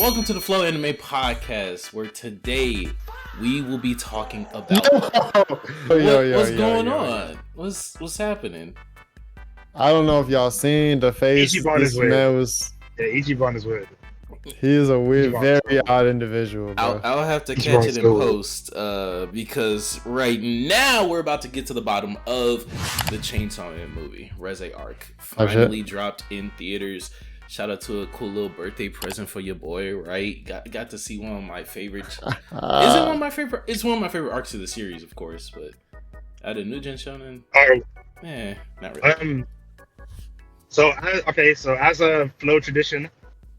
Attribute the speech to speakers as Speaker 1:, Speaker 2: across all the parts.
Speaker 1: Welcome to the Flow Anime Podcast, where today we will be talking about what's going on. What's happening?
Speaker 2: I don't know if y'all seen the face.
Speaker 3: Ichiban
Speaker 2: this
Speaker 3: is weird.
Speaker 2: man was.
Speaker 3: Yeah, Ichiban is weird.
Speaker 2: He is a weird,
Speaker 3: Ichiban's
Speaker 2: very odd individual, bro.
Speaker 1: I'll have to
Speaker 3: Ichiban's
Speaker 1: catch it in
Speaker 3: so
Speaker 1: post because right now we're about to get to the bottom of the Chainsaw Man movie, Reze Arc. Finally dropped in theaters. Shout out to a cool little birthday present for your boy, right? Got to see one of my favorites. Is it one of my favorite? It's one of my favorite arcs of the series, of course. But at a new gen shonen, not really.
Speaker 3: So as a flow tradition,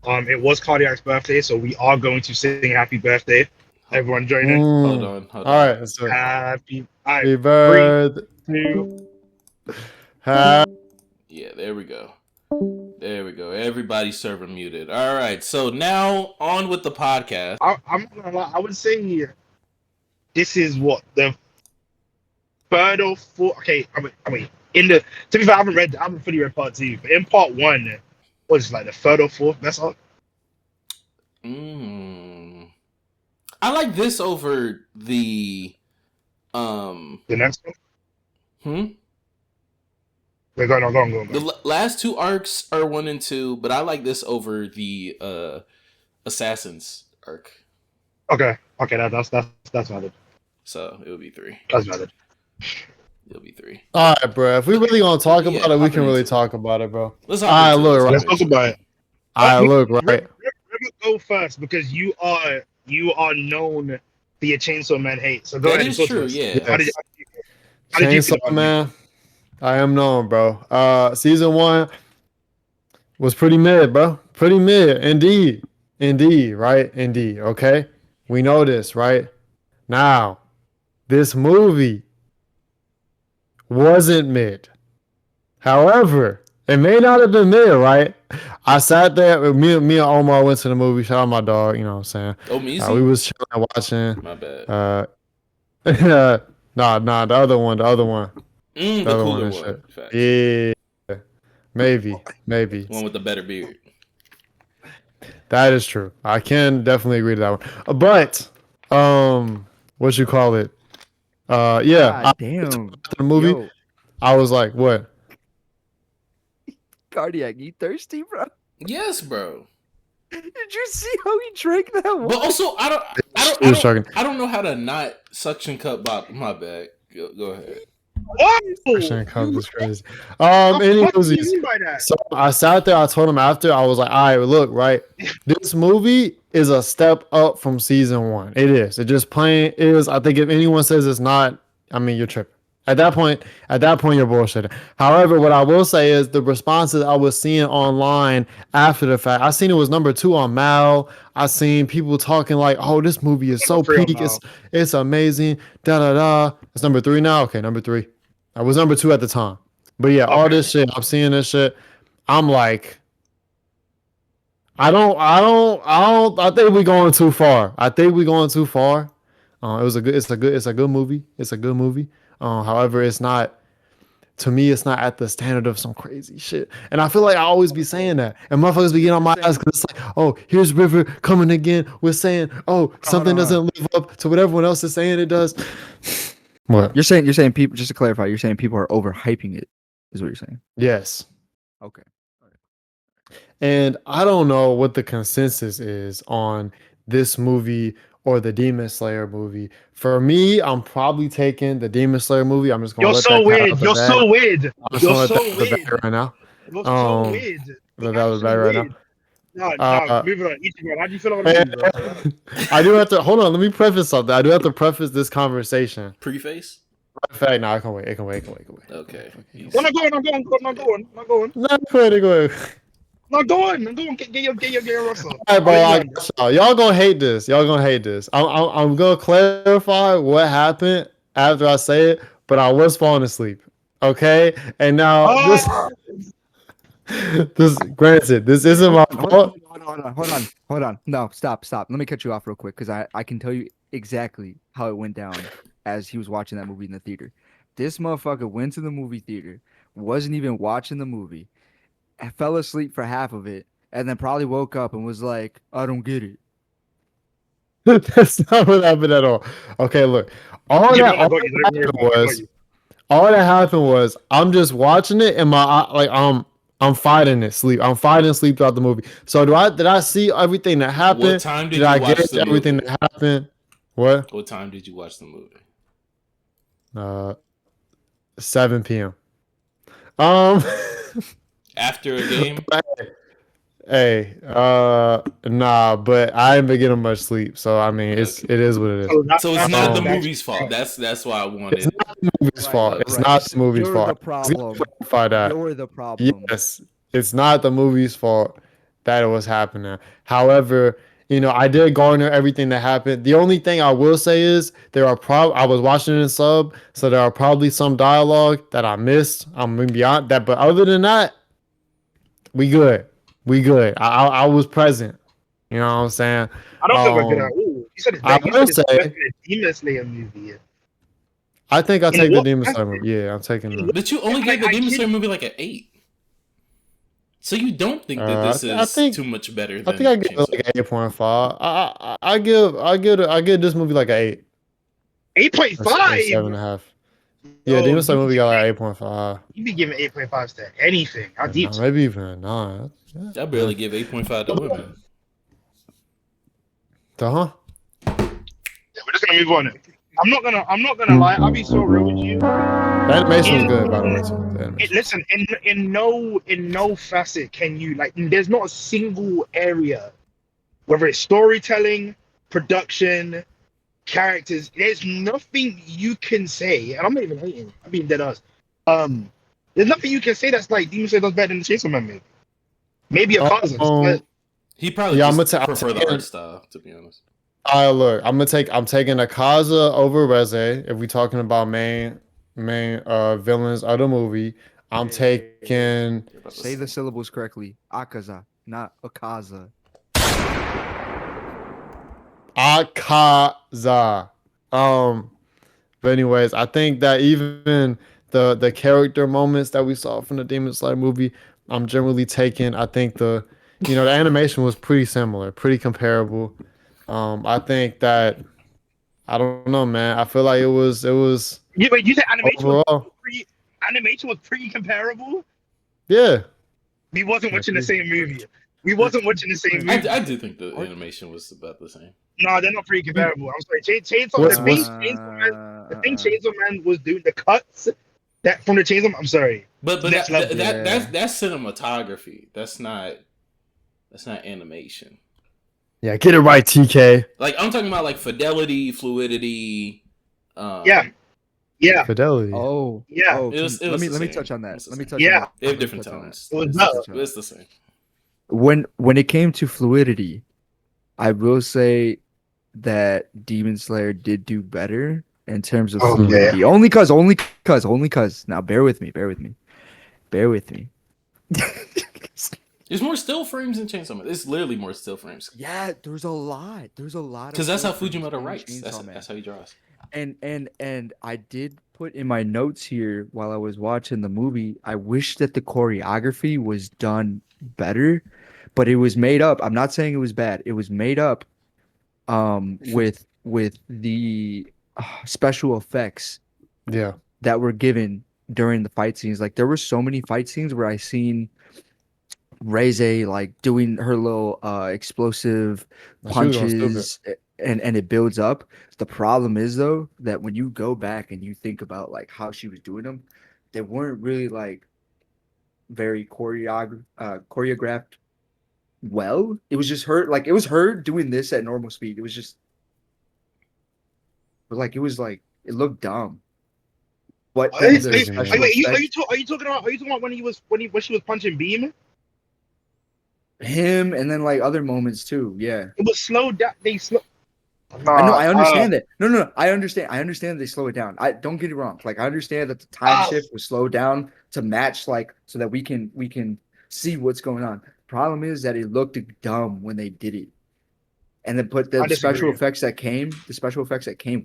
Speaker 3: it was Cardiac's birthday, so we are going to sing happy birthday. Everyone join in.
Speaker 1: Hold on.
Speaker 2: All right, so
Speaker 3: Happy
Speaker 2: birthday.
Speaker 3: 3, 2.
Speaker 1: Yeah, there we go. Everybody server muted. All right, so now on with the podcast.
Speaker 3: I'm not gonna lie. I would say this is what the third or fourth. Okay, I mean, to be fair, I haven't fully read part 2, but in part 1, was like the third or fourth best arc.
Speaker 1: I like this over the
Speaker 3: next one. Go on.
Speaker 1: The last two arcs are 1 and 2, but I like this over the Assassins arc.
Speaker 3: Okay, that's valid.
Speaker 1: So it would be 3.
Speaker 3: That's valid.
Speaker 1: It'll be 3.
Speaker 2: All right, bro. If we really gonna talk about it, we can really talk about it, bro.
Speaker 1: Let's
Speaker 3: talk about it.
Speaker 2: All right, look, right.
Speaker 3: River, go first because you are known for your Chainsaw Man hate. So go
Speaker 1: that
Speaker 3: ahead.
Speaker 1: That is true. Yeah.
Speaker 3: How did you
Speaker 2: Chainsaw Man? I am known, bro. Season 1 was pretty mid, bro. Pretty mid, indeed, right? Indeed. Okay, we know this, right? Now, this movie wasn't mid. However, it may not have been mid, right? I sat there. Me and Omar went to the movie. Shout out my dog. You know what I'm saying?
Speaker 1: Oh, me.
Speaker 2: We was chilling, watching.
Speaker 1: My bad.
Speaker 2: Nah. The other one.
Speaker 1: The cooler one.
Speaker 2: Yeah. Maybe.
Speaker 1: One with the better beard.
Speaker 2: That is true. I can definitely agree to that one. But, what you call it? Yeah.
Speaker 4: Damn.
Speaker 2: The movie.
Speaker 4: Yo.
Speaker 2: I was like, what?
Speaker 4: Cardiac, you thirsty, bro?
Speaker 1: Yes, bro.
Speaker 4: Did you see how he drank that one?
Speaker 1: But also, I don't know how to not suction cup my bag. Go ahead.
Speaker 2: Suction cup is crazy. So I sat there. I told him after. I was like, all right, look, right. This movie is a step up from season 1. It is. It just plain is. I think if anyone says it's not, I mean, you're tripping. At that point, you're bullshitting. However, what I will say is the responses I was seeing online after the fact, I seen it was number 2 on Mal. I seen people talking like, "Oh, this movie is so peak. It's amazing." It's number 3 now. Okay, number 3. I was number 2 at the time. But yeah, all this shit, I'm seeing this shit. I'm like, I think we're going too far. It's a good movie. However, it's not, to me, it's not at the standard of some crazy shit. And I feel like I always be saying that. And motherfuckers be getting on my ass because it's like, oh, here's River coming again. We're saying, oh, something doesn't live up to what everyone else is saying it does. What?
Speaker 4: You're saying people, just to clarify, you're saying people are overhyping it, is what you're saying?
Speaker 2: Yes.
Speaker 4: Okay.
Speaker 2: And I don't know what the consensus is on this movie or the Demon Slayer movie. For me, I'm probably taking the Demon Slayer movie. I'm just going to
Speaker 3: You're so weird. You're so weird.
Speaker 2: I'm just going to let that right now.
Speaker 3: You're so weird.
Speaker 2: Let that back right now.
Speaker 3: No, moving on. Ichiban, how do you feel about the movie, bro?
Speaker 2: I do have to, hold on, let me preface something. I do have to preface this conversation.
Speaker 1: Preface?
Speaker 2: In fact, no, I can wait. Okay.
Speaker 1: Okay.
Speaker 3: I'm going.
Speaker 2: No, go ahead.
Speaker 3: I'm going. Get your Russell.
Speaker 2: All right, bro. Y'all gonna hate this. I'm gonna clarify what happened after I say it, but I was falling asleep. Okay, and now this granted, this isn't my fault.
Speaker 4: Hold on. No, stop. Let me cut you off real quick because I can tell you exactly how it went down as he was watching that movie in the theater. This motherfucker went to the movie theater, wasn't even watching the movie. I fell asleep for half of it, and then probably woke up and was like, I don't get it.
Speaker 2: That's not what happened at all. Okay, look. All
Speaker 3: You
Speaker 2: that,
Speaker 3: know, I
Speaker 2: all
Speaker 3: got you.
Speaker 2: that
Speaker 3: Don't worry
Speaker 2: happened
Speaker 3: about it. I got
Speaker 2: was
Speaker 3: you.
Speaker 2: all that happened was I'm just watching it and I'm fighting it sleep. I'm fighting sleep throughout the movie. So did I see everything that happened?
Speaker 1: What time did
Speaker 2: Did
Speaker 1: you
Speaker 2: I
Speaker 1: watch
Speaker 2: get
Speaker 1: the
Speaker 2: everything
Speaker 1: movie?
Speaker 2: that happened? What?
Speaker 1: What time did you watch the movie?
Speaker 2: 7 p.m. Um
Speaker 1: After a game?
Speaker 2: Hey, nah, but I ain't been getting much sleep, so I mean,
Speaker 1: Okay.
Speaker 2: it is what it is.
Speaker 3: So that,
Speaker 1: So it's
Speaker 3: that's
Speaker 1: not the
Speaker 3: that's
Speaker 1: movie's fault. That's why I
Speaker 2: It's
Speaker 1: wanted.
Speaker 2: not the movie's fault. It's not the movie's
Speaker 4: You're
Speaker 2: fault.
Speaker 4: the
Speaker 2: Let's
Speaker 4: problem.
Speaker 2: clarify that.
Speaker 4: You're the problem.
Speaker 2: Yes, it's not the movie's fault that it was happening. However, I did garner everything that happened. The only thing I will say is I was watching it in sub, so there are probably some dialogue that I missed. I'm beyond that, but other than that, we good. We good. I was present. You know what I'm saying?
Speaker 3: I don't think we're good at all. You said it's
Speaker 2: I
Speaker 3: better. You
Speaker 2: will
Speaker 3: said it's better
Speaker 2: say,
Speaker 3: than a Demon Slayer movie.
Speaker 2: I think I
Speaker 3: In
Speaker 2: take the
Speaker 3: what
Speaker 2: Demon Slayer
Speaker 3: aspect?
Speaker 2: movie. Yeah, I'm taking the.
Speaker 1: But you only gave the Demon Slayer movie like an 8. So you don't think that this
Speaker 2: I
Speaker 1: is
Speaker 2: think
Speaker 1: too much better
Speaker 2: I
Speaker 1: than
Speaker 2: think I give it
Speaker 1: Chainsaw?
Speaker 2: like an 8.5. I give this movie like an 8 or
Speaker 3: 8.5.
Speaker 2: 7.5. Yeah,
Speaker 3: Yo,
Speaker 2: Demon Slayer movie got like 8.5.
Speaker 3: you be giving 8.5s to anything. How deep?
Speaker 2: Maybe even a 9.
Speaker 1: I barely give 8.5 to women.
Speaker 2: Huh?
Speaker 3: Yeah, we're just gonna move on. I'm not gonna lie. I'll be so real with you.
Speaker 2: The animation was
Speaker 3: In,
Speaker 2: good, by the way. Too. The animation.
Speaker 3: listen, in no facet can you like. There's not a single area, whether it's storytelling, production, characters. There's nothing you can say, and I'm not even hating. I'm being dead ass. There's nothing you can say that's like Demon Slayer does better than the Chainsaw Man movie. Maybe a Kaisen.
Speaker 1: He probably
Speaker 2: Yeah,
Speaker 1: just prefer the art style, to be honest.
Speaker 2: Look, I'm taking Akaza over Reze. If we're talking about main villains of the movie, I'm taking
Speaker 4: Say the syllables correctly. Akaza, not Akaza.
Speaker 2: Akaza. But anyways, I think that even the character moments that we saw from the Demon Slayer movie, I'm generally taking. I think the animation was pretty similar, pretty comparable. I think that I don't know, man. I feel like it was
Speaker 3: Wait, you said
Speaker 2: overall,
Speaker 3: animation was pretty comparable?
Speaker 2: yeah.
Speaker 3: We wasn't watching the same movie. We wasn't watching the same movie.
Speaker 1: I do think the animation was about the same.
Speaker 3: No, they're not pretty comparable. I'm sorry. Chainsaw.
Speaker 2: What's-
Speaker 3: The thing Chainsaw Man was doing the cuts that from the Chainsaw. I'm sorry.
Speaker 1: But
Speaker 3: Next level.
Speaker 1: that's cinematography. That's not animation.
Speaker 2: Yeah, get it right, TK.
Speaker 1: Like I'm talking about like fidelity, fluidity.
Speaker 3: Yeah.
Speaker 2: Fidelity.
Speaker 4: Oh,
Speaker 3: Yeah.
Speaker 4: Oh,
Speaker 1: It was
Speaker 4: let
Speaker 1: the
Speaker 4: me
Speaker 1: same.
Speaker 4: touch on that.
Speaker 1: It's the
Speaker 4: Let me
Speaker 1: same.
Speaker 4: touch.
Speaker 3: Yeah.
Speaker 4: on that.
Speaker 1: They have
Speaker 4: Let me
Speaker 1: different
Speaker 4: touch on
Speaker 1: tones.
Speaker 3: It was
Speaker 4: that.
Speaker 3: better.
Speaker 4: Touch on that.
Speaker 1: It's the same.
Speaker 4: When it came to fluidity, I will say that Demon Slayer did do better in terms of
Speaker 3: Okay.
Speaker 4: fluidity. Only cause. Now bear with me.
Speaker 1: There's more still frames in Chainsaw Man. It's literally more still frames.
Speaker 4: Yeah, there's a lot.
Speaker 1: Because that's how Fujimoto
Speaker 4: in
Speaker 1: writes.
Speaker 4: Chainsaw Man.
Speaker 1: That's how he draws.
Speaker 4: And I did put in my notes here while I was watching the movie, I wish that the choreography was done better, but it was made up. I'm not saying it was bad. It was made up with the special effects
Speaker 2: Yeah.
Speaker 4: that were given during the fight scenes. Like there were so many fight scenes where I seen Reze like doing her little explosive
Speaker 2: She was going
Speaker 4: punches and it builds up. The problem is though that when you go back and you think about like how she was doing them, they weren't really like very choreographed well. It was just her like it was her doing this at normal speed. It was just like it looked dumb. But
Speaker 3: Are you,
Speaker 4: the
Speaker 3: are you,
Speaker 4: special
Speaker 3: are you,
Speaker 4: effects-
Speaker 3: are you talking about when she was punching Beam?
Speaker 4: him and then like other moments too. Yeah.
Speaker 3: It was slowed down. They slow.
Speaker 4: I know. I understand that. No. I understand they slow it down. I don't get it wrong. Like I understand that the time shift was slowed down to match, like, so that we can see what's going on. Problem is that it looked dumb when they did it, and then put the special effects that came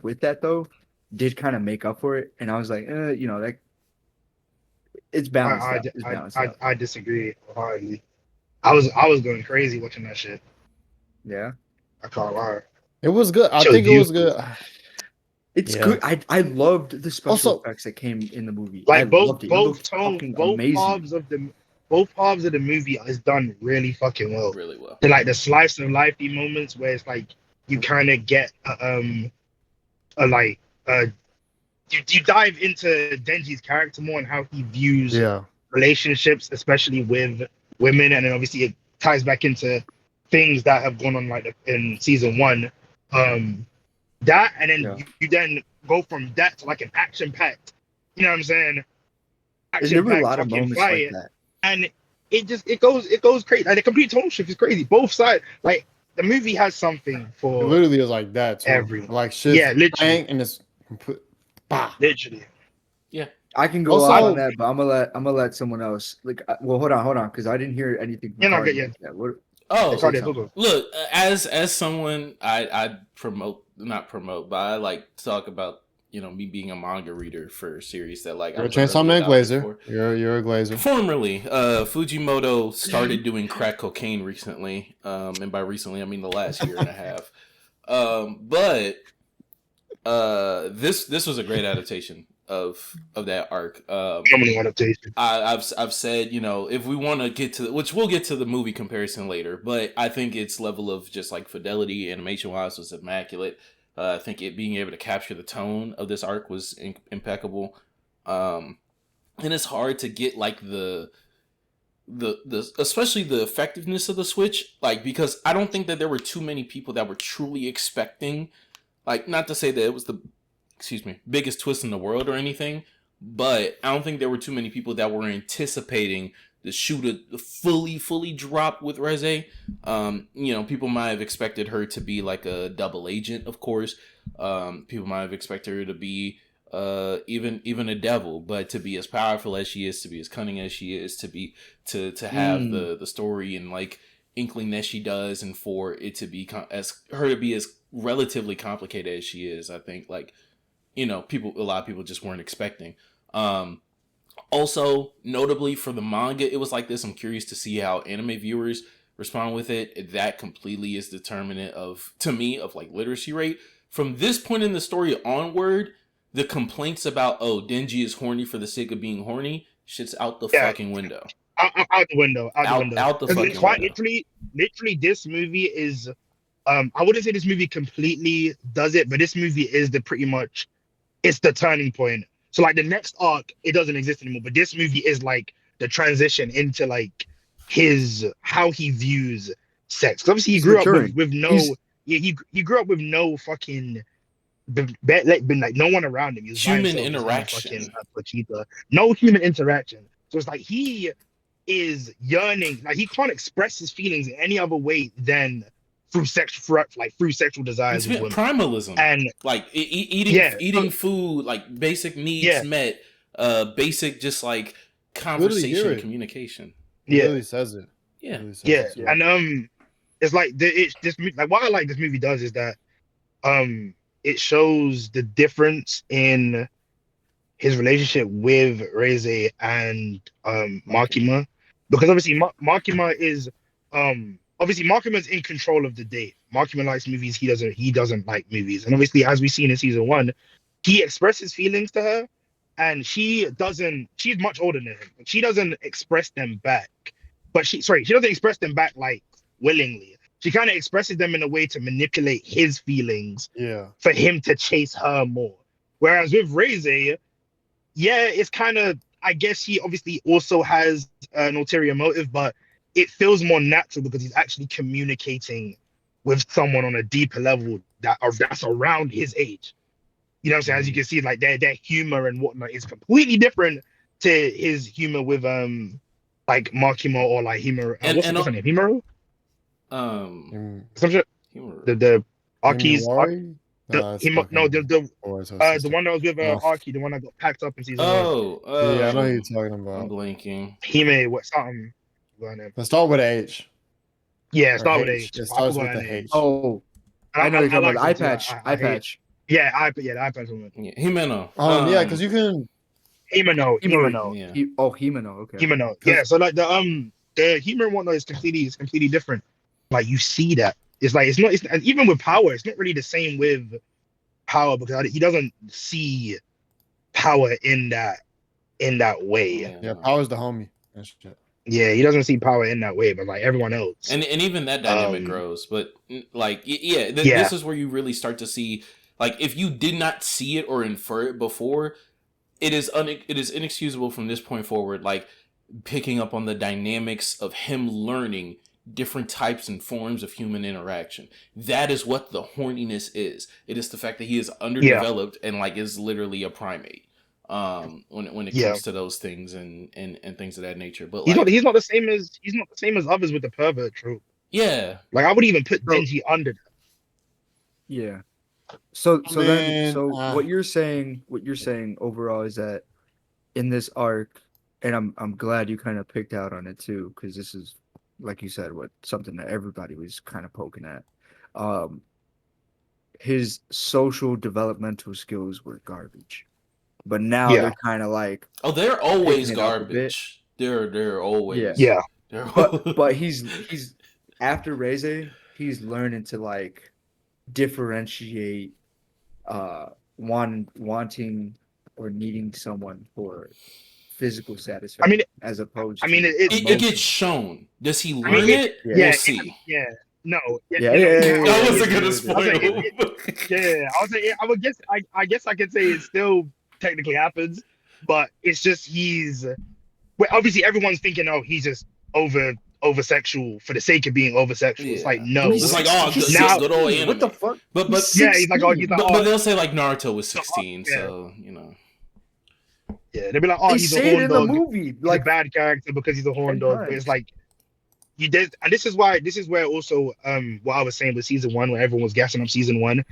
Speaker 4: with that though, did kind of make up for it. And I was like, that it's balanced. It's balanced.
Speaker 3: I disagree hardly. I was going crazy watching that shit.
Speaker 4: Yeah.
Speaker 3: I can't lie.
Speaker 2: It was good. I
Speaker 3: Show
Speaker 2: think it
Speaker 3: you.
Speaker 2: was good.
Speaker 4: It's
Speaker 2: Yeah.
Speaker 4: good. I loved the special
Speaker 2: Also-
Speaker 4: effects that came in the movie. I
Speaker 3: Like
Speaker 4: loved it. It looked
Speaker 3: both
Speaker 4: fucking amazing.
Speaker 3: halves of the movie is done really fucking well.
Speaker 1: Really well.
Speaker 3: The like the slice of lifey moments where it's like you kind of get you dive into Denji's character more and how he views relationships, especially with women, and then obviously it ties back into things that have gone on like in season 1. That and then you then go from that to like an action packed, you know what I'm saying?
Speaker 4: There were a lot of moments like that,
Speaker 3: and it goes crazy. Like the complete tone shift is crazy. Both sides, like the movie has something for
Speaker 2: It literally is like that too.
Speaker 3: everyone.
Speaker 2: Like shit.
Speaker 3: Yeah, literally.
Speaker 2: And it's bah.
Speaker 3: Literally.
Speaker 4: I can go
Speaker 2: Also-
Speaker 4: off on that, but I'm gonna let someone else. Like, well, hold on, because I didn't hear anything. From
Speaker 3: You're not
Speaker 4: Cardi.
Speaker 3: good yet.
Speaker 4: Yeah, what?
Speaker 1: Oh,
Speaker 3: Cardi, go.
Speaker 1: look, as someone I not promote, but I like to talk about, you know, me being a manga reader for a series that like
Speaker 2: You're a
Speaker 1: was an
Speaker 2: Chainsaw
Speaker 1: early
Speaker 2: Man
Speaker 1: adopter
Speaker 2: glazer.
Speaker 1: for.
Speaker 2: You're a glazer.
Speaker 1: Formerly, Fujimoto started doing crack cocaine recently, and by recently I mean the last year and a half. But this was a great adaptation of that arc.
Speaker 3: Adaptation.
Speaker 1: I've said, you know, if we want to get to which we'll get to the movie comparison later, but I think its level of just like fidelity, animation wise, was immaculate. I think it being able to capture the tone of this arc was impeccable. And it's hard to get like the especially the effectiveness of the switch, like, because I don't think that there were too many people that were truly expecting, like, not to say that it was the biggest twist in the world or anything, but I don't think there were too many people that were anticipating the shooter fully drop with Reze. You know, people might have expected her to be like a double agent, of course. People might have expected her to be even a devil, but to be as powerful as she is, to be as cunning as she is, to have the story and like inkling that she does, and for it to be as relatively complicated as she is, I think, like, you know, a lot of people just weren't expecting. Also, notably for the manga, it was like this. I'm curious to see how anime viewers respond with it. That completely is determinant to me, of like literacy rate. From this point in the story onward, the complaints about, oh, Denji is horny for the sake of being horny, shit's out the fucking window.
Speaker 3: Out the window.
Speaker 1: Out the fucking
Speaker 3: quite
Speaker 1: window.
Speaker 3: Literally, this movie is. I wouldn't say this movie completely does it, but this movie is it's the turning point. So like the next arc, it doesn't exist anymore. But this movie is like the transition into like how he views sex. Because obviously he grew up with no. He grew up with no fucking. Been like no one around him. He was
Speaker 1: human interaction.
Speaker 3: No human interaction. So it's like he is yearning. Like he can't express his feelings in any other way than through sexual desires.
Speaker 1: It's primalism, and like eating food, like basic needs met, basic just like conversation, communication.
Speaker 2: He really says it.
Speaker 1: Yeah,
Speaker 3: and it's like like what I like this movie does is that it shows the difference in his relationship with Reze and Makima, because obviously Makima is Makima's in control of the date. Makima likes movies, he doesn't like movies, and obviously, as we've seen in season 1, he expresses feelings to her, and she's much older than him, but she doesn't express them back. But she doesn't express them back like willingly. She kind of expresses them in a way to manipulate his feelings for him to chase her more. Whereas with Reze, it's kind of, I guess he obviously also has an ulterior motive, but it feels more natural because he's actually communicating with someone on a deeper level that's around his age. You know what I'm saying? As you can see, like their humor and whatnot is completely different to his humor with like Makima or like Himuro. What's her name? Himuro? Some shit. The Aki's the one that was with Aki, the one that got packed up in season 1.
Speaker 2: Yeah, I know who you're talking about.
Speaker 1: I'm blanking.
Speaker 3: Hime, what something?
Speaker 2: Let's start with H.
Speaker 3: Yeah, start with H.
Speaker 2: It starts with the H.
Speaker 4: Oh, I know you're talking about eye patch. Eye patch.
Speaker 3: Yeah, the eye patch one.
Speaker 1: Yeah, Himeno.
Speaker 2: Yeah, because you can.
Speaker 3: Himeno.
Speaker 4: Yeah. Himeno. Okay.
Speaker 3: Himeno. Yeah. So like the the humor and whatnot is completely different. Like you see that it's like it's not. It's and even with power, it's not really the same with power because he doesn't see power in that way.
Speaker 2: Yeah, Power's the homie. That's shit.
Speaker 3: Yeah, he doesn't see power in that way, but like everyone else,
Speaker 1: and even that dynamic grows. But like, yeah,
Speaker 3: yeah.
Speaker 1: this is where you really start to see, like, if you did not see it or infer it before, it is inexcusable from this point forward. Like picking up on the dynamics of him learning different types and forms of human interaction. That is what the horniness is. It is the fact that he is underdeveloped and like is literally a primate. When it comes to those things and things of that nature. But like,
Speaker 3: he's not the same as others with the pervert trope.
Speaker 1: Yeah.
Speaker 3: Like I would even put Denji under that.
Speaker 4: Yeah. So what you're saying overall is that in this arc, and I'm glad you kind of picked out on it too, because this is, like you said, something that everybody was kind of poking at. His social developmental skills were garbage, but now they're kind of like,
Speaker 1: oh, they're always garbage. They're always
Speaker 4: but he's after Reze, he's learning to like differentiate wanting or needing someone for physical satisfaction.
Speaker 3: I mean,
Speaker 4: as opposed to
Speaker 1: it gets shown. Does he learn it? We'll see.
Speaker 3: No.
Speaker 1: That wasn't gonna spoil.
Speaker 3: I guess I could say it still technically happens, but it's just obviously everyone's thinking, oh, he's just over sexual for the sake of being over sexual. It's like no,
Speaker 1: it's like good old anime.
Speaker 4: What the fuck?
Speaker 3: But he's like
Speaker 1: but they'll say like Naruto was 16, so you know.
Speaker 3: Yeah, they'll be like, oh,
Speaker 4: they
Speaker 3: he's a horn dog.
Speaker 4: In the movie, like
Speaker 3: a bad character because he's a horn dog. But it's like you did, and this is where also what I was saying with season 1, where everyone was gassing up season 1.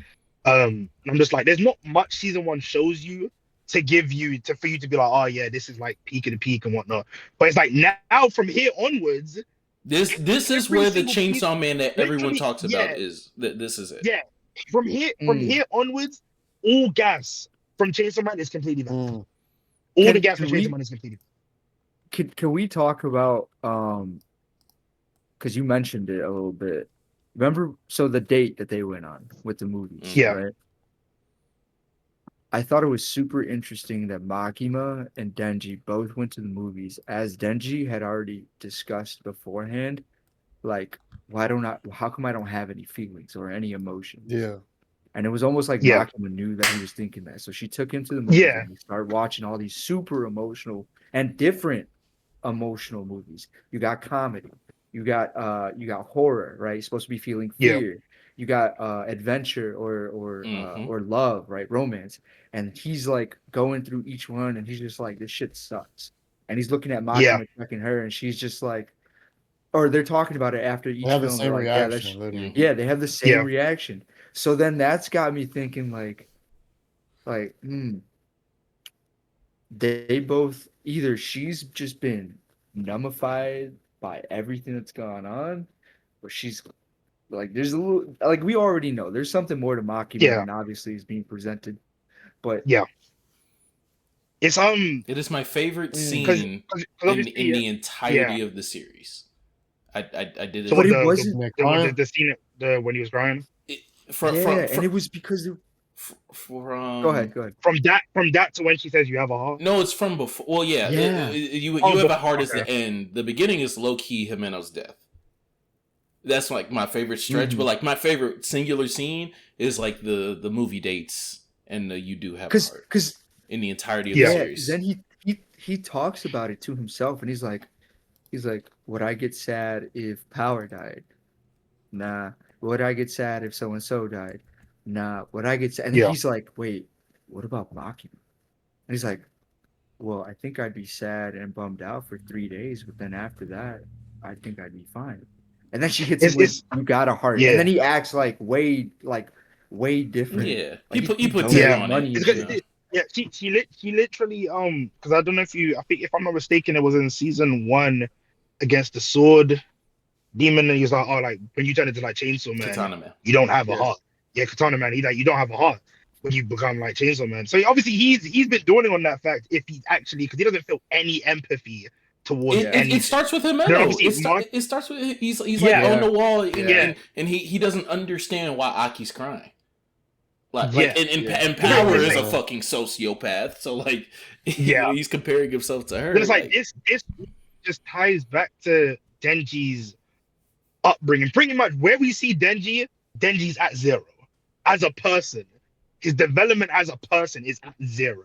Speaker 3: I'm just like, there's not much season 1 shows you for you to be like, oh yeah, this is like peak of the peak and whatnot. But it's like now from here onwards,
Speaker 1: this is where the Chainsaw Man that everyone talks about is. This is it.
Speaker 3: Yeah, from here onwards, all gas from Chainsaw Man is completely bad. All the gas from Chainsaw Man is completely bad.
Speaker 4: Can we talk about because you mentioned it a little bit. Remember, so the date that they went on with the movies, right? I thought it was super interesting that Makima and Denji both went to the movies, as Denji had already discussed beforehand. Like, how come I don't have any feelings or any emotions?
Speaker 2: Yeah.
Speaker 4: And it was almost like Makima knew that he was thinking that. So she took him to the movies and he started watching all these super emotional and different emotional movies. You got comedy. You got horror, right? You're supposed to be feeling fear. You got adventure or love, right? Romance. And he's like going through each one and he's just like, this shit sucks. And he's looking at Makima checking her and she's just like, or they're talking about it after each film.
Speaker 2: They have the same reaction.
Speaker 4: Yeah, they have the same reaction. So then that's got me thinking like, they both, either she's just been numbified by everything that's gone on, or she's like, there's a little, like, we already know there's something more to Makima than obviously is being presented. But
Speaker 3: it's
Speaker 1: it is my favorite scene in the entirety of the series. I did it.
Speaker 3: So but it wasn't the scene when he was crying.
Speaker 4: And it was because go ahead.
Speaker 3: From that to when she says you have a heart.
Speaker 1: No, it's from before. Well, you have a heart is the end. The beginning is low key Himeno's death. That's like my favorite stretch, but like my favorite singular scene is like the movie dates and the you do have a heart. Because in the entirety of the series,
Speaker 4: then he talks about it to himself, and he's like, would I get sad if Power died? Nah. Would I get sad if so and so died? Nah. Would I get sad? And he's like, wait, what about Makima? And he's like, well, I think I'd be sad and bummed out for 3 days, but then after that, I think I'd be fine. And then she hits him with, you got a heart. And then he acts like way different.
Speaker 1: Yeah.
Speaker 4: Like,
Speaker 1: he put on
Speaker 3: money. She literally because I don't know if I'm not mistaken, it was in season 1 against the sword demon, and he's like, oh, like when you turn into like Chainsaw Man, you don't have a heart. Yeah, Katana Man, he's like, you don't have a heart when you become like Chainsaw Man. So obviously he's been dwelling on that fact, if he's actually, because he doesn't feel any empathy towards anything.
Speaker 1: It starts with him. It starts with he's like on the wall, and he doesn't understand why Aki's crying. And Power is a fucking sociopath, so like, he's comparing himself to her.
Speaker 3: But it's like this just ties back to Denji's upbringing. Pretty much where we see Denji's at 0 as a person. His development as a person is at 0.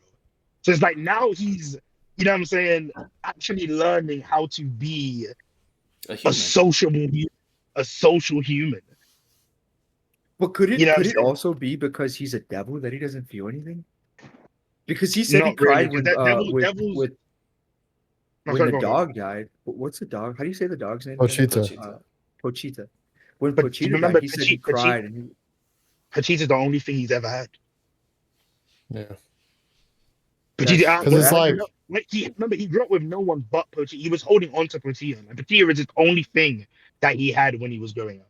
Speaker 3: So it's like now he's, you know what I'm saying, actually learning how to be a social human.
Speaker 4: But could it also be because he's a devil that he doesn't feel anything? Because he said he cried when the dog died. What's the dog? How do you say the dog's name?
Speaker 2: Pochita.
Speaker 4: Pochita. When Pochita died, he said he cried. And
Speaker 3: Pochita's the only thing he's ever had.
Speaker 2: Yeah.
Speaker 3: Pochita,
Speaker 2: because it's like
Speaker 3: he grew up with no one but Pochita. He was holding on to Pochita. And Pochita is the only thing that he had when he was growing up.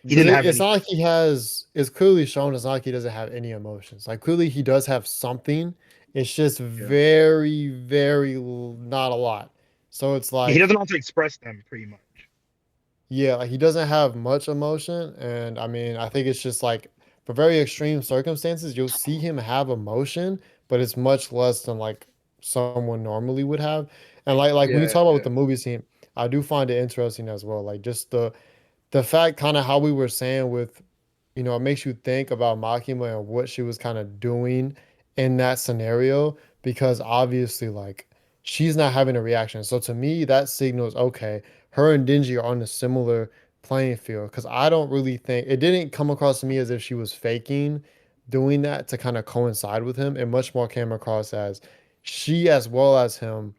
Speaker 2: It's not like he has. It's clearly shown. It's not like he doesn't have any emotions. Like clearly he does have something. It's just very, very not a lot. So it's like
Speaker 3: he doesn't know how to express them, pretty much.
Speaker 2: Yeah, like he doesn't have much emotion, and I mean, I think it's just like for very extreme circumstances, you'll see him have emotion, but it's much less than like someone normally would have. And like when you talk about with the movie scene, I do find it interesting as well. Like just the fact kind of how we were saying with, it makes you think about Makima and what she was kind of doing in that scenario, because obviously like she's not having a reaction. So to me, that signals, okay, her and Denji are on a similar playing field, because I don't really think it didn't come across to me as if she was faking doing that to kind of coincide with him. It much more came across as she, as well as him,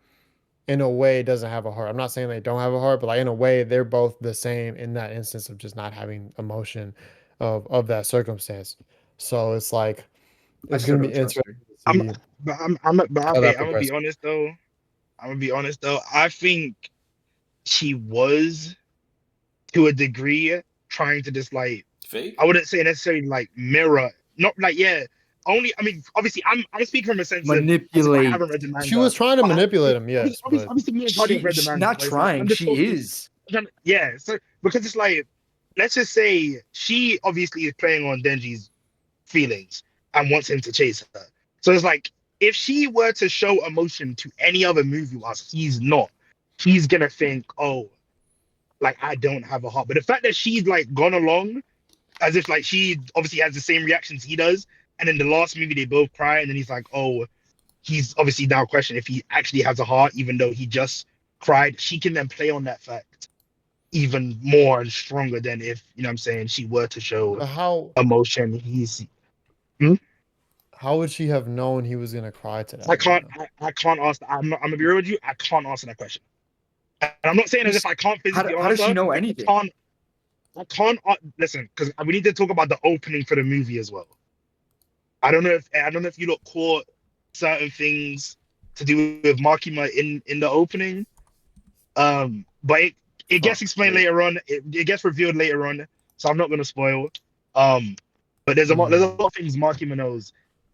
Speaker 2: in a way doesn't have a heart. I'm not saying they don't have a heart, but like in a way they're both the same in that instance of just not having emotion of that circumstance. So it's like it's gonna be interesting to see.
Speaker 3: I'm gonna be honest though. I think she was, to a degree, trying to just like
Speaker 1: fake.
Speaker 3: I wouldn't say necessarily like mirror, not like only. I mean, obviously, I'm speaking from a sense
Speaker 4: manipulate.
Speaker 3: I haven't read the manga.
Speaker 2: She was trying to manipulate him, yes.
Speaker 3: Obviously, me and Cardi have read the manga.
Speaker 4: Not trying. She is.
Speaker 3: Yeah. So because it's like, let's just say she obviously is playing on Denji's feelings and wants him to chase her. So it's like, if she were to show emotion to any other movie whilst he's not, he's gonna think, oh, like I don't have a heart. But the fact that she's like gone along as if like she obviously has the same reactions he does, and in the last movie they both cry, and then he's like, oh, he's obviously now questioning if he actually has a heart, even though he just cried. She can then play on that fact even more and stronger than if, you know what I'm saying, she were to show emotion.
Speaker 2: How would she have known he was gonna cry to that?
Speaker 3: I can't answer. I'm gonna be real with you. I can't answer that question. And I'm not saying as if I can't physically answer.
Speaker 4: How does she know anything?
Speaker 3: I can't listen, because we need to talk about the opening for the movie as well. I don't know if you look caught certain things to do with Makima in the opening. But it gets explained later on. It gets revealed later on, so I'm not gonna spoil. But there's a lot of things Makima knows.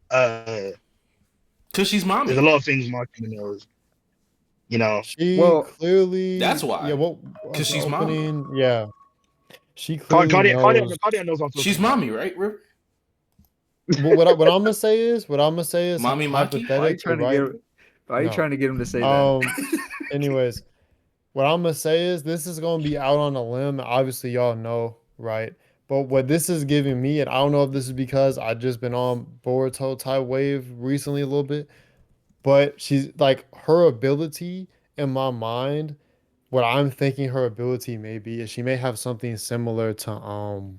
Speaker 1: Because she's mommy.
Speaker 3: There's a lot of things Makima knows.
Speaker 2: She clearly.
Speaker 1: That's why.
Speaker 2: Yeah,
Speaker 1: because she's mommy.
Speaker 2: Yeah, she clearly knows.
Speaker 3: Cardia knows
Speaker 1: she's mommy, right? River?
Speaker 2: What I'm gonna say is,
Speaker 1: mommy
Speaker 2: hypothetically,
Speaker 4: why are you trying to get him to say that?
Speaker 2: Anyways, what I'm gonna say is, this is gonna be out on a limb. Obviously, y'all know, right? But what this is giving me, and I don't know if this is because I've just been on Boruto type wave recently a little bit, but she's like, her ability in my mind, what I'm thinking her ability may be is she may have something similar to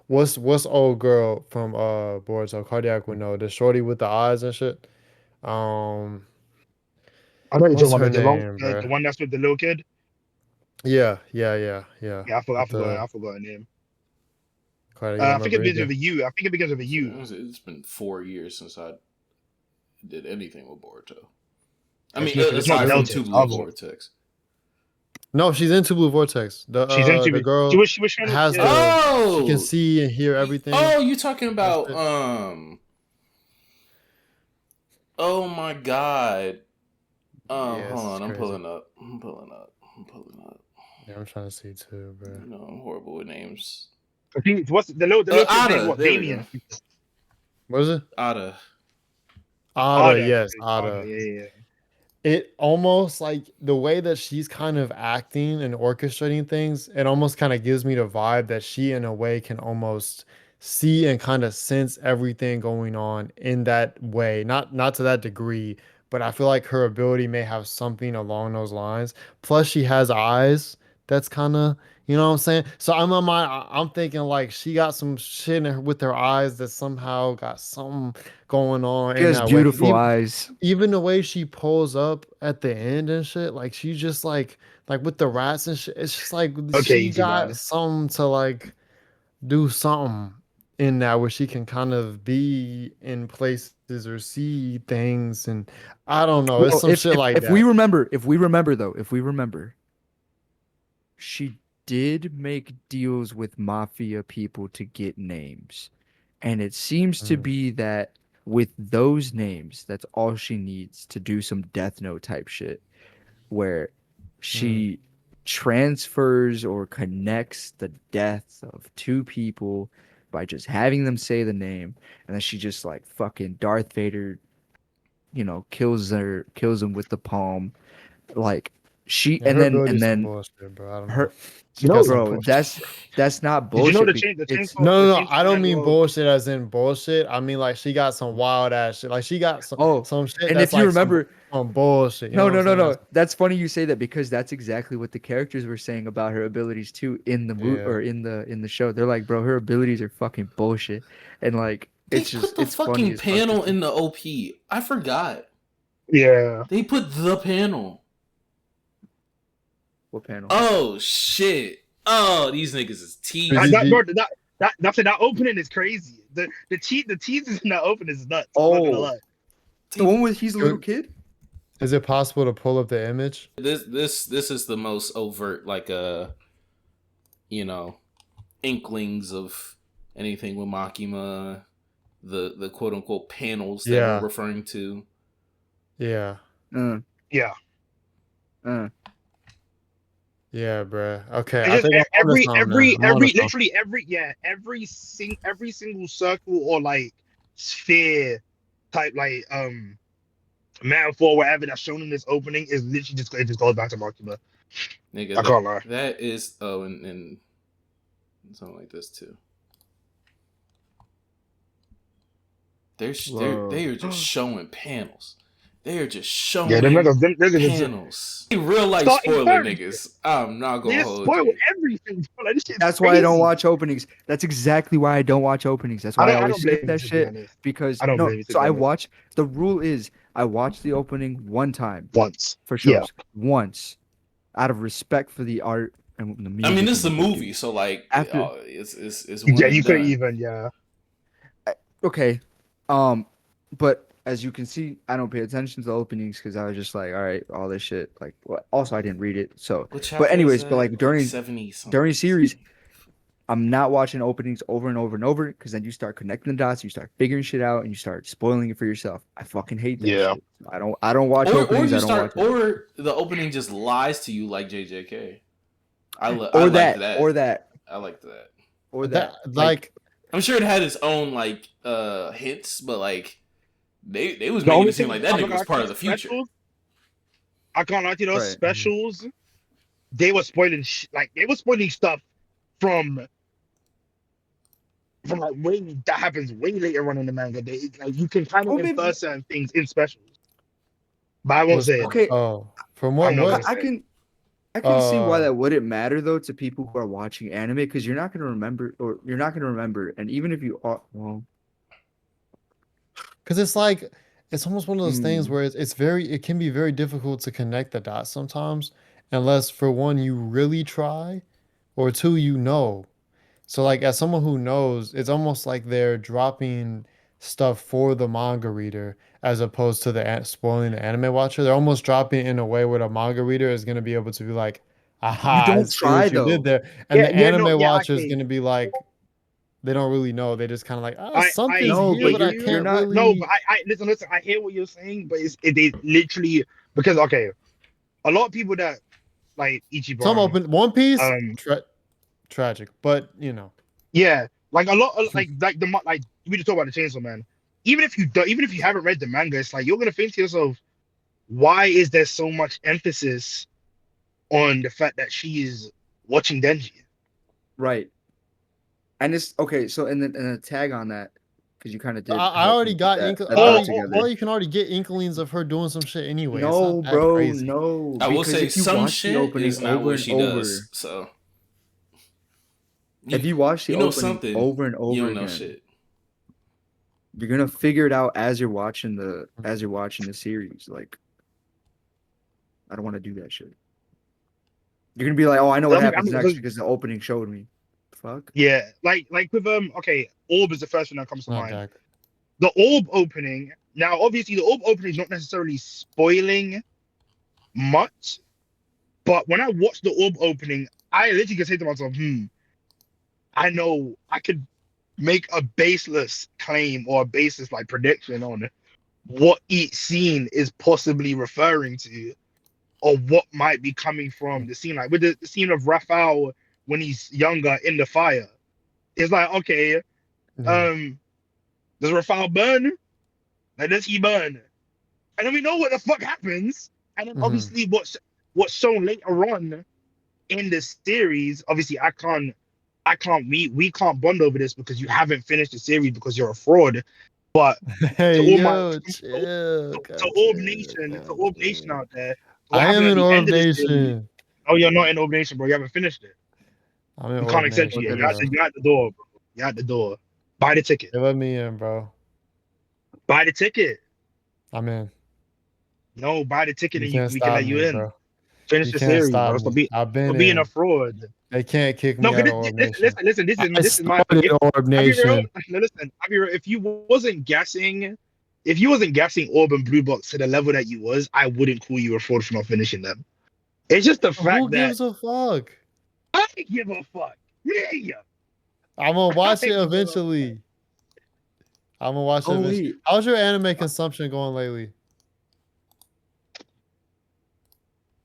Speaker 2: what's old girl from Boruto, Cardiac would know, the shorty with the eyes and shit.
Speaker 3: I know you're
Speaker 2: what's
Speaker 3: talking
Speaker 2: her
Speaker 3: about
Speaker 2: name,
Speaker 3: the one that's with the little kid.
Speaker 2: Yeah.
Speaker 3: Yeah, I forgot her name.
Speaker 2: I
Speaker 3: think it begins with a U. I think it begins with a U.
Speaker 1: It's been 4 years since I did anything with Boruto. I mean, it's not Two Blue Vortex.
Speaker 2: No, she's into Blue Vortex.
Speaker 3: She's into
Speaker 2: the girl.
Speaker 3: She was trying to,
Speaker 2: has she can see and hear everything.
Speaker 1: Oh, you talking about Oh my god. Hold on, I'm pulling up. I'm pulling up.
Speaker 2: Yeah, I'm trying to see too, bro.
Speaker 1: You know, I'm horrible with names.
Speaker 3: I think what's the little kid's name?
Speaker 1: Ada.
Speaker 3: What?
Speaker 1: There we
Speaker 3: Damien.
Speaker 1: go.
Speaker 2: What is it?
Speaker 1: Ada.
Speaker 2: Ada, yes,
Speaker 3: Ada,
Speaker 2: Ada.
Speaker 3: yeah.
Speaker 2: It almost like the way that she's kind of acting and orchestrating things, it almost kind of gives me the vibe that she, in a way, can almost see and kind of sense everything going on in that way. Not to that degree, but I feel like her ability may have something along those lines. Plus, she has eyes. That's kind of, you know what I'm saying? So I'm thinking like she got some shit in her, with her eyes that somehow got something going on
Speaker 4: She
Speaker 2: in
Speaker 4: has
Speaker 2: that way.
Speaker 4: beautiful eyes.
Speaker 2: Even the way she pulls up at the end and shit, like she's just like with the rats and shit, it's just like
Speaker 3: Okay,
Speaker 2: she
Speaker 3: easy
Speaker 2: got
Speaker 3: man.
Speaker 2: something to like do something in that where she can kind of be in places or see things, and I don't know, it's
Speaker 4: Well,
Speaker 2: some shit like
Speaker 4: if we
Speaker 2: that.
Speaker 4: remember, she did make deals with mafia people to get names. And it seems to
Speaker 2: Mm,
Speaker 4: be that with those names, that's all she needs to do some Death Note type shit where
Speaker 2: mm.
Speaker 4: she transfers or connects the deaths of two people by just having them say the name, and then she just like fucking Darth Vader, kills him with the palm. Like she
Speaker 2: Yeah,
Speaker 4: and
Speaker 2: her
Speaker 4: then
Speaker 2: ability
Speaker 4: and
Speaker 2: is some
Speaker 4: then
Speaker 2: bullshit, bro. I don't know.
Speaker 4: her
Speaker 2: She
Speaker 3: You
Speaker 2: got
Speaker 3: know,
Speaker 2: some
Speaker 4: bro,
Speaker 2: bullshit.
Speaker 4: that's not
Speaker 3: did you know
Speaker 4: bullshit.
Speaker 3: the
Speaker 4: It's
Speaker 3: chainsaw?
Speaker 2: No,
Speaker 3: The
Speaker 2: no, no. I
Speaker 3: chainsaw
Speaker 2: don't
Speaker 3: man.
Speaker 2: mean
Speaker 3: Well,
Speaker 2: bullshit as in bullshit. I mean like she got some wild ass shit. Like she got
Speaker 4: oh,
Speaker 2: some shit
Speaker 4: and
Speaker 2: that's
Speaker 4: if you
Speaker 2: like
Speaker 4: remember,
Speaker 2: some bullshit. You know
Speaker 4: no,
Speaker 2: what I'm
Speaker 4: no, no,
Speaker 2: saying?
Speaker 4: no. That's funny you say that because that's exactly what the characters were saying about her abilities too in the movie
Speaker 2: Yeah.
Speaker 4: or in the show. They're like, bro, her abilities are fucking bullshit, and like
Speaker 1: They
Speaker 4: it's
Speaker 1: put
Speaker 4: just
Speaker 1: the
Speaker 4: it's funny
Speaker 1: fucking
Speaker 4: as fuck to
Speaker 1: panel
Speaker 4: see.
Speaker 1: in the OP. I forgot.
Speaker 3: yeah.
Speaker 1: They put the panel.
Speaker 4: What panel?
Speaker 1: Oh shit. Oh, these niggas is
Speaker 2: Busy
Speaker 1: teasing.
Speaker 3: That, bro,
Speaker 2: beat.
Speaker 3: that opening is crazy. The teasers in that opening is nuts. I'm not gonna
Speaker 4: Oh,
Speaker 3: lie.
Speaker 4: the one with he's a little
Speaker 2: Good.
Speaker 4: kid.
Speaker 2: Is it possible to pull up the image?
Speaker 1: This is the most overt, like you know, inklings of anything with Makima, the quote unquote panels that we're
Speaker 2: Yeah.
Speaker 1: referring to.
Speaker 2: Yeah.
Speaker 4: Uh,
Speaker 3: Yeah.
Speaker 4: uh.
Speaker 2: Yeah, bruh. Okay.
Speaker 3: It's
Speaker 2: I
Speaker 3: just
Speaker 2: think I'm on to something now. I'm on to something.
Speaker 3: literally every single circle or like sphere type like metaphor whatever that's shown in this opening is literally just it just goes back to Makima.
Speaker 1: Nigga,
Speaker 3: I can't lie.
Speaker 1: that is and something like this too. They are just showing panels. They are just
Speaker 3: Yeah, them
Speaker 1: showing
Speaker 3: niggas, them niggas is
Speaker 1: panels. Real life
Speaker 3: starting
Speaker 1: spoiler
Speaker 3: first.
Speaker 1: niggas. I'm not
Speaker 3: They
Speaker 1: gonna
Speaker 3: just
Speaker 1: hold
Speaker 3: spoil
Speaker 1: you.
Speaker 3: everything. Bro. Like, this shit's
Speaker 4: That's why I don't
Speaker 3: crazy.
Speaker 4: watch openings. That's exactly why I don't watch openings. That's why I
Speaker 3: I
Speaker 4: always
Speaker 3: don't blame
Speaker 4: skip
Speaker 3: you
Speaker 4: that
Speaker 3: to be
Speaker 4: shit
Speaker 3: honest.
Speaker 4: because
Speaker 3: I don't
Speaker 4: no.
Speaker 3: blame you to
Speaker 4: So
Speaker 3: be
Speaker 4: I
Speaker 3: honest.
Speaker 4: watch. The rule is I watch the opening one time
Speaker 3: Once.
Speaker 4: for
Speaker 3: Yeah.
Speaker 4: shows. Once, out of respect for the art and the music.
Speaker 1: I mean, this is a
Speaker 4: and what they
Speaker 1: movie,
Speaker 4: do.
Speaker 1: so like,
Speaker 4: After
Speaker 1: it's one
Speaker 3: Yeah,
Speaker 1: and
Speaker 3: you could
Speaker 1: done.
Speaker 3: even, yeah.
Speaker 4: okay, but as you can see, I don't pay attention to the openings because I was just like, all right, all this shit. Like, well, also I didn't read it. So,
Speaker 1: What chapter
Speaker 4: but
Speaker 1: is
Speaker 4: anyways, but
Speaker 1: that?
Speaker 4: like during
Speaker 1: 70 something.
Speaker 4: during series, I'm not watching openings over and over and over because then you start connecting the dots, you start figuring shit out, and you start spoiling it for yourself. I fucking hate that
Speaker 3: Yeah.
Speaker 4: shit. I don't watch
Speaker 1: Or
Speaker 4: openings.
Speaker 1: you
Speaker 4: I don't watch
Speaker 1: start, or the opening just lies to you like JJK. I
Speaker 4: or
Speaker 1: like
Speaker 4: that,
Speaker 1: that.
Speaker 4: or that,
Speaker 1: I like that.
Speaker 4: or
Speaker 2: That
Speaker 4: that.
Speaker 2: like
Speaker 1: I'm sure it had its own like hits, but like they was
Speaker 3: The
Speaker 1: making
Speaker 3: only
Speaker 1: it seem
Speaker 3: thing
Speaker 1: like that
Speaker 3: I'm
Speaker 1: nigga
Speaker 3: not
Speaker 1: was
Speaker 3: gonna
Speaker 1: part
Speaker 3: lie,
Speaker 1: of the future.
Speaker 3: specials, I can't lie to you, those
Speaker 4: Right.
Speaker 3: specials, they were spoiling like they were spoiling stuff from like way that happens way later on in the manga. They like you can kind of
Speaker 4: Oh,
Speaker 3: infer
Speaker 4: maybe
Speaker 3: certain things in specials. But I won't
Speaker 2: was
Speaker 3: say it though.
Speaker 4: okay.
Speaker 2: from
Speaker 3: I'm not
Speaker 2: what
Speaker 3: gonna
Speaker 4: I
Speaker 3: say it.
Speaker 4: can I can see why
Speaker 2: uh
Speaker 4: that wouldn't matter though to people who are watching anime because you're not gonna remember, and even if you are, well,
Speaker 2: because it's like it's almost one of those things
Speaker 4: mm,
Speaker 2: where it can be very difficult to connect the dots sometimes, unless for one you really try, or two you know. So like as someone who knows, it's almost like they're dropping stuff for the manga reader as opposed to spoiling the anime watcher. They're almost dropping it in a way where the manga reader is going to be able to be like,
Speaker 4: you
Speaker 2: aha, I
Speaker 4: don't
Speaker 2: see
Speaker 4: try
Speaker 2: what you did
Speaker 4: though.
Speaker 2: there. And
Speaker 3: Yeah,
Speaker 2: the
Speaker 3: yeah, no,
Speaker 2: anime
Speaker 3: yeah,
Speaker 2: watcher is
Speaker 3: okay.
Speaker 2: going to be like, they don't really know. They just kind of like, oh,
Speaker 3: I
Speaker 2: something's
Speaker 4: No,
Speaker 3: hear
Speaker 2: here,
Speaker 4: but
Speaker 2: but I
Speaker 4: you're
Speaker 3: you.
Speaker 2: can't
Speaker 4: not.
Speaker 3: No, but
Speaker 2: really.
Speaker 3: I listen, I hear what you're saying, but they literally because okay, a lot of people that like Ichiban.
Speaker 2: Some open One Piece,
Speaker 3: Um,
Speaker 2: tragic, but
Speaker 3: yeah, like a lot, like we just talk about the Chainsaw Man. Even if you haven't read the manga, it's like you're gonna think to yourself, why is there so much emphasis on the fact that she is watching Denji?
Speaker 4: Right. And it's okay. So and then a tag on that because you kind of did.
Speaker 2: I
Speaker 4: help
Speaker 2: already
Speaker 4: me
Speaker 2: got
Speaker 4: put that
Speaker 3: Oh,
Speaker 4: thought together.
Speaker 2: or you can already get inklings of her doing some shit anyway. It's
Speaker 4: No,
Speaker 2: not that
Speaker 4: bro,
Speaker 2: crazy.
Speaker 4: no.
Speaker 1: I will
Speaker 4: Because
Speaker 1: say
Speaker 4: if you
Speaker 1: some
Speaker 4: watch the
Speaker 1: shit
Speaker 4: opening
Speaker 1: is not
Speaker 4: over
Speaker 1: what
Speaker 4: and
Speaker 1: she
Speaker 4: over,
Speaker 1: does. So
Speaker 4: if you watch the
Speaker 1: you know
Speaker 4: opening
Speaker 1: something,
Speaker 4: over and over
Speaker 1: you don't know
Speaker 4: again,
Speaker 1: shit.
Speaker 4: you're gonna figure it out as you're watching the series. Like, I don't want to do that shit. You're gonna be like, oh, I know what happens next because the opening showed me. Fuck.
Speaker 3: yeah, like with okay, Orb is the first one that comes to
Speaker 2: Not
Speaker 3: mind.
Speaker 2: that.
Speaker 3: The Orb opening. Now, obviously, the Orb opening is not necessarily spoiling much, but when I watched the Orb opening, I literally could say to myself, I know I could make a baseless claim or a baseless like prediction on what each scene is possibly referring to, or what might be coming from the scene. Like with the scene of Raphael when he's younger in the fire, it's like, okay, does Raphael burn? Like, does he burn? And then we know what the fuck happens. And then obviously what's shown later on in the series, obviously we can't bond over this because you haven't finished the series because you're a fraud. But
Speaker 2: Hey,
Speaker 3: to all
Speaker 2: yo,
Speaker 3: my
Speaker 2: chill.
Speaker 3: to Orb Nation out there, what
Speaker 2: I
Speaker 3: happened
Speaker 2: am
Speaker 3: at
Speaker 2: in
Speaker 3: the
Speaker 2: Orb
Speaker 3: end of this series?
Speaker 2: Nation.
Speaker 3: Oh, you're not in Orb Nation, bro. You haven't finished it.
Speaker 2: I'm in
Speaker 3: We can't
Speaker 2: Orb
Speaker 3: accept
Speaker 2: Nation.
Speaker 3: you yet.
Speaker 2: Bro.
Speaker 3: You're at the door, bro. You're at the door. Buy the ticket.
Speaker 2: They let me in, bro.
Speaker 3: Buy the ticket.
Speaker 2: I'm in.
Speaker 3: No, buy the ticket
Speaker 2: You
Speaker 3: and
Speaker 2: can't
Speaker 3: we can
Speaker 2: stop
Speaker 3: let you
Speaker 2: me,
Speaker 3: in.
Speaker 2: bro.
Speaker 3: Finish
Speaker 2: You
Speaker 3: the
Speaker 2: can't
Speaker 3: series,
Speaker 2: stop
Speaker 3: bro.
Speaker 2: me. I've been
Speaker 3: For being
Speaker 2: in.
Speaker 3: a fraud.
Speaker 2: They can't kick
Speaker 3: No,
Speaker 2: me out of Orb Nation.
Speaker 3: listen. This is my thing.
Speaker 2: Started Orb
Speaker 3: I'll be real.
Speaker 2: Nation.
Speaker 3: No, listen. I'll be real. If you wasn't guessing Orb and Blue Box to the level that you was, I wouldn't call you a fraud for not finishing them. It's just the fact
Speaker 2: Who
Speaker 3: that
Speaker 2: gives a fuck?
Speaker 3: I give a fuck. Yeah.
Speaker 2: I'm gonna watch it
Speaker 3: I give a
Speaker 2: eventually. I'm gonna watch it eventually.
Speaker 4: Wait.
Speaker 2: How's your anime consumption going lately?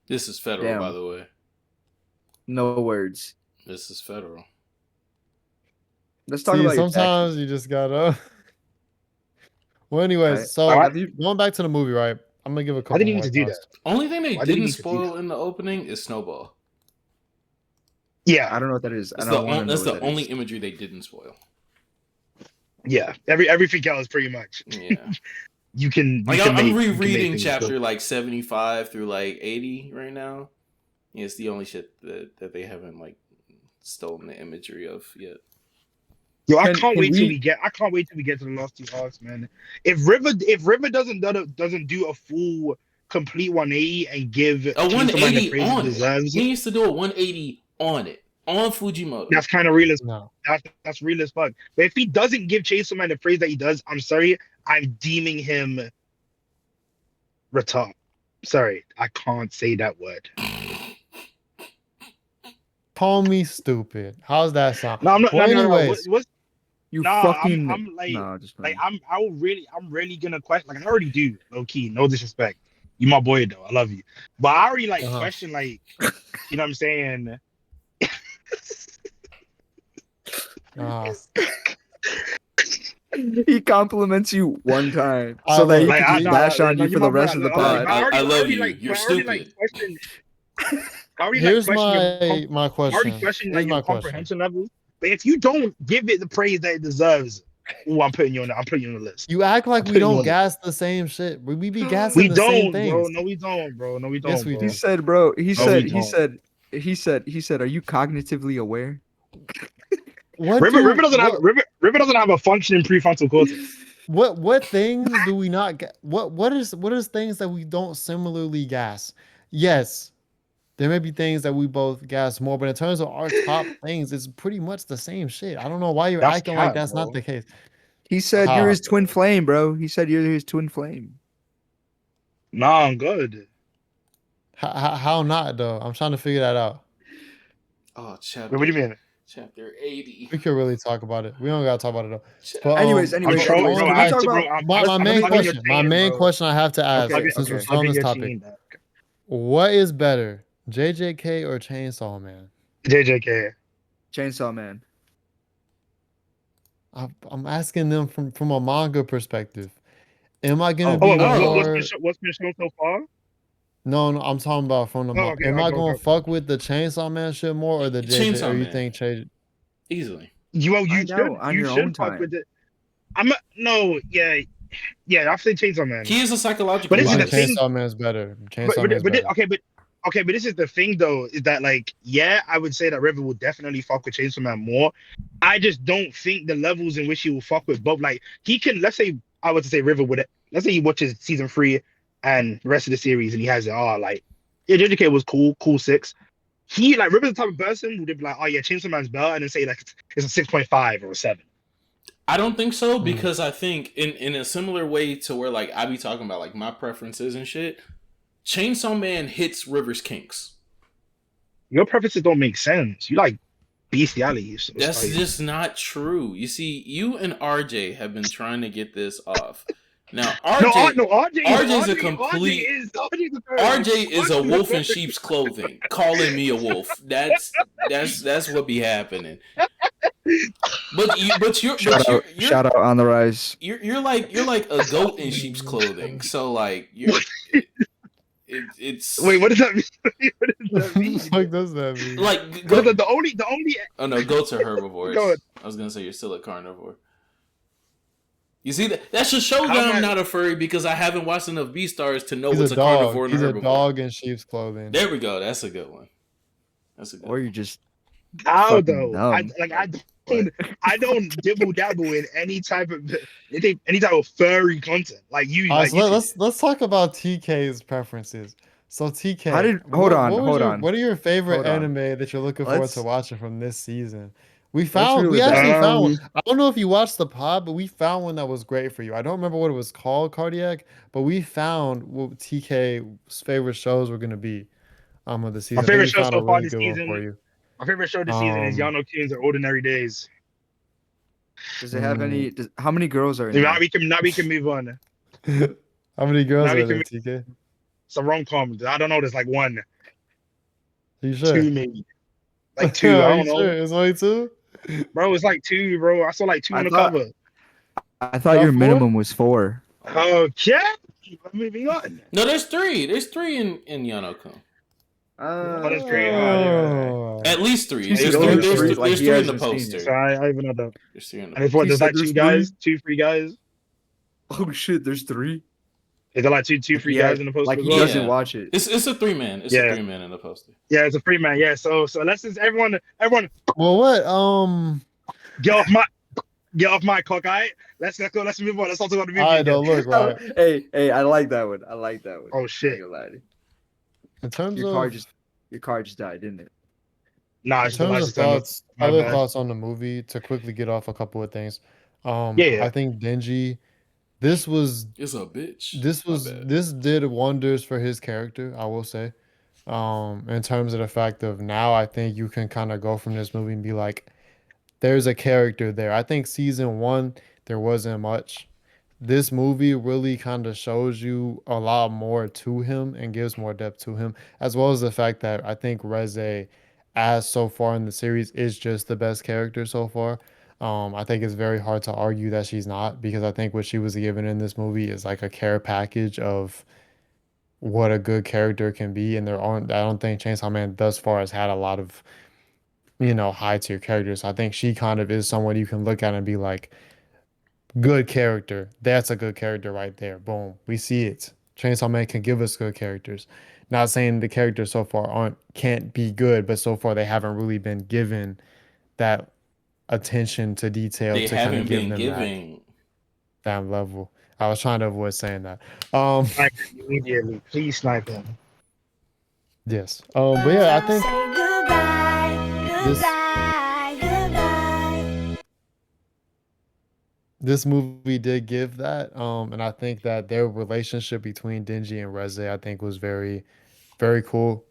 Speaker 1: This is federal,
Speaker 4: Damn.
Speaker 1: by the way.
Speaker 4: No words.
Speaker 1: This is federal.
Speaker 4: Let's talk
Speaker 2: See,
Speaker 4: about your
Speaker 2: sometimes
Speaker 4: taxes.
Speaker 2: you just gotta. Well, anyways,
Speaker 4: Right.
Speaker 2: so
Speaker 3: Alright.
Speaker 2: going back to the movie, right? I'm gonna give a
Speaker 3: I
Speaker 2: couple
Speaker 3: didn't
Speaker 2: more
Speaker 3: need to do
Speaker 2: thoughts.
Speaker 3: that.
Speaker 1: Only thing they
Speaker 3: Why did he
Speaker 1: didn't
Speaker 3: need to do
Speaker 1: spoil
Speaker 3: that?
Speaker 1: in the opening is Snowball.
Speaker 3: Yeah.
Speaker 4: I don't know what that is.
Speaker 1: That's
Speaker 4: I don't want to know
Speaker 1: that's
Speaker 4: what
Speaker 1: the
Speaker 4: that
Speaker 1: only
Speaker 4: is.
Speaker 1: imagery they didn't spoil.
Speaker 3: Yeah. Everything else pretty much.
Speaker 1: Yeah.
Speaker 3: You can
Speaker 1: I'm
Speaker 3: make
Speaker 1: rereading
Speaker 3: things
Speaker 1: chapter
Speaker 3: good.
Speaker 1: like 75 through like 80 right now. Yeah, it's the only shit that they haven't like stolen the imagery of yet.
Speaker 3: Yo, I
Speaker 4: Can
Speaker 3: can't wait till
Speaker 4: we-
Speaker 3: we get to the last two arcs, man. If River doesn't do a full complete 180 and give
Speaker 1: A
Speaker 3: Chainsaw Man the
Speaker 1: 180
Speaker 3: praise it
Speaker 1: on it.
Speaker 3: deserves,
Speaker 1: He needs to do a 180 on it. On Fujimoto.
Speaker 3: that's kind of real as
Speaker 2: No.
Speaker 3: that's real as fuck. But if he doesn't give Chainsaw Man the praise that he does, I'm sorry, I'm deeming him retard. Sorry, I can't say that word.
Speaker 2: Call me stupid. How's that sound?
Speaker 3: No, I'm not.
Speaker 2: Well,
Speaker 3: No.
Speaker 2: anyways,
Speaker 3: What's
Speaker 4: You
Speaker 3: nah,
Speaker 4: fucking.
Speaker 3: I'm like,
Speaker 4: No, just
Speaker 3: I'm really gonna question. Like I already do, low key, no disrespect. You my boy though, I love you. But I already like question, like, you know what I'm saying?
Speaker 4: He compliments you one time so that he
Speaker 3: Like,
Speaker 4: can just bash on you for the rest of the pod.
Speaker 1: I love you. You're stupid.
Speaker 2: Here's my question.
Speaker 3: Already questioning like
Speaker 2: Here's my
Speaker 3: your
Speaker 2: question.
Speaker 3: comprehension level. But if you don't give it the praise that it deserves, I'm putting you on the list.
Speaker 2: You act like
Speaker 3: I'm
Speaker 2: we
Speaker 3: putting you
Speaker 2: don't
Speaker 3: on
Speaker 2: gas the same shit. We be gassing
Speaker 3: We
Speaker 2: the same
Speaker 3: don't,
Speaker 2: things.
Speaker 3: bro. No, we don't, bro. No, we don't.
Speaker 2: Yes, we
Speaker 3: bro.
Speaker 2: do.
Speaker 4: He said, bro. He
Speaker 3: No, we
Speaker 4: said.
Speaker 3: don't.
Speaker 4: He said. Are you cognitively aware?
Speaker 3: River doesn't have a functioning prefrontal cortex.
Speaker 2: What things do we not get? What is things that we don't similarly gas? Yes, there may be things that we both gas more, but in terms of our top things, it's pretty much the same shit. I don't know why you're
Speaker 3: That's
Speaker 2: acting like
Speaker 3: cap,
Speaker 2: that's
Speaker 3: bro.
Speaker 2: not the case.
Speaker 4: He said
Speaker 2: How?
Speaker 4: you're his twin flame, bro. He said you're his twin flame.
Speaker 3: Nah, I'm good.
Speaker 2: How not though? I'm trying to figure that out.
Speaker 1: Oh, chapter.
Speaker 3: Wait, what do you mean?
Speaker 1: Chapter 80.
Speaker 2: We could really talk about it. We don't gotta talk about it though. But,
Speaker 4: Anyways,
Speaker 3: I'm
Speaker 4: anyways,
Speaker 3: trolling,
Speaker 4: anyways,
Speaker 3: bro.
Speaker 4: can we talk about?
Speaker 2: my main question I have to ask,
Speaker 3: Okay,
Speaker 2: since we're still on
Speaker 3: I'll
Speaker 2: this
Speaker 3: give you a
Speaker 2: topic,
Speaker 3: chain back.
Speaker 2: What is better, JJK or Chainsaw Man?
Speaker 3: JJK.
Speaker 4: Chainsaw Man.
Speaker 2: I'm asking them from a manga perspective. Am I gonna
Speaker 4: Oh,
Speaker 3: Oh,
Speaker 2: be
Speaker 1: Oh,
Speaker 3: what's been shown so far?
Speaker 2: No, I'm talking about from the
Speaker 3: Oh,
Speaker 2: manga.
Speaker 3: okay,
Speaker 2: Am I
Speaker 3: okay,
Speaker 2: gonna
Speaker 3: okay.
Speaker 2: fuck with the Chainsaw Man shit more or the JJ? Or
Speaker 1: Chainsaw
Speaker 2: you
Speaker 1: Man,
Speaker 2: think Ch
Speaker 1: easily.
Speaker 3: You
Speaker 4: find out on
Speaker 3: you
Speaker 4: your own
Speaker 3: should fuck
Speaker 4: time.
Speaker 3: with it. No, yeah. I'll say Chainsaw Man.
Speaker 1: He is a
Speaker 3: But
Speaker 1: psychological
Speaker 2: you
Speaker 3: this is
Speaker 2: think
Speaker 3: the
Speaker 1: bias.
Speaker 3: thing.
Speaker 2: Chainsaw Man's better?
Speaker 3: But
Speaker 2: Chainsaw Man's better.
Speaker 3: but this is the thing though, is that like, yeah, I would say that River will definitely fuck with Chainsaw Man more. I just don't think the levels in which he will fuck with Bob. Like he can, let's say I were to say River would, let's say he watches season 3 and the rest of the series and he has it. Oh, like yeah, JJK was cool 6. He like River's the type of person who would be like, oh yeah, Chainsaw Man's better, and then say like it's a 6.5 or a 7.
Speaker 1: I don't think so
Speaker 2: Mm.
Speaker 1: because I think in a similar way to where like I be talking about like my preferences and shit. Chainsaw Man hits River's kinks.
Speaker 3: Your preferences don't make sense. You like bestiality. So it's
Speaker 1: That's
Speaker 3: like,
Speaker 1: just not true. You see, you and RJ have been trying to get this off. Now
Speaker 3: no,
Speaker 1: RJ's a complete
Speaker 3: RJ's a third.
Speaker 1: RJ is a
Speaker 3: RJ's a
Speaker 1: wolf in
Speaker 3: third.
Speaker 1: sheep's clothing, calling me a wolf. That's what be happening.
Speaker 4: Shout out on the rise.
Speaker 1: You're like a goat in sheep's clothing. So like it's
Speaker 3: Wait, what does that mean? What does
Speaker 2: What
Speaker 3: that
Speaker 2: the
Speaker 3: mean?
Speaker 2: fuck does that mean?
Speaker 1: like
Speaker 3: But
Speaker 1: go.
Speaker 3: the only
Speaker 1: Oh no, goats are herbivores.
Speaker 3: go
Speaker 1: I was gonna say you're still a carnivore. You see that should show
Speaker 3: how
Speaker 1: that
Speaker 3: am
Speaker 1: I'm
Speaker 3: I
Speaker 1: not a furry because I haven't watched enough Beastars to know
Speaker 2: He's
Speaker 1: what's
Speaker 2: a
Speaker 1: a carnivore
Speaker 2: dog.
Speaker 1: and a
Speaker 2: He's a
Speaker 1: herbivore.
Speaker 2: dog in sheep's clothing.
Speaker 1: There we go. That's a good one. That's a good
Speaker 4: Or
Speaker 1: one.
Speaker 4: you just
Speaker 3: how
Speaker 4: fucking
Speaker 3: though?
Speaker 4: dumb. What?
Speaker 3: I don't dibble dabble in any type of furry content. Like you
Speaker 2: All right,
Speaker 3: like
Speaker 2: so
Speaker 3: you should.
Speaker 2: let's talk about TK's preferences. So
Speaker 4: How
Speaker 2: TK,
Speaker 4: did hold on, hold on,
Speaker 2: what are your favorite
Speaker 4: hold on.
Speaker 2: anime that you're looking forward to
Speaker 4: Let's
Speaker 2: watching from this season?
Speaker 4: let's reel
Speaker 2: We
Speaker 4: it back.
Speaker 2: actually found one.
Speaker 3: Um
Speaker 2: I don't know if you watched the pod, but we found one that was great for you. I don't remember what it was called, Cardiac, but we found what TK's favorite shows were gonna be of the
Speaker 3: my
Speaker 2: season. I think
Speaker 3: favorite
Speaker 2: we
Speaker 3: show
Speaker 2: found a
Speaker 3: so far
Speaker 2: really
Speaker 3: this
Speaker 2: good one for
Speaker 3: season.
Speaker 2: you.
Speaker 3: My favorite show this season is
Speaker 2: Um,
Speaker 3: Yano King's Ordinary Days.
Speaker 4: Does it have
Speaker 2: mm,
Speaker 4: any? How many girls are in
Speaker 3: Now
Speaker 4: there?
Speaker 3: we can move on.
Speaker 2: how many girls
Speaker 3: Now we
Speaker 2: are
Speaker 3: can
Speaker 2: there,
Speaker 3: move.
Speaker 2: TK?
Speaker 3: It's a rom-com. I don't know. There's like one,
Speaker 2: Are you
Speaker 3: two
Speaker 2: sure?
Speaker 3: maybe, like two. I
Speaker 2: Are
Speaker 3: don't
Speaker 2: you sure?
Speaker 3: know,
Speaker 2: It's only two?
Speaker 3: bro. It's like two, bro. I saw like two
Speaker 4: I
Speaker 3: on the
Speaker 4: thought
Speaker 3: cover.
Speaker 4: I thought
Speaker 2: Not
Speaker 4: your
Speaker 2: four?
Speaker 4: minimum was 4.
Speaker 3: Okay, moving on.
Speaker 1: No, there's three. There's three in Yanoko.
Speaker 3: Oh, that's great. Oh, yeah.
Speaker 2: Oh.
Speaker 1: At least three.
Speaker 4: He
Speaker 3: There you
Speaker 4: said
Speaker 3: go.
Speaker 4: there's
Speaker 3: There's
Speaker 4: three,
Speaker 3: three.
Speaker 4: like
Speaker 1: There's
Speaker 4: he
Speaker 1: three in the
Speaker 4: hasn't seen it.
Speaker 3: So
Speaker 1: poster.
Speaker 3: I even know that.
Speaker 1: There's three in the
Speaker 3: And it's what?
Speaker 4: He
Speaker 3: There's
Speaker 4: said
Speaker 3: like two
Speaker 4: there's
Speaker 3: guys,
Speaker 4: 3.
Speaker 3: 2 free guys.
Speaker 4: Oh shit, there's 3.
Speaker 3: Is there like two
Speaker 4: Like
Speaker 3: free
Speaker 4: he
Speaker 3: guys in the poster
Speaker 4: like
Speaker 3: as
Speaker 4: he
Speaker 3: well?
Speaker 4: doesn't
Speaker 1: Yeah.
Speaker 4: watch it.
Speaker 1: It's a 3-man. It's a
Speaker 3: Yeah,
Speaker 1: 3-man in the poster.
Speaker 3: yeah. It's a free man. Yeah. So let's just everyone
Speaker 2: Well, what?
Speaker 3: get off my get off my cock. Alright. Let's go. Let's move on. Let's talk about the movie
Speaker 2: I
Speaker 3: again.
Speaker 2: don't look right.
Speaker 4: Hey, I like that one. I like that one.
Speaker 3: Oh
Speaker 4: I
Speaker 3: shit.
Speaker 4: ain't gonna lie to you.
Speaker 2: In terms
Speaker 4: Your car
Speaker 2: of
Speaker 4: just your car just died, didn't it?
Speaker 3: Nah,
Speaker 2: in
Speaker 3: it's the
Speaker 2: terms of
Speaker 3: license turned off.
Speaker 2: thoughts,
Speaker 3: My
Speaker 2: other
Speaker 3: bad.
Speaker 2: thoughts on the movie to quickly get off a couple of things.
Speaker 3: Yeah,
Speaker 2: I
Speaker 3: yeah.
Speaker 2: think Denji, this was
Speaker 1: It's a bitch. My bad.
Speaker 2: this did wonders for his character, I will say. In terms of the fact of now I think you can kind of go from this movie and be like, there's a character there. I think season one, there wasn't much. This movie really kind of shows you a lot more to him and gives more depth to him, as well as the fact that I think Reze, as so far in the series, is just the best character so far. I think it's very hard to argue that she's not because I think what she was given in this movie is like a care package of what a good character can be, and there aren't. I don't think Chainsaw Man thus far has had a lot of high tier characters. I think she kind of is someone you can look at and be like, good character. That's a good character right there. Boom. We see it. Chainsaw Man can give us good characters. Not saying the characters so far can't be good, but so far they haven't really been given that attention to detail
Speaker 1: They
Speaker 2: to kind of
Speaker 1: haven't
Speaker 2: give
Speaker 1: been
Speaker 2: them
Speaker 1: giving.
Speaker 2: that level. I was trying to avoid saying that. Um,
Speaker 3: Snipe him immediately. Please snipe him.
Speaker 2: yes. But yeah, I think
Speaker 5: Say goodbye,
Speaker 2: this
Speaker 5: goodbye, goodbye.
Speaker 2: this movie did give that. And I think that their relationship between Denji and Reze, I think was very, very cool.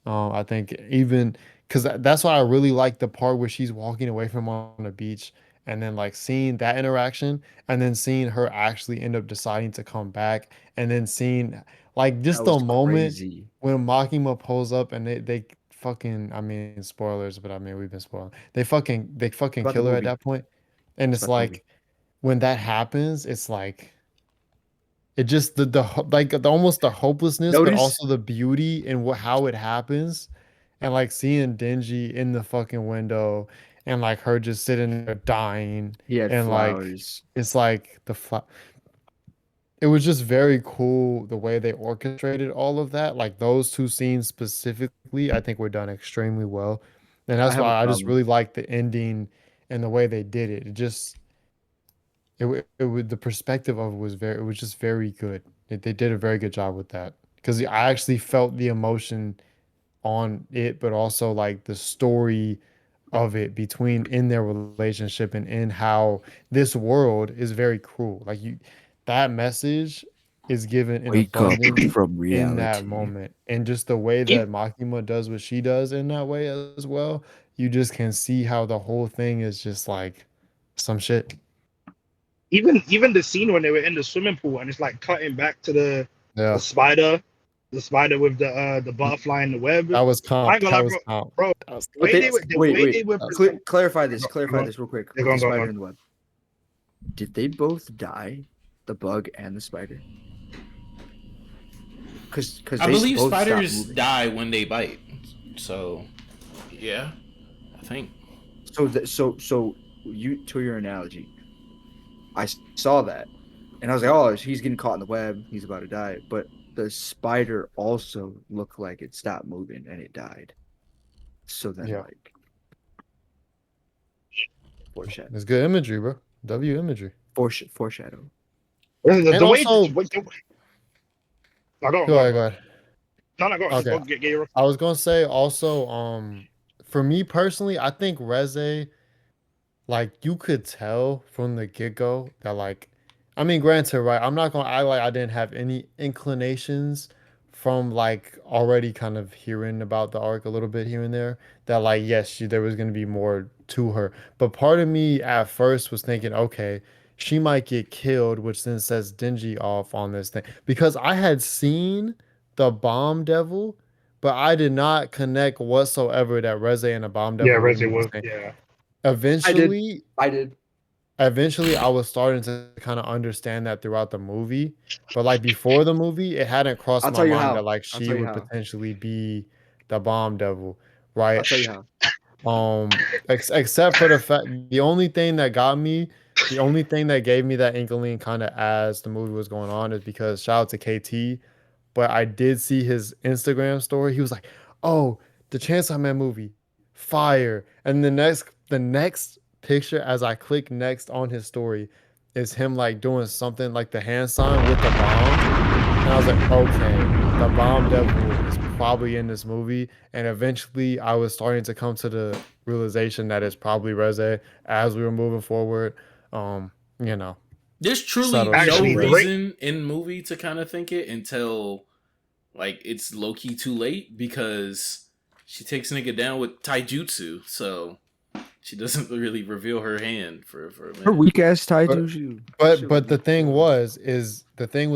Speaker 2: I think even because that's why I really like the part where she's walking away from him on the beach and then like seeing that interaction, and then seeing her actually end up deciding to come back, and then seeing like
Speaker 4: That
Speaker 2: just the
Speaker 4: was
Speaker 2: moment
Speaker 4: crazy.
Speaker 2: when Makima pulls up and they fucking, I mean, spoilers, but I mean we've been spoiling. They fucking
Speaker 4: About the
Speaker 2: kill her at
Speaker 4: movie.
Speaker 2: that point, and
Speaker 4: It's
Speaker 2: it's
Speaker 4: about the movie.
Speaker 2: like when that happens, it's like it just like the almost the hopelessness, but
Speaker 4: Notice
Speaker 2: also the beauty in what how it happens, and like seeing Denji in the fucking window, and like her just sitting there dying,
Speaker 4: he had
Speaker 2: and like
Speaker 4: flowers.
Speaker 2: it's like it was just very cool the way they orchestrated all of that. Like those two scenes specifically, I think were done extremely well, and
Speaker 4: I
Speaker 2: that's
Speaker 4: have a
Speaker 2: why I just
Speaker 4: problem.
Speaker 2: really like the ending and the way they did it. It just it would the perspective of it was very, it was just very good. They did a very good job with that because I actually felt the emotion on it, but also like the story of it between in their relationship and in how this world is very cruel. Like you, that message is given in
Speaker 4: Wake up
Speaker 2: abundance
Speaker 4: from
Speaker 2: in that
Speaker 4: reality.
Speaker 2: moment, and just the way
Speaker 3: E-
Speaker 2: that Makima does what she does in that way as well. You just can see how the whole thing is just like some shit.
Speaker 3: even the scene when they were in the swimming pool and it's like cutting back to the
Speaker 2: Yeah.
Speaker 3: spider, the spider with the butterfly and the web.
Speaker 2: That was
Speaker 3: I
Speaker 2: comp.
Speaker 3: ain't gonna
Speaker 2: That
Speaker 3: lie,
Speaker 2: was
Speaker 3: bro.
Speaker 2: comp.
Speaker 3: Bro,
Speaker 2: That was
Speaker 3: the
Speaker 4: But
Speaker 3: way
Speaker 4: they
Speaker 3: they were, the
Speaker 4: wait,
Speaker 3: way
Speaker 4: wait.
Speaker 3: they were
Speaker 2: comp.
Speaker 4: Clarify
Speaker 3: They're
Speaker 4: this.
Speaker 3: going,
Speaker 4: Clarify this real quick
Speaker 3: they're
Speaker 4: with the
Speaker 3: going, going,
Speaker 4: spider
Speaker 3: going.
Speaker 4: and the web. Did they both die? The bug and the spider? Because
Speaker 1: I
Speaker 4: they
Speaker 1: believe
Speaker 4: both stopped
Speaker 1: spiders
Speaker 4: moving.
Speaker 1: die when they bite. So, yeah, I think.
Speaker 4: So you, to your analogy, I saw that, and I was like, oh, he's getting caught in the web. He's about to die. But the spider also looked like it stopped moving and it died. So then,
Speaker 2: Yeah,
Speaker 4: like, foreshadow,
Speaker 2: it's good imagery, bro. W imagery.
Speaker 4: foreshadow.
Speaker 2: And
Speaker 3: The way,
Speaker 2: also,
Speaker 3: no, go on,
Speaker 2: go
Speaker 3: go on,
Speaker 2: ahead,
Speaker 3: go
Speaker 2: go
Speaker 3: on.
Speaker 2: ahead.
Speaker 3: No, no, go on.
Speaker 2: Okay,
Speaker 3: Go get your.
Speaker 2: I was gonna say also, for me personally, I think Reze, like you could tell from the get-go that like, I mean, granted, right, I'm not gonna act like I didn't have any inclinations from like already kind of hearing about the arc a little bit here and there, that like yes, there was gonna be more to her, but part of me at first was thinking, okay, she might get killed, which then sets Denji off on this thing, because I had seen the Bomb Devil, but I did not connect whatsoever that Reze and the Bomb
Speaker 3: Yeah,
Speaker 2: Devil were gonna
Speaker 3: Resident
Speaker 2: be the
Speaker 3: was.
Speaker 2: same.
Speaker 3: Yeah.
Speaker 4: I did.
Speaker 2: Eventually,
Speaker 4: I did.
Speaker 2: I was starting to kind of understand that throughout the movie, but like before the movie, it hadn't crossed
Speaker 4: I'll
Speaker 2: my
Speaker 4: tell you
Speaker 2: mind that
Speaker 4: how.
Speaker 2: like
Speaker 4: I'll
Speaker 2: she
Speaker 4: tell you
Speaker 2: would
Speaker 4: how.
Speaker 2: potentially be the Bomb Devil,
Speaker 4: I'll
Speaker 2: right?
Speaker 4: tell you how.
Speaker 2: Except for the fact, the only thing that gave me that inkling kind of as the movie was going on is because shout out to KT, but I did see his Instagram story. He was like, "Oh, the Chainsaw Man movie, fire!" And the next picture, as I click next on his story, is him like doing something like the hand sign with the bomb, and I was like, "Okay, the Bomb Devil is probably in this movie." And eventually, I was starting to come to the realization that it's probably Reze as we were moving forward. You know,
Speaker 1: There's truly
Speaker 2: subtle
Speaker 1: no
Speaker 2: shit,
Speaker 3: Actually, the
Speaker 2: but
Speaker 3: way.
Speaker 1: reason in movie to kind of think it until like it's low key too late because she takes nigga down with taijutsu, so she doesn't really reveal her hand for a
Speaker 4: Her
Speaker 1: minute.
Speaker 4: weak ass
Speaker 2: but
Speaker 4: Taiju.
Speaker 2: but the thing was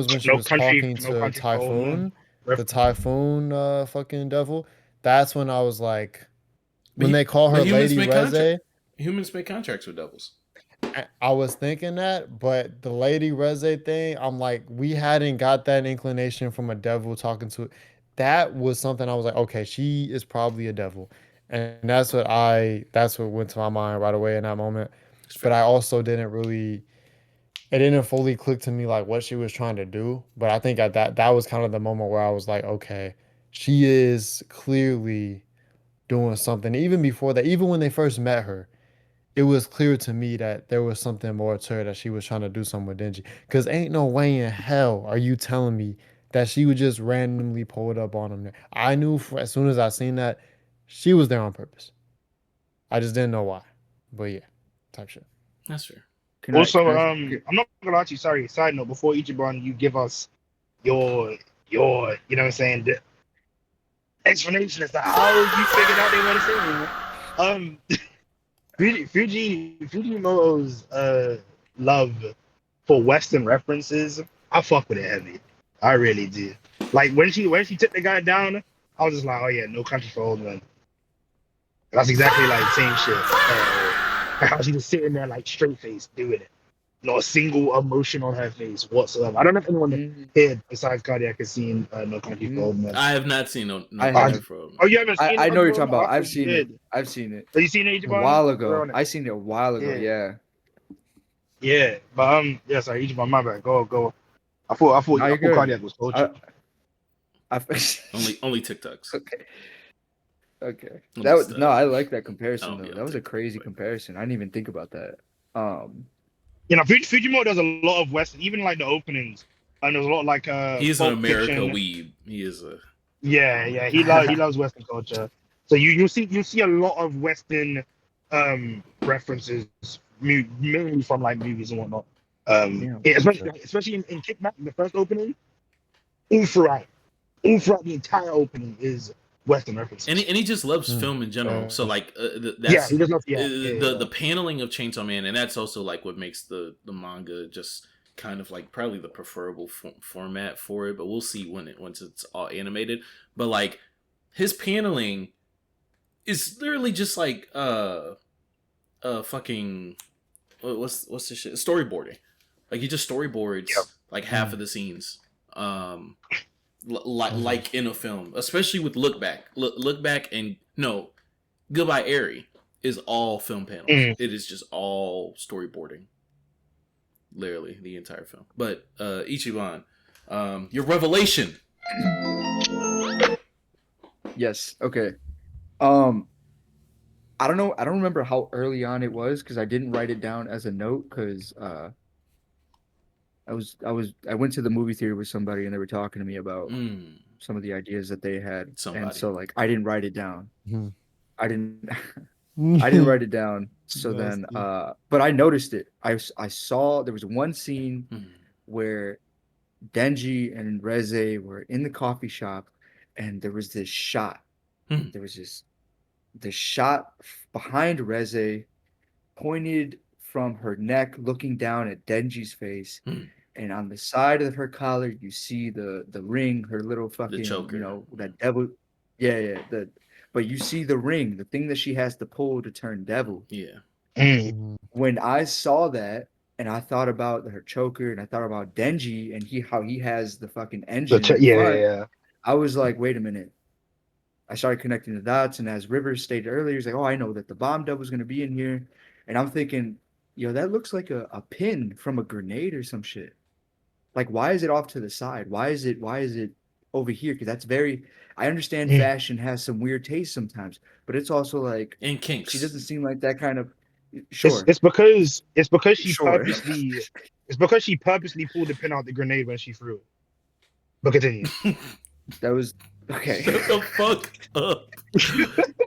Speaker 2: when she
Speaker 3: No
Speaker 2: was
Speaker 3: country,
Speaker 2: talking
Speaker 3: no
Speaker 2: to
Speaker 3: country for old men.
Speaker 2: Typhoon, the Typhoon fucking devil, that's when I was like,
Speaker 1: But,
Speaker 2: when they call
Speaker 1: but
Speaker 2: her Lady Reze,
Speaker 1: humans make contracts with devils.
Speaker 2: I was thinking that, but the Lady Reze thing, I'm like, we hadn't got that inclination from a devil talking to, that was something I was like, okay, she is probably a devil. And that's what went to my mind right away in that moment.
Speaker 1: It's
Speaker 2: But
Speaker 1: fair.
Speaker 2: I also didn't really, it didn't fully click to me like what she was trying to do. But I think at that was kind of the moment where I was like, okay, she is clearly doing something. Even before that, even when they first met her, it was clear to me that there was something more to her, that she was trying to do something with Denji. Because ain't no way in hell are you telling me that she would just randomly pull it up on him there. I knew as soon as I seen that, she was there on purpose. I just didn't know why. But yeah, type shit.
Speaker 1: That's fair.
Speaker 3: Also, I'm not gonna lie to you. Sorry. Side note: before Ichiban, you give us your, you know what I'm saying, the explanation as to how you figured out they were the same. Fujimoto's love for Western references, I fuck with it heavy. I really do. Like when she took the guy down, I was just like, oh yeah, No Country for Old Men. That's exactly like same shit. How she was sitting there like straight faced doing it. Not a single emotion on her face whatsoever. I don't know if anyone here besides Cardiac has seen No Country for Old Men.
Speaker 1: I have not seen no
Speaker 4: I
Speaker 1: Country
Speaker 4: have.
Speaker 1: for Old Men.
Speaker 3: Oh, you haven't seen it?
Speaker 4: I know what you're talking about.
Speaker 3: I
Speaker 4: I've
Speaker 3: thought you
Speaker 4: seen it.
Speaker 3: did.
Speaker 4: I've seen it.
Speaker 3: Have you seen it
Speaker 4: A while ago. I seen it a while ago.
Speaker 3: Yeah.
Speaker 4: Yeah.
Speaker 3: But yeah, sorry, Ichiban, my bad. Go. I thought
Speaker 4: good.
Speaker 3: Cardiac was culture.
Speaker 1: Only TikToks.
Speaker 4: Okay.
Speaker 1: Let
Speaker 4: That
Speaker 1: me
Speaker 4: was
Speaker 1: stop.
Speaker 4: no. I like that comparison
Speaker 1: I don't
Speaker 4: though.
Speaker 1: be
Speaker 4: That
Speaker 1: on
Speaker 4: was a
Speaker 1: TikTok,
Speaker 4: crazy
Speaker 1: but-
Speaker 4: comparison. I didn't even think about that.
Speaker 3: You know, Fujimoto does a lot of Western, even like the openings. And there's a lot of like
Speaker 1: He's an
Speaker 3: folk
Speaker 1: America
Speaker 3: fiction.
Speaker 1: weeb. He is a.
Speaker 3: Yeah, he loves Western culture. So you'll see a lot of Western references, mainly from like movies and whatnot. Especially in Kickback, the first opening, all throughout the entire opening is Western references.
Speaker 1: And he just loves film in general. So like
Speaker 3: he
Speaker 1: that's
Speaker 3: does love
Speaker 1: the paneling of Chainsaw Man, and that's also like what makes the manga just kind of like probably the preferable format for it. But we'll see once it's all animated. But like his paneling is literally just like fucking what's this shit, storyboarding. Like he just storyboards like half of the scenes. Like in a film, especially with Look Back. Look Back and no, Goodbye Eri is all film panels. It is just all storyboarding. Literally the entire film. But Ichiban, your revelation.
Speaker 4: Yes. Okay. I don't know. I don't remember how early on it was because I didn't write it down as a note because I went to the movie theater with somebody and they were talking to me about some of the ideas that they had. And so like I didn't write it down. I didn't write it down. So then but I noticed it. I saw there was one scene where Denji and Reze were in the coffee shop and there was this shot. There was this shot behind Reze pointed from her neck looking down at Denji's face. And on the side of her collar, you see the ring, her little fucking, that devil. Yeah. But you see the ring, the thing that she has to pull to turn devil.
Speaker 1: Yeah.
Speaker 4: When I saw that, and I thought about her choker, and I thought about Denji and how he has the fucking engine. I was like, wait a minute. I started connecting the dots, and as Rivers stated earlier, he's like, oh, I know that the bomb devil's gonna be in here, and I'm thinking, that looks like a pin from a grenade or some shit. Like, why is it off to the side? Why is it over here? Because that's very. I understand fashion has some weird taste sometimes, but it's also like
Speaker 1: and kinks.
Speaker 4: She doesn't seem like that kind of. Sure.
Speaker 3: It's because she purposely. It's because she purposely pulled the pin out the grenade when she threw it. But continue.
Speaker 4: That was okay.
Speaker 1: Shut the fuck up.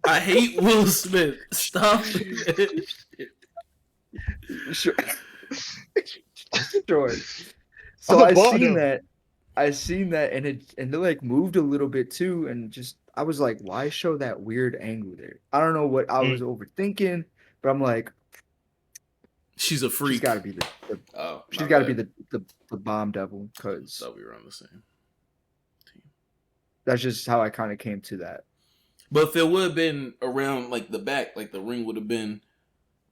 Speaker 1: I hate Will Smith. Stop it.
Speaker 4: Sure. So I seen that and it like moved a little bit too, and just I was like, why show that weird angle there? I don't know what I was overthinking, but I'm like,
Speaker 1: she's a freak.
Speaker 4: She's got to be the bomb devil because
Speaker 1: thought we were on the same team.
Speaker 4: That's just how I kind of came to that.
Speaker 1: But if it would have been around like the back, like the ring would have been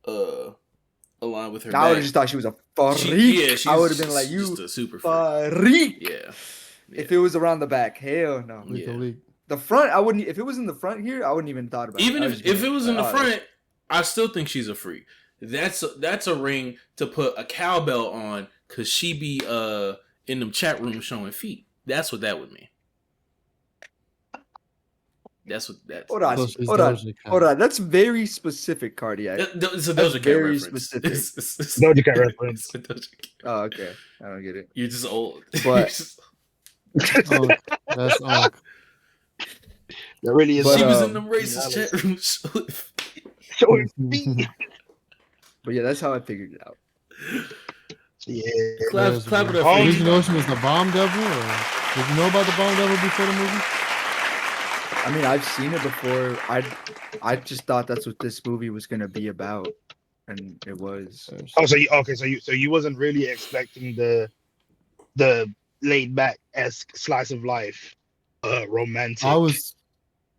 Speaker 1: aligned with her.
Speaker 4: I would have just thought she was a freak. I would have been like, you
Speaker 1: just a super
Speaker 4: freak.
Speaker 1: Yeah.
Speaker 4: If it was around the back, hell no.
Speaker 1: Yeah.
Speaker 4: The front, I wouldn't. If it was in the front here, I wouldn't even thought about it.
Speaker 1: Even if it was in the front, I still think she's a freak. That's a ring to put a cowbell on because she be in them chat rooms showing feet. That's what that would mean. That's what that.
Speaker 4: Hold on. That's very specific, Cardiac.
Speaker 1: It's a Doja Cat
Speaker 4: very
Speaker 1: reference.
Speaker 4: specific.
Speaker 3: Doja Cat reference.
Speaker 4: Oh, okay. I don't get it.
Speaker 1: You're just old.
Speaker 4: But
Speaker 2: that's
Speaker 3: that really is.
Speaker 1: She was in them racist chat rooms
Speaker 3: showing feet.
Speaker 4: But yeah, that's how I figured it out.
Speaker 3: Yeah.
Speaker 1: Clap it up.
Speaker 2: Did you know she was the bomb devil? Or did you know about the bomb devil before the movie?
Speaker 4: I mean, I've seen it before. I just thought that's what this movie was gonna be about, and it was.
Speaker 3: Oh, so you wasn't really expecting the laid back esque slice of life, romantic
Speaker 2: I was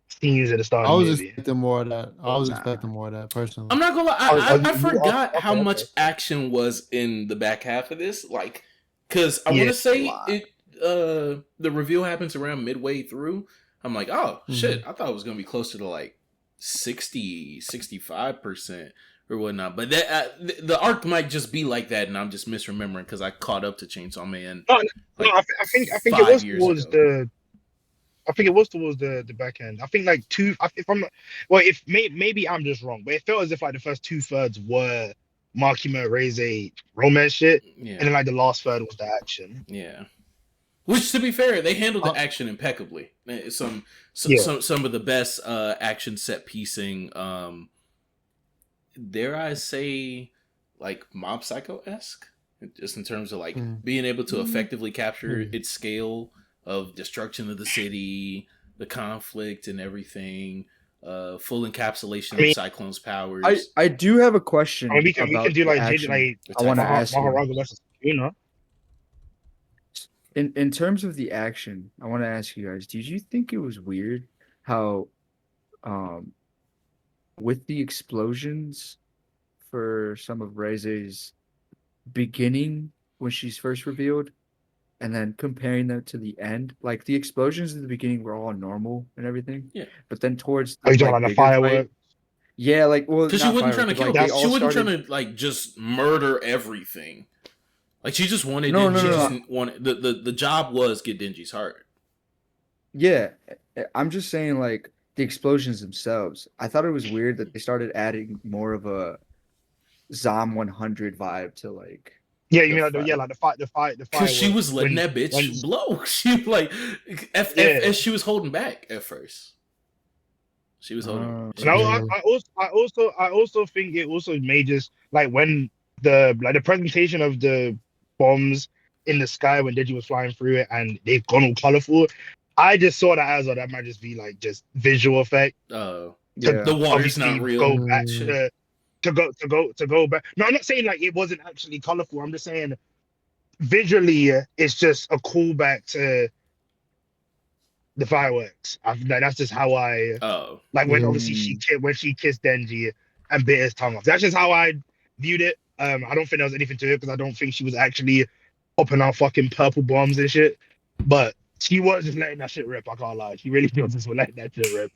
Speaker 3: scenes at the start
Speaker 2: I
Speaker 3: of the
Speaker 2: was
Speaker 3: movie.
Speaker 2: expecting more of that. I was
Speaker 4: Nah.
Speaker 2: expecting more of that personally.
Speaker 1: I'm not gonna lie. I
Speaker 3: you
Speaker 1: forgot
Speaker 3: are-
Speaker 1: how
Speaker 3: okay,
Speaker 1: much
Speaker 3: okay.
Speaker 1: action was in the back half of this. Like, because I want
Speaker 3: Yeah,
Speaker 1: to say
Speaker 4: a lot.
Speaker 1: it. The reveal happens around midway through. I'm like, oh shit! I thought it was gonna be closer to like 65% or whatnot. But that the arc might just be like that, and I'm just misremembering because I caught up to Chainsaw Man.
Speaker 3: No,
Speaker 1: Like,
Speaker 3: I think it
Speaker 1: 5
Speaker 3: was
Speaker 1: years
Speaker 3: towards
Speaker 1: ago.
Speaker 3: I think it was towards the back end. I think like if I'm not, well, if maybe I'm just wrong, but it felt as if like the first 2/3 were Makima Reze romance shit,
Speaker 1: Yeah,
Speaker 3: and then like the last third was the action.
Speaker 1: yeah. Which, to be fair, they handled the
Speaker 2: Uh,
Speaker 1: action impeccably. Some
Speaker 3: Yeah.
Speaker 1: some of the best action set piecing. Dare I say, like Mob Psycho esque, just in terms of like being able to effectively capture its scale of destruction of the city, the conflict, and everything. Full encapsulation
Speaker 3: I mean,
Speaker 1: of Cyclone's powers.
Speaker 4: I do have a question
Speaker 3: I mean, we can
Speaker 4: about
Speaker 3: do
Speaker 4: the
Speaker 3: like
Speaker 4: action.
Speaker 3: like
Speaker 4: I want to ask you.
Speaker 3: Maharaga versus Kuna.
Speaker 4: In terms of the action, I want to ask you guys, did you think it was weird how with the explosions for some of Reze's beginning when she's first revealed and then comparing them to the end, like the explosions in the beginning were all normal and everything.
Speaker 1: Yeah.
Speaker 4: But then towards
Speaker 3: Are you
Speaker 4: the
Speaker 3: talking
Speaker 4: like,
Speaker 3: about the
Speaker 4: bigger fight-
Speaker 3: fireworks?
Speaker 4: yeah, like well,
Speaker 1: Because she
Speaker 4: not
Speaker 1: wasn't trying to
Speaker 4: fireworks,
Speaker 1: kill.
Speaker 4: but, like, they
Speaker 1: She
Speaker 4: all
Speaker 1: wasn't
Speaker 4: started.
Speaker 1: trying to like just murder everything. Like she just wanted.
Speaker 4: No,
Speaker 1: She
Speaker 4: no, no.
Speaker 1: just wanted the job was get Denji's heart.
Speaker 4: Yeah, I'm just saying like the explosions themselves. I thought it was weird that they started adding more of a Zom 100 vibe to like
Speaker 3: Yeah, you mean
Speaker 4: the
Speaker 3: like the fight, the
Speaker 1: Because she
Speaker 3: fireworks
Speaker 1: was letting
Speaker 3: when-
Speaker 1: that bitch
Speaker 3: when-
Speaker 1: blow. She like, as she was holding back at first. She was holding.
Speaker 3: And I also think it also made just like when the presentation of the bombs in the sky when Deji was flying through it and they've gone all colorful. I just saw that as that might just be like just visual effect.
Speaker 4: yeah.
Speaker 1: The water's
Speaker 3: Obviously
Speaker 1: not real.
Speaker 3: go back to go back. No, I'm not saying like it wasn't actually colorful. I'm just saying visually it's just a callback to the fireworks. That's just how I like when obviously she kissed Denji and bit his tongue off. That's just how I viewed it. I don't think there was anything to it because I don't think she was actually popping out fucking purple bombs and shit. But she was just letting that shit rip. I can't lie. She really was just letting that shit rip.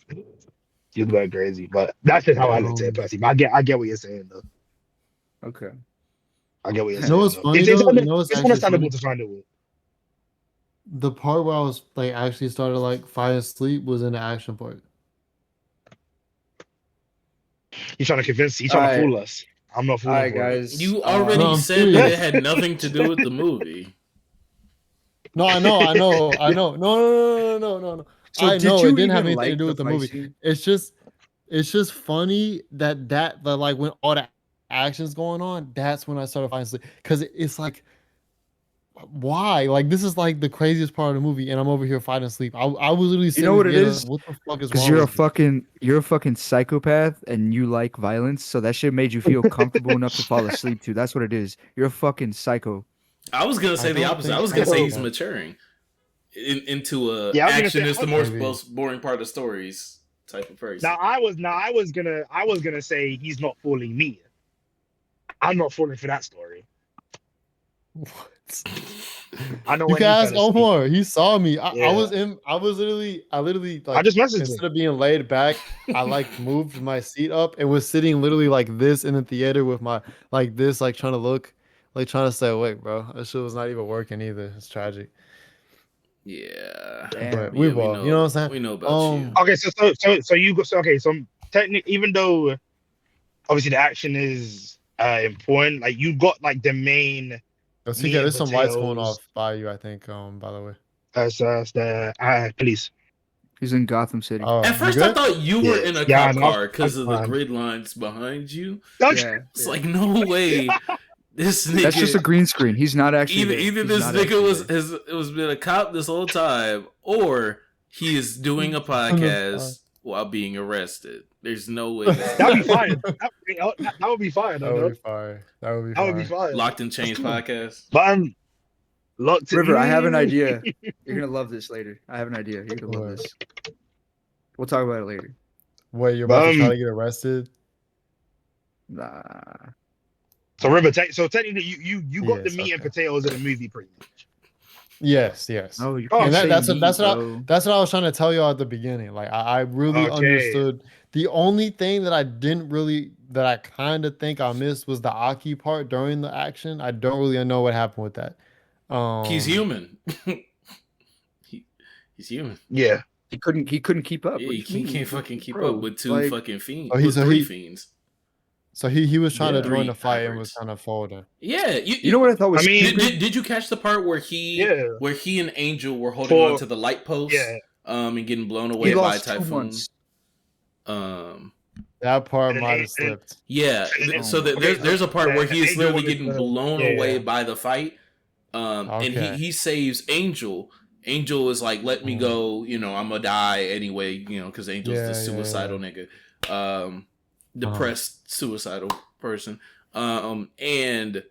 Speaker 3: She was going crazy. But that's just how I looked at it personally. But I get what you're saying though.
Speaker 4: Okay.
Speaker 3: I get what you're saying.
Speaker 2: You know what's
Speaker 3: though.
Speaker 2: funny
Speaker 3: It's
Speaker 2: though? You know what's actually
Speaker 3: understandable
Speaker 2: funny?
Speaker 3: to find it with.
Speaker 2: The part where I was like actually started like falling asleep was in the action part.
Speaker 3: He's trying to convince. He's trying to fool us. I'm not fooling.
Speaker 4: All right,
Speaker 3: for it.
Speaker 4: guys.
Speaker 1: You already
Speaker 2: No, I'm
Speaker 1: said that
Speaker 2: serious.
Speaker 1: it had nothing to do with the movie.
Speaker 2: No, I know. No.
Speaker 4: So
Speaker 2: I
Speaker 4: did
Speaker 2: know
Speaker 4: you
Speaker 2: it didn't have
Speaker 4: even
Speaker 2: anything to
Speaker 4: like
Speaker 2: do
Speaker 4: the
Speaker 2: with the
Speaker 4: fight
Speaker 2: movie.
Speaker 4: scene?
Speaker 2: It's just funny that like when all the action's going on, that's when I started falling asleep. Because it's like, why? Like this is like the craziest part of the movie, and I'm over here fighting asleep. I was literally
Speaker 4: You know what it
Speaker 2: together,
Speaker 4: is?
Speaker 2: what the fuck is
Speaker 4: Because
Speaker 2: wrong
Speaker 4: you're a fucking psychopath and you like violence, so that shit made you feel comfortable enough to fall asleep too. That's what it is. You're a fucking psycho.
Speaker 1: I was gonna say the
Speaker 2: don't
Speaker 1: opposite.
Speaker 2: think
Speaker 1: I was gonna say he's
Speaker 2: so.
Speaker 1: maturing into a
Speaker 3: Yeah, I was gonna
Speaker 1: action
Speaker 3: say-
Speaker 1: is the
Speaker 2: Maybe.
Speaker 1: most boring part of stories type of person.
Speaker 3: Now I was gonna say he's not fooling me. I'm not falling for that story.
Speaker 2: What?
Speaker 3: I know
Speaker 2: You
Speaker 3: when
Speaker 2: can
Speaker 3: he
Speaker 2: ask
Speaker 3: fell asleep.
Speaker 2: Omar. He saw me. I
Speaker 3: Yeah.
Speaker 2: was literally like
Speaker 3: I just messaged him.
Speaker 2: instead of being laid back, I like moved my seat up and was sitting literally like this in the theater with my like this, like trying to look, like trying to stay awake, bro. That shit was not even working either. It's tragic.
Speaker 1: Yeah.
Speaker 4: Damn.
Speaker 2: But we will. You know what I'm saying?
Speaker 1: We know about you.
Speaker 3: Okay, so you go. So okay, so technically, even though obviously the action is important, like you got like the main.
Speaker 2: Let's
Speaker 3: meat
Speaker 2: see,
Speaker 3: and
Speaker 2: there's some lights going
Speaker 3: potatoes.
Speaker 2: off by you, I think. By the way.
Speaker 3: As the police.
Speaker 4: He's in Gotham City.
Speaker 2: Oh,
Speaker 1: At
Speaker 2: you
Speaker 1: first, I
Speaker 2: good?
Speaker 1: thought you were
Speaker 3: Yeah.
Speaker 1: in a
Speaker 3: Yeah,
Speaker 1: cop
Speaker 3: no,
Speaker 1: car because
Speaker 3: I'm
Speaker 1: of the
Speaker 3: fine.
Speaker 1: grid lines behind you.
Speaker 4: Yeah,
Speaker 1: It's
Speaker 4: yeah.
Speaker 1: like no way. This nigga.
Speaker 4: That's just a green screen. He's not actually.
Speaker 1: Either
Speaker 4: there.
Speaker 1: either
Speaker 4: He's
Speaker 1: this
Speaker 4: not
Speaker 1: nigga
Speaker 4: actually
Speaker 1: was
Speaker 4: there.
Speaker 1: has been a cop this whole time, or he is doing a podcast while being arrested. There's no way.
Speaker 3: That'd be fine. That would be fine.
Speaker 2: That would be fire. That would be
Speaker 3: That would be
Speaker 2: fire.
Speaker 3: fine.
Speaker 1: Locked in Chains podcast.
Speaker 3: But locked in.
Speaker 4: River, I have an idea. You're gonna love this later. I have an idea. You're gonna love this. We'll talk about it later.
Speaker 2: Wait, you're about to try to get arrested?
Speaker 4: Nah.
Speaker 3: So River, so technically, you got the meat and
Speaker 2: okay.
Speaker 3: potatoes of the movie, pretty much.
Speaker 2: Yes.
Speaker 4: Oh, you
Speaker 3: Oh,
Speaker 4: can't
Speaker 2: And
Speaker 4: say
Speaker 2: that's
Speaker 4: meat,
Speaker 2: what
Speaker 4: bro.
Speaker 2: I was trying to tell y'all at the beginning. Like I really understood. The only thing that I kind of think I missed was the Aki part during the action. I don't really know what happened with that.
Speaker 1: He's human. He's human.
Speaker 3: Yeah.
Speaker 4: He couldn't keep up.
Speaker 1: Yeah,
Speaker 4: What
Speaker 1: he
Speaker 4: do you mean?
Speaker 1: can't fucking keep
Speaker 4: Bro,
Speaker 1: up with two
Speaker 4: like-
Speaker 1: fucking fiends.
Speaker 2: Oh,
Speaker 1: Three fiends.
Speaker 2: So he was trying
Speaker 4: Yeah.
Speaker 2: to join the
Speaker 1: Three
Speaker 2: fight and
Speaker 1: hybrids.
Speaker 2: was kind of folding.
Speaker 1: Yeah,
Speaker 4: You know what I thought was
Speaker 3: I mean,
Speaker 4: stupid?
Speaker 1: Did you catch the part where he and Angel were holding
Speaker 3: For-
Speaker 1: on to the light post?
Speaker 3: Yeah.
Speaker 1: And getting blown
Speaker 4: He
Speaker 1: away by a
Speaker 4: lost 2
Speaker 1: typhoon.
Speaker 4: months.
Speaker 2: That part
Speaker 3: And-
Speaker 2: might have
Speaker 3: and-
Speaker 2: slipped.
Speaker 1: Yeah.
Speaker 3: And-
Speaker 1: So
Speaker 3: okay,
Speaker 1: there's a part
Speaker 3: yeah,
Speaker 1: where he is
Speaker 3: Angel
Speaker 1: literally
Speaker 3: was,
Speaker 1: getting blown away
Speaker 3: yeah.
Speaker 1: by the fight. And
Speaker 2: Okay.
Speaker 1: he saves Angel. Angel is like, let me go. I'm gonna die anyway. Because Angel's
Speaker 2: Yeah,
Speaker 1: the
Speaker 2: yeah,
Speaker 1: suicidal nigga, depressed suicidal person. And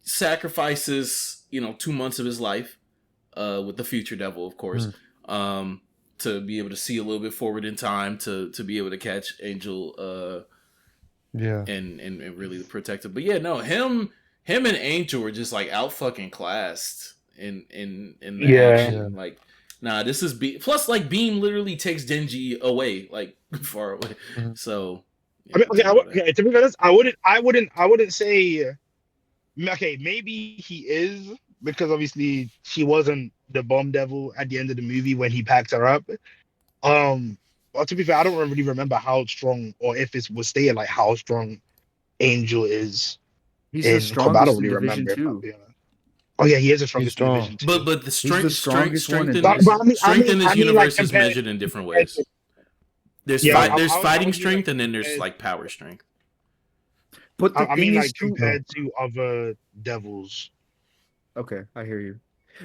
Speaker 1: sacrifices 2 months of his life with the future devil, of course, to be able to see a little bit forward in time to be able to catch Angel and really protect him. But yeah, no, him and Angel were just like out fucking classed in the action. Like, nah, this is plus like Beam literally takes Denji away, like far away. So
Speaker 3: I mean, okay, to be honest, I wouldn't say. Okay, maybe he is, because obviously she wasn't the bomb devil at the end of the movie when he packed her up. But to be fair, I don't really remember how strong, or if it was stated like how strong Angel is.
Speaker 4: He's the
Speaker 3: I
Speaker 4: strongest
Speaker 3: don't
Speaker 4: in
Speaker 3: really
Speaker 4: Division
Speaker 3: remember.
Speaker 4: 2.
Speaker 3: Oh yeah, he is the strongest in
Speaker 2: strong.
Speaker 3: Division 2.
Speaker 1: But the strength
Speaker 4: strongest one in
Speaker 1: in
Speaker 4: this.
Speaker 1: strength in this universe is
Speaker 3: compared-
Speaker 1: measured in different ways. There's
Speaker 3: Yeah,
Speaker 1: there's
Speaker 3: I
Speaker 1: fighting
Speaker 3: would
Speaker 1: strength,
Speaker 3: like
Speaker 1: and then there's
Speaker 3: compared-
Speaker 1: like power strength.
Speaker 4: But the
Speaker 3: I
Speaker 4: thing
Speaker 3: mean,
Speaker 4: is
Speaker 3: like
Speaker 4: too.
Speaker 3: compared to other devils.
Speaker 4: Okay, I hear you.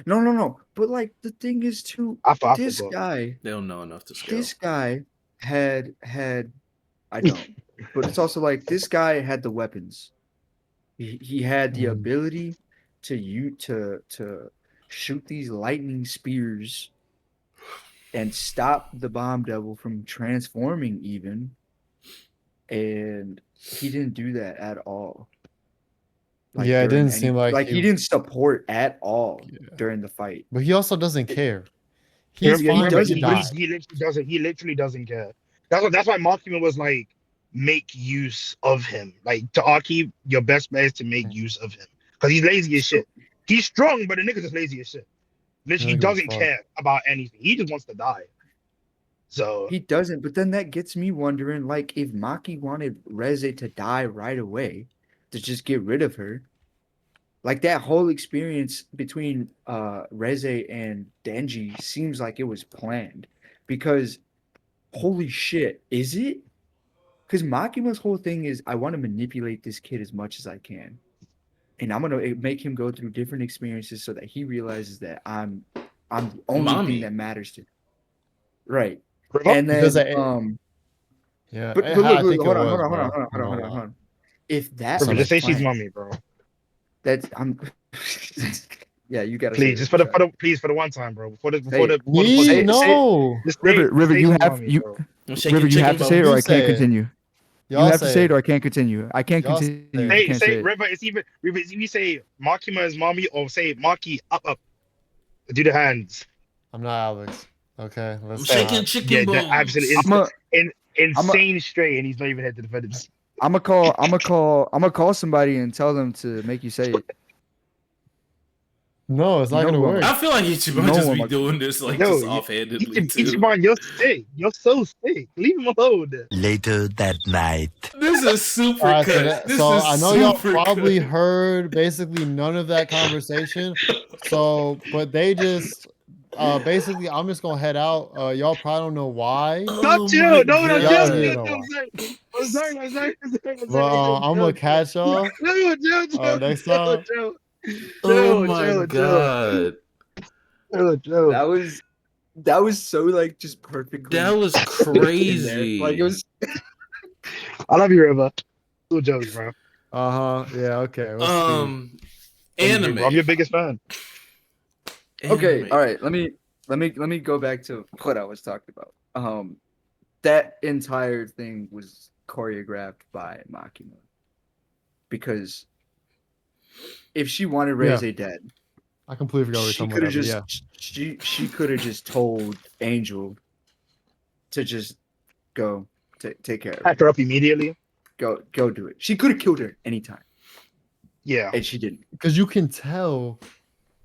Speaker 4: No. But like the thing is too.
Speaker 3: I
Speaker 4: This
Speaker 3: forgot.
Speaker 4: guy.
Speaker 1: They don't know enough to scale.
Speaker 4: This guy had. I don't. But it's also like this guy had the weapons. He had the ability to shoot these lightning spears and stop the bomb devil from transforming even. And he didn't do that at all. Like,
Speaker 2: Yeah, it
Speaker 4: during
Speaker 2: didn't seem like
Speaker 4: he didn't support at all during the fight.
Speaker 2: But he also doesn't care.
Speaker 3: Yeah,
Speaker 2: He's fine
Speaker 4: does,
Speaker 2: to
Speaker 4: he
Speaker 2: die.
Speaker 4: does.
Speaker 3: He literally doesn't care. That's why Makima was like, make use of him. Like, to Aki, your best bet is to make use of him, because he's lazy as shit. He's strong, but the nigga's just lazy as shit. Literally, he
Speaker 2: Nigga's
Speaker 3: doesn't
Speaker 2: fuck.
Speaker 3: care about anything. He just wants to die. So
Speaker 4: He doesn't, but then that gets me wondering, like, if Maki wanted Reze to die right away, to just get rid of her, like that whole experience between Reze and Denji seems like it was planned, because holy shit, is it? Because Makima's whole thing is, I want to manipulate this kid as much as I can, and I'm gonna make him go through different experiences so that he realizes that I'm the only thing that matters to him. Right. And then
Speaker 2: Because
Speaker 4: but
Speaker 2: I
Speaker 4: look,
Speaker 2: think it
Speaker 4: hold
Speaker 2: was, bro.
Speaker 4: on.
Speaker 2: No.
Speaker 4: If that
Speaker 3: Bro,
Speaker 4: was
Speaker 3: just say she's
Speaker 4: planned,
Speaker 3: mommy, bro.
Speaker 4: that's yeah, you gotta
Speaker 3: Please,
Speaker 4: say
Speaker 3: just
Speaker 4: it.
Speaker 3: for the one time, bro. Before
Speaker 4: Say
Speaker 3: the
Speaker 2: Me?
Speaker 4: say-
Speaker 2: No.
Speaker 4: River, you have
Speaker 3: mommy,
Speaker 4: you
Speaker 3: bro.
Speaker 1: Shake
Speaker 4: River,
Speaker 1: your
Speaker 4: you have to
Speaker 1: chicken
Speaker 4: say it,
Speaker 1: bone.
Speaker 4: or I
Speaker 2: You say
Speaker 4: can't
Speaker 2: it.
Speaker 4: continue. You
Speaker 2: Y'all
Speaker 4: have to say it,
Speaker 2: it.
Speaker 4: or I can't continue. I can't
Speaker 2: Y'all
Speaker 4: continue.
Speaker 2: say it.
Speaker 4: You
Speaker 3: Hey,
Speaker 4: can't
Speaker 3: say
Speaker 4: say it.
Speaker 3: River. It's if you say Makima is mommy, or say Maki up. Do the hands.
Speaker 2: I'm not Alex. Okay,
Speaker 1: I'm
Speaker 2: let's
Speaker 1: shaking
Speaker 2: start.
Speaker 1: chicken bones.
Speaker 3: Absolutely insane straight, and he's not even here to defend himself.
Speaker 4: I'm gonna call somebody and tell them to make you say it.
Speaker 2: No, it's not
Speaker 4: You know
Speaker 2: gonna
Speaker 4: who I'm
Speaker 2: work.
Speaker 1: I feel like Ichiban
Speaker 4: No
Speaker 1: just
Speaker 4: one
Speaker 1: be
Speaker 4: like-
Speaker 1: doing this like
Speaker 3: Yo,
Speaker 1: just offhandedly too.
Speaker 3: Ichiban, you're sick. You're so sick. Leave him alone.
Speaker 6: Later that night.
Speaker 1: This is super
Speaker 2: Alright,
Speaker 1: cut. This
Speaker 2: so
Speaker 1: is
Speaker 2: I know y'all
Speaker 1: super
Speaker 2: probably
Speaker 1: cut.
Speaker 2: heard basically none of that conversation. So, but they just basically, I'm just gonna head out. Y'all probably don't know why.
Speaker 3: Not you.
Speaker 1: my
Speaker 3: No,
Speaker 1: God.
Speaker 3: I'm sorry.
Speaker 2: But I'm gonna catch y'all next time.
Speaker 1: Oh my god.
Speaker 4: That was That was so like just perfectly.
Speaker 1: That was
Speaker 4: in there.
Speaker 1: crazy.
Speaker 4: Like it was.
Speaker 3: I love you, River. Cool jokes, bro.
Speaker 2: Yeah. Okay. Let's see.
Speaker 1: Um, anime.
Speaker 3: I'm your biggest fan.
Speaker 4: Okay,
Speaker 1: Anime.
Speaker 4: all right. Let me go back to what I was talking about. That entire thing was choreographed by Makima because if she wanted
Speaker 2: Yeah.
Speaker 4: Reze dead,
Speaker 2: I completely forgot what we were
Speaker 4: she
Speaker 2: talking
Speaker 4: could
Speaker 2: about
Speaker 4: have
Speaker 2: that, but
Speaker 4: just
Speaker 2: yeah.
Speaker 4: she could have just told Angel to just go take care of
Speaker 3: Pack
Speaker 4: it.
Speaker 3: her up immediately.
Speaker 4: Go do it. She could have killed her anytime,
Speaker 3: Yeah.
Speaker 4: and she didn't.
Speaker 2: Because you can tell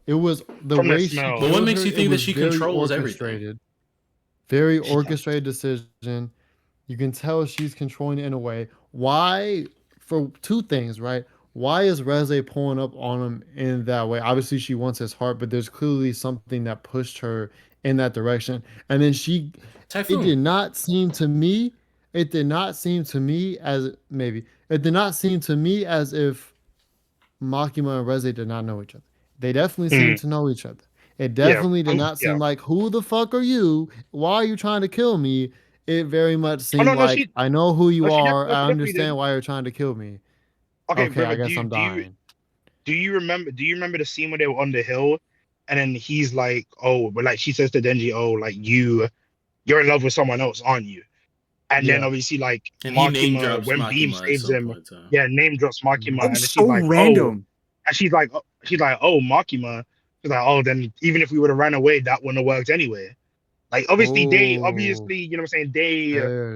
Speaker 2: it was the
Speaker 3: From the
Speaker 2: way she
Speaker 3: smell.
Speaker 1: But what
Speaker 2: killed
Speaker 1: makes
Speaker 2: her,
Speaker 1: you
Speaker 2: it
Speaker 1: think that
Speaker 2: was
Speaker 1: she
Speaker 2: very
Speaker 1: controls everything?
Speaker 2: orchestrated. Very
Speaker 3: She does.
Speaker 2: orchestrated decision. You can tell she's controlling it in a way. Why? For two things, right? Why is Reze pulling up on him in that way? Obviously, she wants his heart, but there's clearly something that pushed her in that direction. And then it
Speaker 1: Typhoon.
Speaker 2: did not seem to me, it did not seem to me as it did not seem to me as if Makima and Reze did not know each other. They definitely seemed to know each other. It
Speaker 3: Yeah.
Speaker 2: definitely did not
Speaker 3: Yeah.
Speaker 2: seem like, who the fuck are you? Why are you trying to kill me? It very much
Speaker 3: Oh
Speaker 2: seemed
Speaker 3: no,
Speaker 2: like, I know who you are.
Speaker 3: no, she
Speaker 2: I
Speaker 3: definitely did.
Speaker 2: understand why you're trying to kill me.
Speaker 3: Okay,
Speaker 2: Okay, I
Speaker 3: River,
Speaker 2: guess I'm dying.
Speaker 3: do you remember the scene where they were on the hill and then he's like, oh, but like she says to Denji, oh, like you're in love with someone else, aren't you? And then
Speaker 2: Yeah.
Speaker 3: obviously like
Speaker 1: And he name
Speaker 3: Makima,
Speaker 1: drops
Speaker 3: when Beam
Speaker 1: Makima at
Speaker 3: saves
Speaker 1: some
Speaker 3: him,
Speaker 1: point in time.
Speaker 3: yeah, name drops Makima,
Speaker 4: That
Speaker 3: and then
Speaker 4: was
Speaker 3: she's
Speaker 4: so
Speaker 3: like, oh,
Speaker 4: random.
Speaker 3: and she's like, oh, Makima. She's like, oh, then even if we would have ran away, that wouldn't have worked anyway. Like
Speaker 2: Oh,
Speaker 3: you know what I'm saying, you know what I'm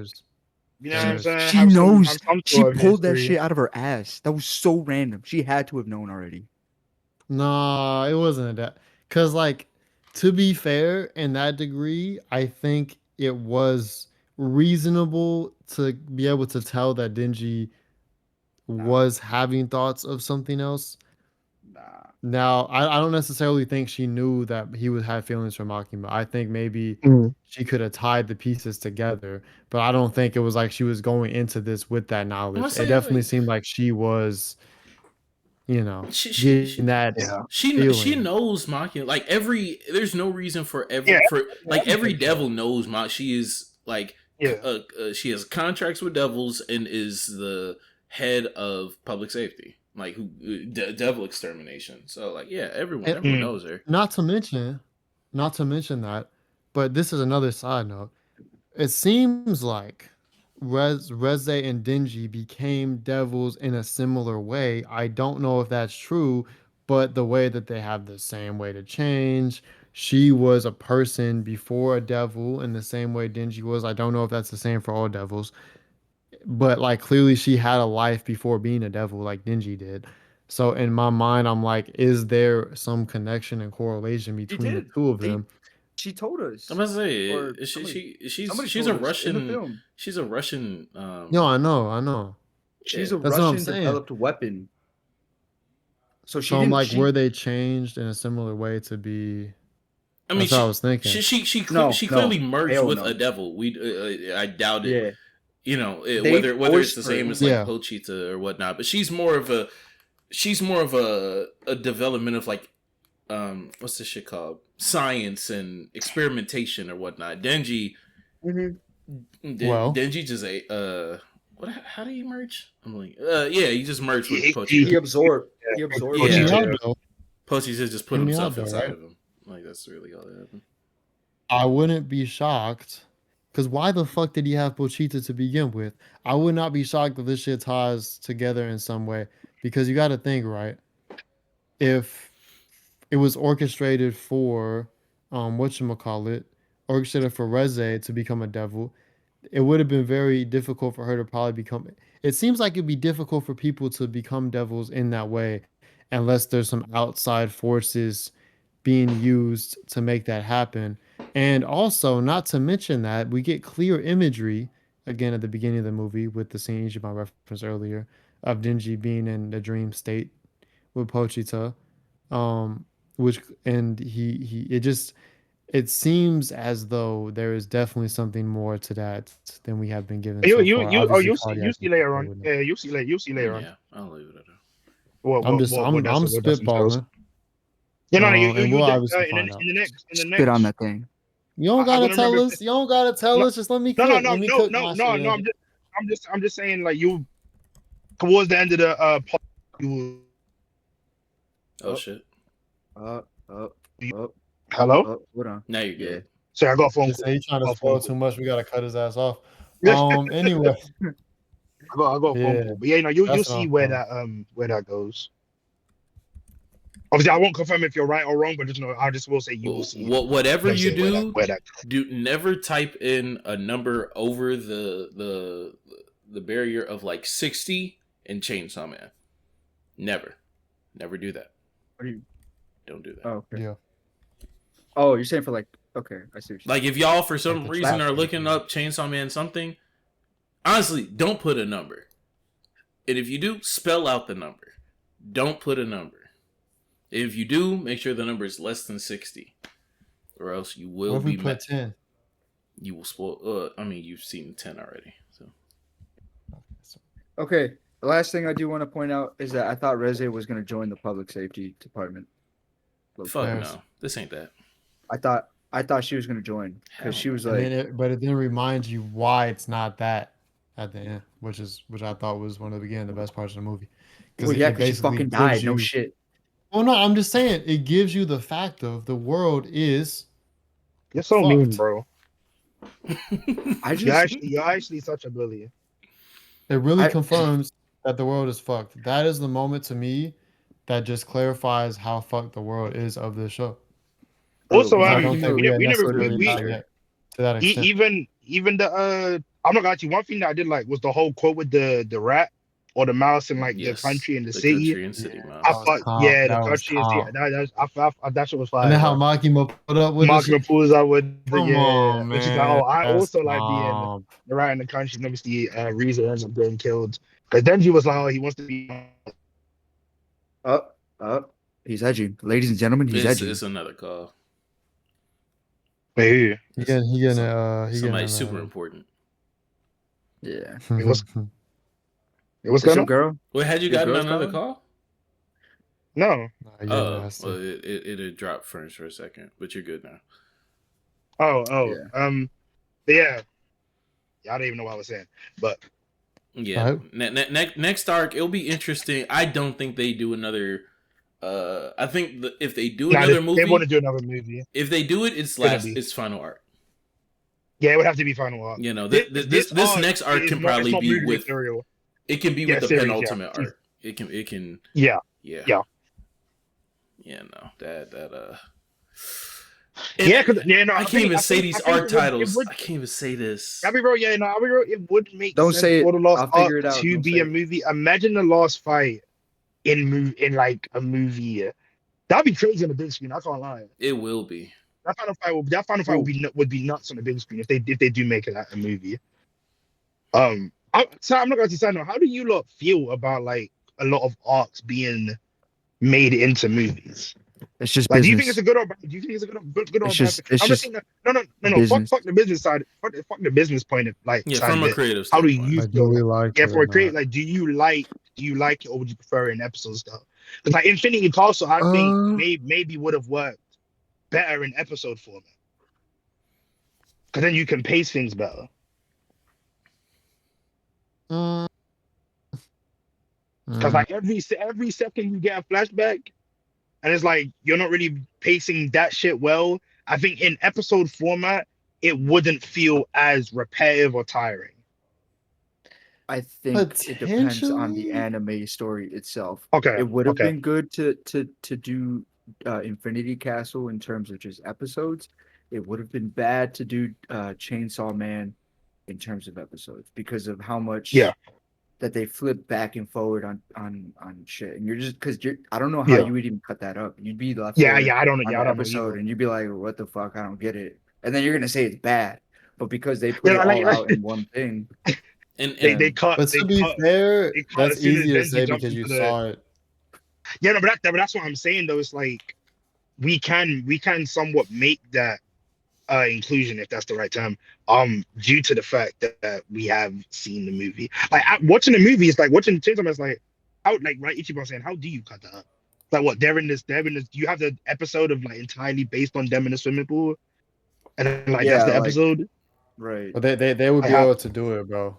Speaker 2: there's.
Speaker 3: saying,
Speaker 4: She knows.
Speaker 3: have some
Speaker 4: She
Speaker 3: sort of
Speaker 4: pulled that
Speaker 3: history.
Speaker 4: shit out of her ass. That was so random. She had to have known already.
Speaker 2: Nah, it wasn't that. Cause like, to be fair, in that degree, I think it was reasonable to be able to tell that Denji
Speaker 4: Nah,
Speaker 2: was having thoughts of something else.
Speaker 4: nah.
Speaker 2: Now, I don't necessarily think she knew that he would have feelings for Makima. I think maybe
Speaker 3: Mm.
Speaker 2: she could have tied the pieces together, but I don't think it was like she was going into this with that
Speaker 1: I'm
Speaker 2: knowledge.
Speaker 1: gonna
Speaker 2: It
Speaker 1: say
Speaker 2: definitely
Speaker 1: like
Speaker 2: seemed like she was,
Speaker 1: she she
Speaker 2: getting
Speaker 1: she
Speaker 2: that
Speaker 3: Yeah.
Speaker 1: she
Speaker 2: feeling.
Speaker 1: knows Makima. Like there's no reason for
Speaker 3: Yeah.
Speaker 1: every devil knows she is like
Speaker 3: Yeah.
Speaker 1: she has contracts with devils and is the head of public safety, like who devil extermination. So like yeah, everyone
Speaker 2: And
Speaker 3: Mm.
Speaker 1: knows her.
Speaker 2: not to mention, that, but this is another side note. It seems like Reze and Denji became devils in a similar way. I don't know if that's true, but the way that they have the same way to change. She was a person before a devil in the same way Denji was. I don't know if that's the same for all devils, but like clearly she had a life before being a devil like Denji did. So in my mind, I'm like, is there some connection and correlation
Speaker 4: She
Speaker 2: between the
Speaker 4: did.
Speaker 2: two of them?
Speaker 4: She told
Speaker 1: I'm
Speaker 4: us,
Speaker 1: gonna say
Speaker 4: or somebody
Speaker 1: she's
Speaker 4: told
Speaker 1: a
Speaker 4: us in the
Speaker 1: Russian.
Speaker 4: film.
Speaker 1: She's a Russian.
Speaker 2: No, I know.
Speaker 4: She's
Speaker 1: Yeah.
Speaker 4: a
Speaker 2: That's what I'm
Speaker 4: Russian
Speaker 2: saying.
Speaker 4: developed weapon. So she
Speaker 2: So I'm
Speaker 4: didn't.
Speaker 2: like,
Speaker 4: She
Speaker 2: were they changed in a similar way to be?
Speaker 1: I mean,
Speaker 2: That's what I was thinking.
Speaker 4: no,
Speaker 1: she
Speaker 4: no,
Speaker 1: clearly merged
Speaker 4: hell
Speaker 1: with
Speaker 4: no.
Speaker 1: a devil. I doubt it.
Speaker 4: Yeah,
Speaker 1: You know,
Speaker 4: they
Speaker 1: whether it's
Speaker 4: forced
Speaker 1: the
Speaker 4: her.
Speaker 1: same as like
Speaker 2: Yeah.
Speaker 1: Pochita or whatnot. But she's more of a development of like what's this shit called, science and experimentation or whatnot. Denji
Speaker 2: Well,
Speaker 1: Denji just what, how do you merge? I'm like yeah, you just merged with
Speaker 3: He-
Speaker 1: Pochita.
Speaker 4: He absorbed.
Speaker 3: Yeah.
Speaker 4: He absorbed.
Speaker 2: hear
Speaker 1: Yeah.
Speaker 2: me
Speaker 4: her.
Speaker 2: out though.
Speaker 1: Pochita just put
Speaker 2: Hear me
Speaker 1: himself
Speaker 2: out though,
Speaker 1: inside
Speaker 2: right?
Speaker 1: of him. Like that's really all that happened.
Speaker 2: I wouldn't be shocked, because why the fuck did he have Pochita to begin with? I would not be shocked if this shit ties together in some way, because you got to think, right? If it was orchestrated for, whatchamacallit, orchestrated for Reze to become a devil, it would have been very difficult for her to probably become. It seems like it'd be difficult for people to become devils in that way, unless there's some outside forces being used to make that happen. And also, not to mention that we get clear imagery again at the beginning of the movie with the scene Ichiban referenced earlier of Denji being in the dream state with Pochita, um, which and he it just it seems as though there is definitely something more to that than we have been given so far. Obviously,
Speaker 3: You'll
Speaker 2: Cardiac
Speaker 3: see later on.
Speaker 2: wouldn't.
Speaker 3: Yeah, you'll see later on.
Speaker 1: Yeah, I'll leave it at that.
Speaker 2: I'm
Speaker 3: What that's entails.
Speaker 2: spitballing,
Speaker 3: Yeah, no,
Speaker 2: and
Speaker 3: you
Speaker 2: we'll
Speaker 3: just
Speaker 2: obviously find out.
Speaker 3: in the next
Speaker 4: Spit on that thing.
Speaker 2: You don't
Speaker 3: I
Speaker 2: gotta
Speaker 3: wouldn't
Speaker 2: tell
Speaker 3: remember
Speaker 2: us. You don't gotta tell us. Just let me
Speaker 3: No,
Speaker 2: cook.
Speaker 3: no,
Speaker 2: Let me
Speaker 3: no,
Speaker 2: cook
Speaker 3: no,
Speaker 2: my
Speaker 3: no,
Speaker 2: shit.
Speaker 3: no. I'm just saying, like, you towards the end of the you.
Speaker 1: Oh shit.
Speaker 4: Oh, oh, oh,
Speaker 3: Hello.
Speaker 4: oh, hold on.
Speaker 1: Now you're
Speaker 4: Yeah.
Speaker 1: good.
Speaker 3: Sorry, I got a phone
Speaker 2: Just
Speaker 3: call.
Speaker 2: say he trying to
Speaker 3: Got a phone
Speaker 2: spoil
Speaker 3: call.
Speaker 2: too much. We gotta cut his ass off.
Speaker 3: Yeah.
Speaker 2: Anyway,
Speaker 3: I got a phone
Speaker 2: yeah,
Speaker 3: call, but yeah, no, you'll
Speaker 2: that's
Speaker 3: see
Speaker 2: enough.
Speaker 3: where that goes. Obviously, I won't confirm if you're right or wrong, but just know I just will say you will see.
Speaker 1: Whatever you do,
Speaker 3: where that
Speaker 1: do never type in a number over the barrier of like 60 in Chainsaw Man. Never do that.
Speaker 4: What do you?
Speaker 1: Don't do that.
Speaker 4: Oh, okay.
Speaker 2: Yeah.
Speaker 4: Oh, you're saying for like? Okay, I see. What you're
Speaker 1: Like if y'all for some
Speaker 2: the
Speaker 1: reason
Speaker 2: trap
Speaker 1: are
Speaker 2: thing,
Speaker 1: looking
Speaker 2: yeah.
Speaker 1: up Chainsaw Man something, honestly, don't put a number. And if you do, spell out the number. Don't put a number. If you do, make sure the number is less than 60, or else you will
Speaker 2: What if we
Speaker 1: be
Speaker 2: put 10?
Speaker 1: You will spoil. I mean, you've seen 10 already. So
Speaker 4: Okay. The last thing I do want to point out is that I thought Reze was going to join the public safety department.
Speaker 1: fuck
Speaker 2: Yes.
Speaker 1: no, this ain't that.
Speaker 4: I thought she was going to join because she was
Speaker 2: And
Speaker 4: like,
Speaker 2: then but it didn't remind you why it's not that at the end, which I thought was one of the best parts of the movie.
Speaker 4: well, yeah, because she fucking died. No shit.
Speaker 2: Well, no, I'm just saying it gives you the fact of the world is.
Speaker 3: You're so
Speaker 2: fucked.
Speaker 3: mean, bro.
Speaker 4: I just
Speaker 3: You're actually such a bully.
Speaker 2: It really
Speaker 4: I-
Speaker 2: confirms that the world is fucked. That is the moment to me that just clarifies how fucked the world is of this show.
Speaker 3: Also,
Speaker 2: Because I
Speaker 4: we
Speaker 2: don't
Speaker 4: never
Speaker 2: think
Speaker 4: even
Speaker 2: we had
Speaker 3: never
Speaker 2: necessarily got yet to that extent.
Speaker 3: even the I'm not gonna lie to you. One thing that I did like was the whole quote with the rat or the mouse in like
Speaker 1: Yes,
Speaker 3: the country and the
Speaker 1: the
Speaker 3: city.
Speaker 1: country and city
Speaker 2: Yeah.
Speaker 1: mouse.
Speaker 3: I
Speaker 2: That was
Speaker 3: thought,
Speaker 2: calm.
Speaker 3: yeah, the
Speaker 2: That was
Speaker 3: country and city.
Speaker 2: calm.
Speaker 3: That shit was fire.
Speaker 2: And then how
Speaker 3: bro.
Speaker 2: Makima put up with
Speaker 3: Mark
Speaker 2: this.
Speaker 3: pulls out with the
Speaker 2: Come on,
Speaker 3: which is like,
Speaker 2: man.
Speaker 3: oh, I
Speaker 2: That's
Speaker 3: also like being
Speaker 2: calm.
Speaker 3: the rat in the country. And obviously, Reze ends up getting killed because Denji was like, oh, he wants to be.
Speaker 4: up. He's edgy, ladies and gentlemen. He's edgy.
Speaker 1: It's another call.
Speaker 3: Wait,
Speaker 2: He getting
Speaker 1: Somebody super important.
Speaker 4: Yeah.
Speaker 3: who? What's
Speaker 4: Is
Speaker 3: going
Speaker 4: your
Speaker 3: on?
Speaker 4: girl?
Speaker 1: Wait, had you
Speaker 4: Your
Speaker 1: gotten
Speaker 4: girl's
Speaker 1: another
Speaker 4: calling?
Speaker 1: call?
Speaker 2: Nah,
Speaker 3: No.
Speaker 2: yeah,
Speaker 1: Well, it had dropped for a second, but you're good now.
Speaker 3: Oh.
Speaker 4: Yeah.
Speaker 3: Yeah. I don't even know what I was saying, but
Speaker 1: Yeah.
Speaker 2: Right.
Speaker 1: Next arc, it'll be interesting. I don't think they do another. I think if they do another
Speaker 3: they
Speaker 1: movie,
Speaker 3: want to do another movie.
Speaker 1: if they do it, it's final arc.
Speaker 3: Yeah, it would have to be final arc.
Speaker 1: You know, this
Speaker 3: arc
Speaker 1: next arc
Speaker 3: is
Speaker 1: can
Speaker 3: not,
Speaker 1: probably
Speaker 3: it's not
Speaker 1: be
Speaker 3: movie
Speaker 1: with.
Speaker 3: material.
Speaker 1: It can be
Speaker 3: Yeah,
Speaker 1: with the
Speaker 3: series,
Speaker 1: penultimate
Speaker 3: yeah.
Speaker 1: arc. It can.
Speaker 3: Yeah.
Speaker 1: Yeah.
Speaker 3: Yeah.
Speaker 1: Yeah. No. That.
Speaker 3: Yeah, because
Speaker 1: I can't even say these arc titles.
Speaker 3: I
Speaker 1: I can't even say this.
Speaker 3: I'll be real. Yeah, no, I'll be real. It would make
Speaker 4: Don't
Speaker 3: sense
Speaker 4: say it.
Speaker 3: for the last
Speaker 4: I'll figure
Speaker 3: arc
Speaker 4: it out.
Speaker 3: to
Speaker 4: Don't
Speaker 3: be
Speaker 4: say
Speaker 3: a
Speaker 4: it.
Speaker 3: movie. Imagine the last fight in like a movie. That'd be crazy on the big screen. I can't lie.
Speaker 1: It will be.
Speaker 3: That final fight would be nuts on the big screen if they do make it like a movie. So I'm not going to say no. How do you lot feel about like a lot of arcs being made into movies?
Speaker 4: It's just
Speaker 3: Like,
Speaker 4: business.
Speaker 3: do you think it's a good or bad? Do you think it's a good or bad thing? I'm just saying, no. Fuck the business side. Fuck the business point of like.
Speaker 1: Yeah,
Speaker 3: side
Speaker 1: from
Speaker 3: of
Speaker 1: a
Speaker 3: it.
Speaker 1: creative
Speaker 3: How do
Speaker 1: standpoint.
Speaker 3: you
Speaker 2: Like,
Speaker 3: feel?
Speaker 2: do we
Speaker 3: Like,
Speaker 2: like
Speaker 3: yeah,
Speaker 2: it
Speaker 3: for
Speaker 2: or
Speaker 3: a create,
Speaker 2: not?
Speaker 3: like, do you like it or would you prefer it in episode stuff? Because like Infinity Castle, I think maybe would have worked better in episode format. Because then you can pace things better. Because like every second you get a flashback, and it's like you're not really pacing that shit well. I think in episode format, it wouldn't feel as repetitive or tiring.
Speaker 4: I think it depends on the
Speaker 2: Potentially?
Speaker 4: anime story itself.
Speaker 3: Okay.
Speaker 4: It would have
Speaker 3: Okay.
Speaker 4: been good to do Infinity Castle in terms of just episodes. It would have been bad to do Chainsaw Man in terms of episodes because of how much that they flip back and forward on shit. And you're just because I don't know how you would even cut that up. You'd be left
Speaker 3: Yeah.
Speaker 4: there
Speaker 3: I don't know.
Speaker 4: on
Speaker 3: Yeah, I
Speaker 4: the
Speaker 3: don't know
Speaker 4: episode
Speaker 3: either.
Speaker 4: and you'd be like, what the fuck? I don't get it. And then you're gonna say it's bad. But because they put
Speaker 3: Yeah,
Speaker 4: it
Speaker 3: like-
Speaker 4: all out in one thing.
Speaker 1: And
Speaker 3: They cut.
Speaker 2: But to be fair,
Speaker 3: they cut
Speaker 2: that's
Speaker 3: as soon as
Speaker 2: easy to
Speaker 3: Denji
Speaker 2: say
Speaker 3: jumped
Speaker 2: because you
Speaker 3: into the-
Speaker 2: saw it.
Speaker 3: Yeah, no, but that's what I'm saying though. It's like we can somewhat make that inclusion, if that's the right term, due to the fact that we have seen the movie. Like watching the movie is like watching Chainsaw Man. It's like how, like, right, Ichiban saying, how do you cut that up? Like what, they're in this you have the episode of like entirely based on them in the swimming pool, and then like
Speaker 4: Yeah,
Speaker 3: that's the
Speaker 4: like-
Speaker 3: episode.
Speaker 4: Right.
Speaker 2: But they would
Speaker 3: I
Speaker 2: be
Speaker 3: have-
Speaker 2: able to do it, bro.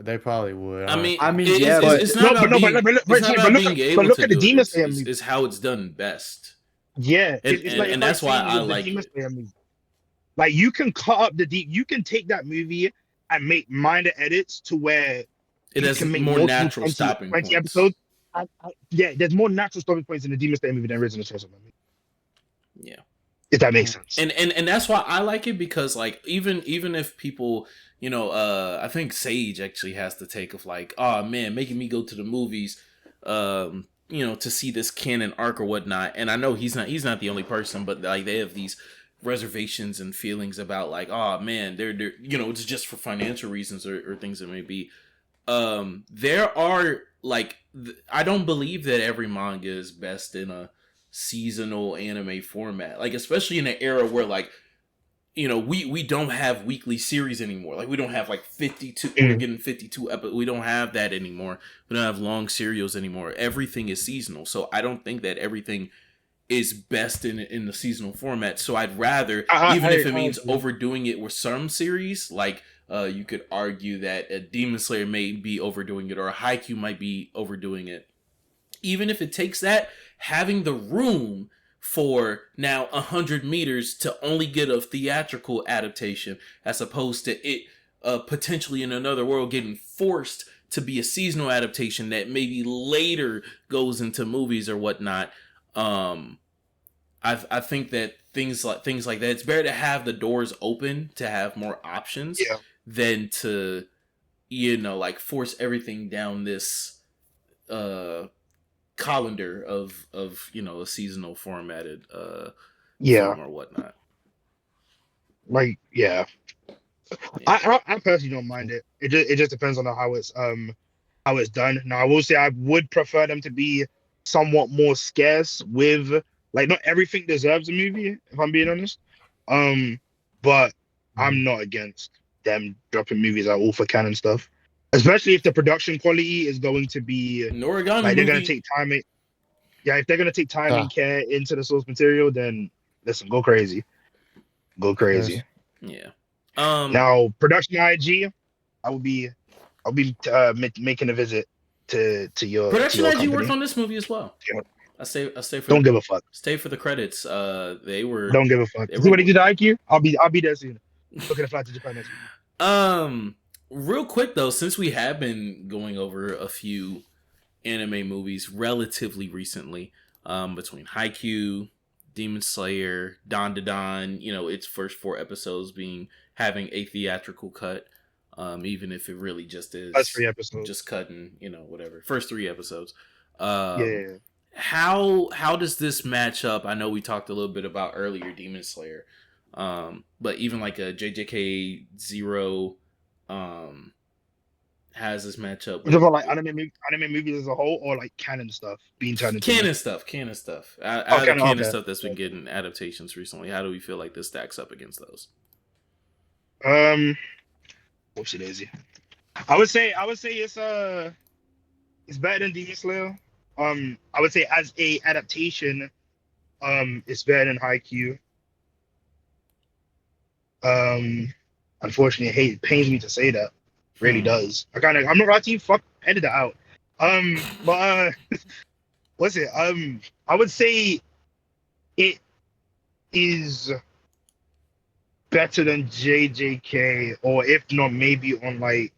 Speaker 2: They probably would.
Speaker 1: I mean,
Speaker 4: yeah, but-
Speaker 1: it's not about being, it's not about being able
Speaker 3: look
Speaker 1: to
Speaker 3: at the
Speaker 1: do
Speaker 3: Demon
Speaker 1: it.
Speaker 3: Slayer
Speaker 1: It's,
Speaker 3: movie.
Speaker 1: it's how it's done best.
Speaker 3: Yeah,
Speaker 1: And-
Speaker 3: it's
Speaker 1: and that's why
Speaker 3: saying
Speaker 1: I
Speaker 3: with the
Speaker 1: like
Speaker 3: Demon
Speaker 1: it.
Speaker 3: Slayer movie. Like you can cut up you can take that movie and make minor edits to where
Speaker 1: It
Speaker 3: you
Speaker 1: has
Speaker 3: can make
Speaker 1: more
Speaker 3: multiple
Speaker 1: natural
Speaker 3: 20
Speaker 1: stopping
Speaker 3: 20
Speaker 1: points.
Speaker 3: episodes. Yeah, there's more natural stopping points in the Demon Slayer movie than there is in the Chainsaw Man movie.
Speaker 1: Yeah.
Speaker 3: If that makes sense.
Speaker 1: And that's why I like it, because like even if people, you know, I think Sage actually has the take of like, oh man, making me go to the movies, you know, to see this canon arc or whatnot. And I know he's not the only person, but like they have these reservations and feelings about like, oh man, they're you know, it's just for financial reasons or things that may be. There are like I don't believe that every manga is best in a seasonal anime format, like especially in an era where like, you know, we don't have weekly series anymore. Like we don't have like 52 we're getting 52 episodes. We don't have that anymore. We don't have long serials anymore. Everything is seasonal. So I don't think that everything is best in the seasonal format. So I'd rather, even if it means overdoing it with some series, like you could argue that a Demon Slayer may be overdoing it, or a Haikyuu might be overdoing it. Even if it takes that, having the room for now 100 meters to only get a theatrical adaptation, as opposed to it potentially in another world getting forced to be a seasonal adaptation that maybe later goes into movies or whatnot. I think that things like that, it's better to have the doors open, to have more options, than to, you know, like force everything down this colander of you know, a seasonal formatted film or whatnot.
Speaker 3: Like I personally don't mind it. It just depends on how it's done. Now I will say I would prefer them to be somewhat more scarce with, like, not everything deserves a movie, if I'm being honest. But I'm not against them dropping movies at all for canon stuff. Especially if the production quality is going to be
Speaker 1: Noragami
Speaker 3: like they're
Speaker 1: movie,
Speaker 3: gonna take time. If they're gonna take time and care into the source material, then listen, go crazy,
Speaker 1: Yeah.
Speaker 3: Now production IG, I'll be making a visit to your
Speaker 1: production
Speaker 3: to your
Speaker 1: IG
Speaker 3: company.
Speaker 1: worked on this movie as well.
Speaker 3: Yeah.
Speaker 1: I say for
Speaker 3: Don't give a fuck.
Speaker 1: Stay for the credits. They were
Speaker 3: Don't give a fuck.
Speaker 1: they
Speaker 3: See
Speaker 1: were-
Speaker 3: what he did to IQ? I'll be there soon. Looking to fly to Japan next week.
Speaker 1: Real quick though, since we have been going over a few anime movies relatively recently, between Haikyuu, Demon Slayer, Don, you know, its first 4 episodes having a theatrical cut, even if it really just is
Speaker 3: That's 3 episodes.
Speaker 1: just cutting, you know, whatever. First 3 episodes.
Speaker 3: Yeah.
Speaker 1: How does this match up? I know we talked a little bit about earlier Demon Slayer, but even like a JJK Zero, has this matchup?
Speaker 3: You're talking about like anime movies as a whole, or like canon stuff being turned into
Speaker 1: canon stuff. Out of the canon stuff that's been getting adaptations recently. How do we feel like this stacks up against those?
Speaker 3: Whoopsie daisy. I would say it's better than Demon Slayer. I would say as a adaptation, it's better than Haikyuu. Unfortunately, it pains me to say that. Really does. I'm not right to you. Fuck, edit that out. But what's it? I would say it is better than JJK, or if not, maybe on like.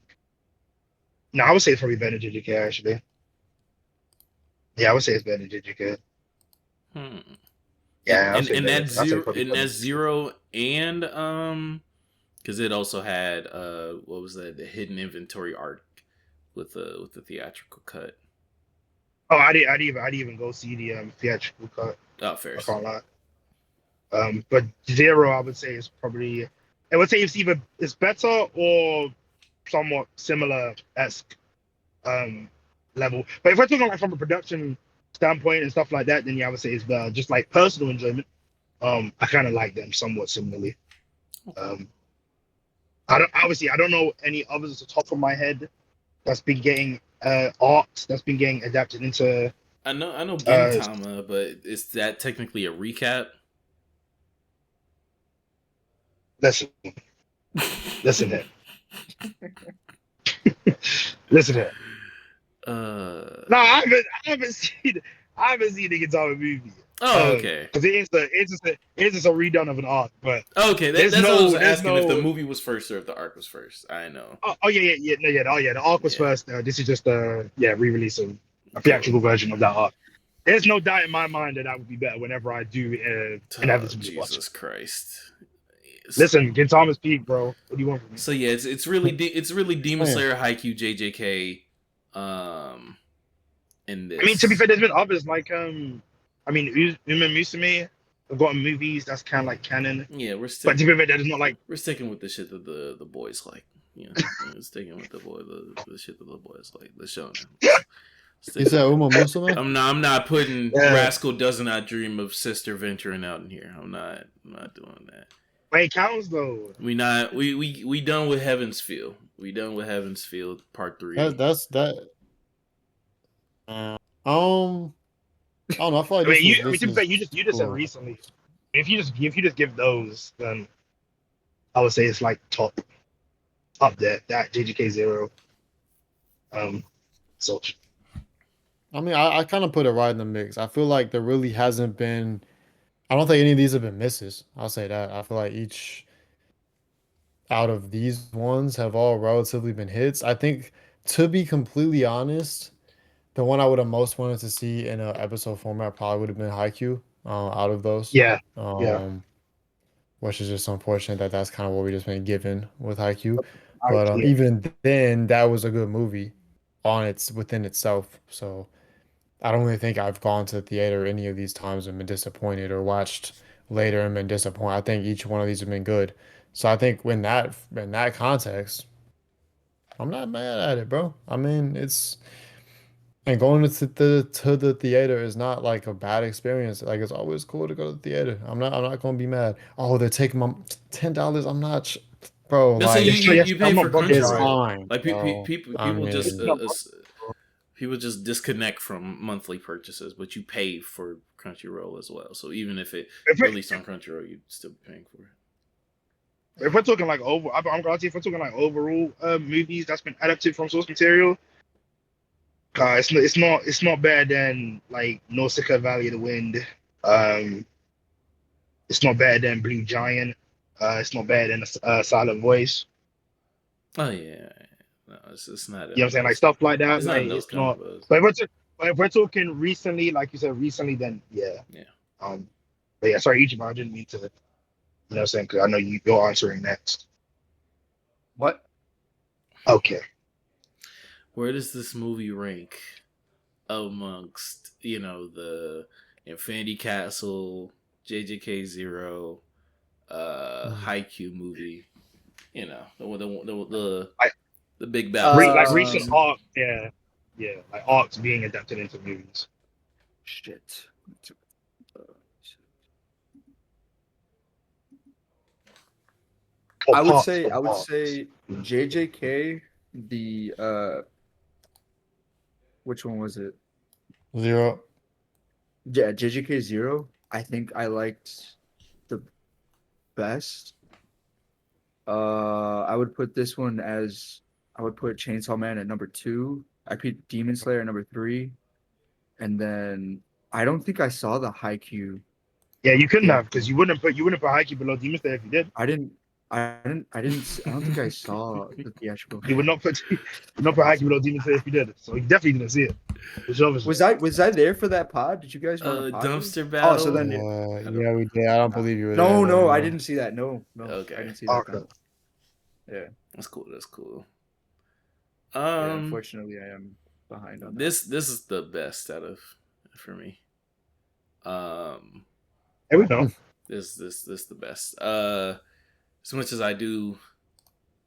Speaker 3: No, I would say it's probably better than JJK actually. Yeah, I would say it's better than JJK. Yeah,
Speaker 1: and that's Zero and because it also had what was that, the hidden inventory arc with the theatrical cut.
Speaker 3: Oh, I didn't even go see the theatrical cut.
Speaker 1: Oh, fair.
Speaker 3: I can't lie. But Zero, I would say is probably. I would say it's better or somewhat similar esque level. But if we're talking like from a production standpoint and stuff like that, then yeah, I would say it's better. Just like personal enjoyment, I kind of like them somewhat similarly. I don't know any others at the top of my head that's been getting art that's been getting adapted into.
Speaker 1: I know Gintama, but is that technically a recap?
Speaker 3: Listen, listen here. Listen here. No, I haven't seen the Gintama movie.
Speaker 1: Oh, okay.
Speaker 3: Because it's just a redone of an arc, but
Speaker 1: Okay,
Speaker 3: there's
Speaker 1: that's what I was
Speaker 3: there's
Speaker 1: asking, if the movie was first or if the arc was first. I know.
Speaker 3: The arc was
Speaker 1: Yeah.
Speaker 3: first. This is just a re-release of a
Speaker 1: Cool.
Speaker 3: theatrical version of that arc. There's no doubt in my mind that would be better whenever I do inevitably watch it.
Speaker 1: Jesus Christ.
Speaker 3: Listen, Gintama's peak, bro. What do you want from me?
Speaker 1: So yeah, it's really Demon Slayer, Haikyuu, JJK, in this.
Speaker 3: I mean, to be fair, there's been others like Uma Musume have gotten movies that's kind of like canon.
Speaker 1: Yeah, we're
Speaker 3: But
Speaker 1: sticking.
Speaker 3: to be fair, that is not like
Speaker 1: We're sticking with the shit that the boys like. You know, we're sticking with the shit that the boys like. The shonen.
Speaker 2: You said Uma Musume?
Speaker 1: I'm not putting
Speaker 3: Yeah.
Speaker 1: Rascal Does Not Dream of Sister venturing out in here. I'm not doing that.
Speaker 3: Wait, it counts though.
Speaker 1: We done with Heaven's Field. We done with Heaven's Field Part 3.
Speaker 2: That's that. I don't know. I feel like
Speaker 3: I
Speaker 2: this
Speaker 3: mean,
Speaker 2: was-
Speaker 3: to be fair, you just said
Speaker 2: cool.
Speaker 3: recently. If you just give those, then I would say it's like top up there. That JJK 0. So
Speaker 2: I mean, I kind of put it right in the mix. I feel like there really hasn't been. I don't think any of these have been misses. I'll say that. I feel like each out of these ones have all relatively been hits. I think, to be completely honest, the one I would have most wanted to see in an episode format probably would have been Haikyuu. Out of those,
Speaker 3: yeah.
Speaker 2: Which is just unfortunate that that's kind of what we just been given with Haikyuu.
Speaker 3: I-
Speaker 2: But
Speaker 3: yeah.
Speaker 2: even then, that was a good movie within itself. So I don't really think I've gone to the theater any of these times and been disappointed, or watched later and been disappointed. I think each one of these have been good. So I think in that context, I'm not mad at it, bro. I mean, and going to the theater is not like a bad experience. Like, it's always cool to go to the theater. I'm not gonna be mad. Oh, they're taking my $10. I'm not, bro.
Speaker 1: No, so
Speaker 2: Like,
Speaker 1: you pay for
Speaker 2: it's
Speaker 1: Crunchyroll.
Speaker 2: fine.
Speaker 1: Like
Speaker 2: bro.
Speaker 1: people
Speaker 2: I mean,
Speaker 1: just disconnect from monthly purchases, but you pay for Crunchyroll as well. So even if it
Speaker 3: If it-
Speaker 1: released on Crunchyroll, you'd still be paying for it.
Speaker 3: If we're talking like I'm gonna say if we're talking like overall movies that's been adapted from source material, it's not better than like Nausicaa Valley of the Wind. It's not better than Blue Giant. It's not better than Silent Voice.
Speaker 1: Oh yeah, no, it's not.
Speaker 3: You know what I'm saying? Like stuff like that.
Speaker 1: It's
Speaker 3: Like,
Speaker 1: not those
Speaker 3: it's not.
Speaker 1: combos.
Speaker 3: But if we're talking recently, like you said, recently, then yeah.
Speaker 1: Yeah.
Speaker 3: But yeah, sorry, Ichiban, I didn't mean to. You know what I'm saying? Because I know you're answering next.
Speaker 4: What?
Speaker 3: Okay.
Speaker 1: Where does this movie rank amongst, the Infinity Castle, JJK Zero, Haikyuu movie? The big battle.
Speaker 3: Like recent arc, yeah, like arcs being adapted into movies.
Speaker 4: Shit.
Speaker 3: Or
Speaker 4: I would
Speaker 3: parts
Speaker 4: say
Speaker 3: of arcs.
Speaker 4: JJK, the which one was it?
Speaker 2: 0.
Speaker 4: Yeah, JJK 0. I think I liked the best. I would put this one I would put Chainsaw Man at number 2. I put Demon Slayer at number 3. And then I don't think I saw the Haikyuu.
Speaker 3: Yeah, you couldn't have because you wouldn't put Haikyuu below Demon Slayer if you did.
Speaker 4: I don't think I saw the theatrical.
Speaker 3: You would not put Haikyuu below Demon Slayer if you did. So you definitely didn't see it. Which obviously
Speaker 4: Was I there for that pod? Did you guys run a pod?
Speaker 1: Dumpster battle.
Speaker 4: Oh, so then
Speaker 2: Yeah, we did. I don't believe you were there.
Speaker 4: no, I didn't see that. No.
Speaker 1: Okay.
Speaker 4: I didn't see that.
Speaker 3: Okay.
Speaker 4: Yeah.
Speaker 1: That's cool.
Speaker 4: Yeah, unfortunately, I am behind on that.
Speaker 1: This is the best for me.
Speaker 3: There we go.
Speaker 1: This the best. As much as I do,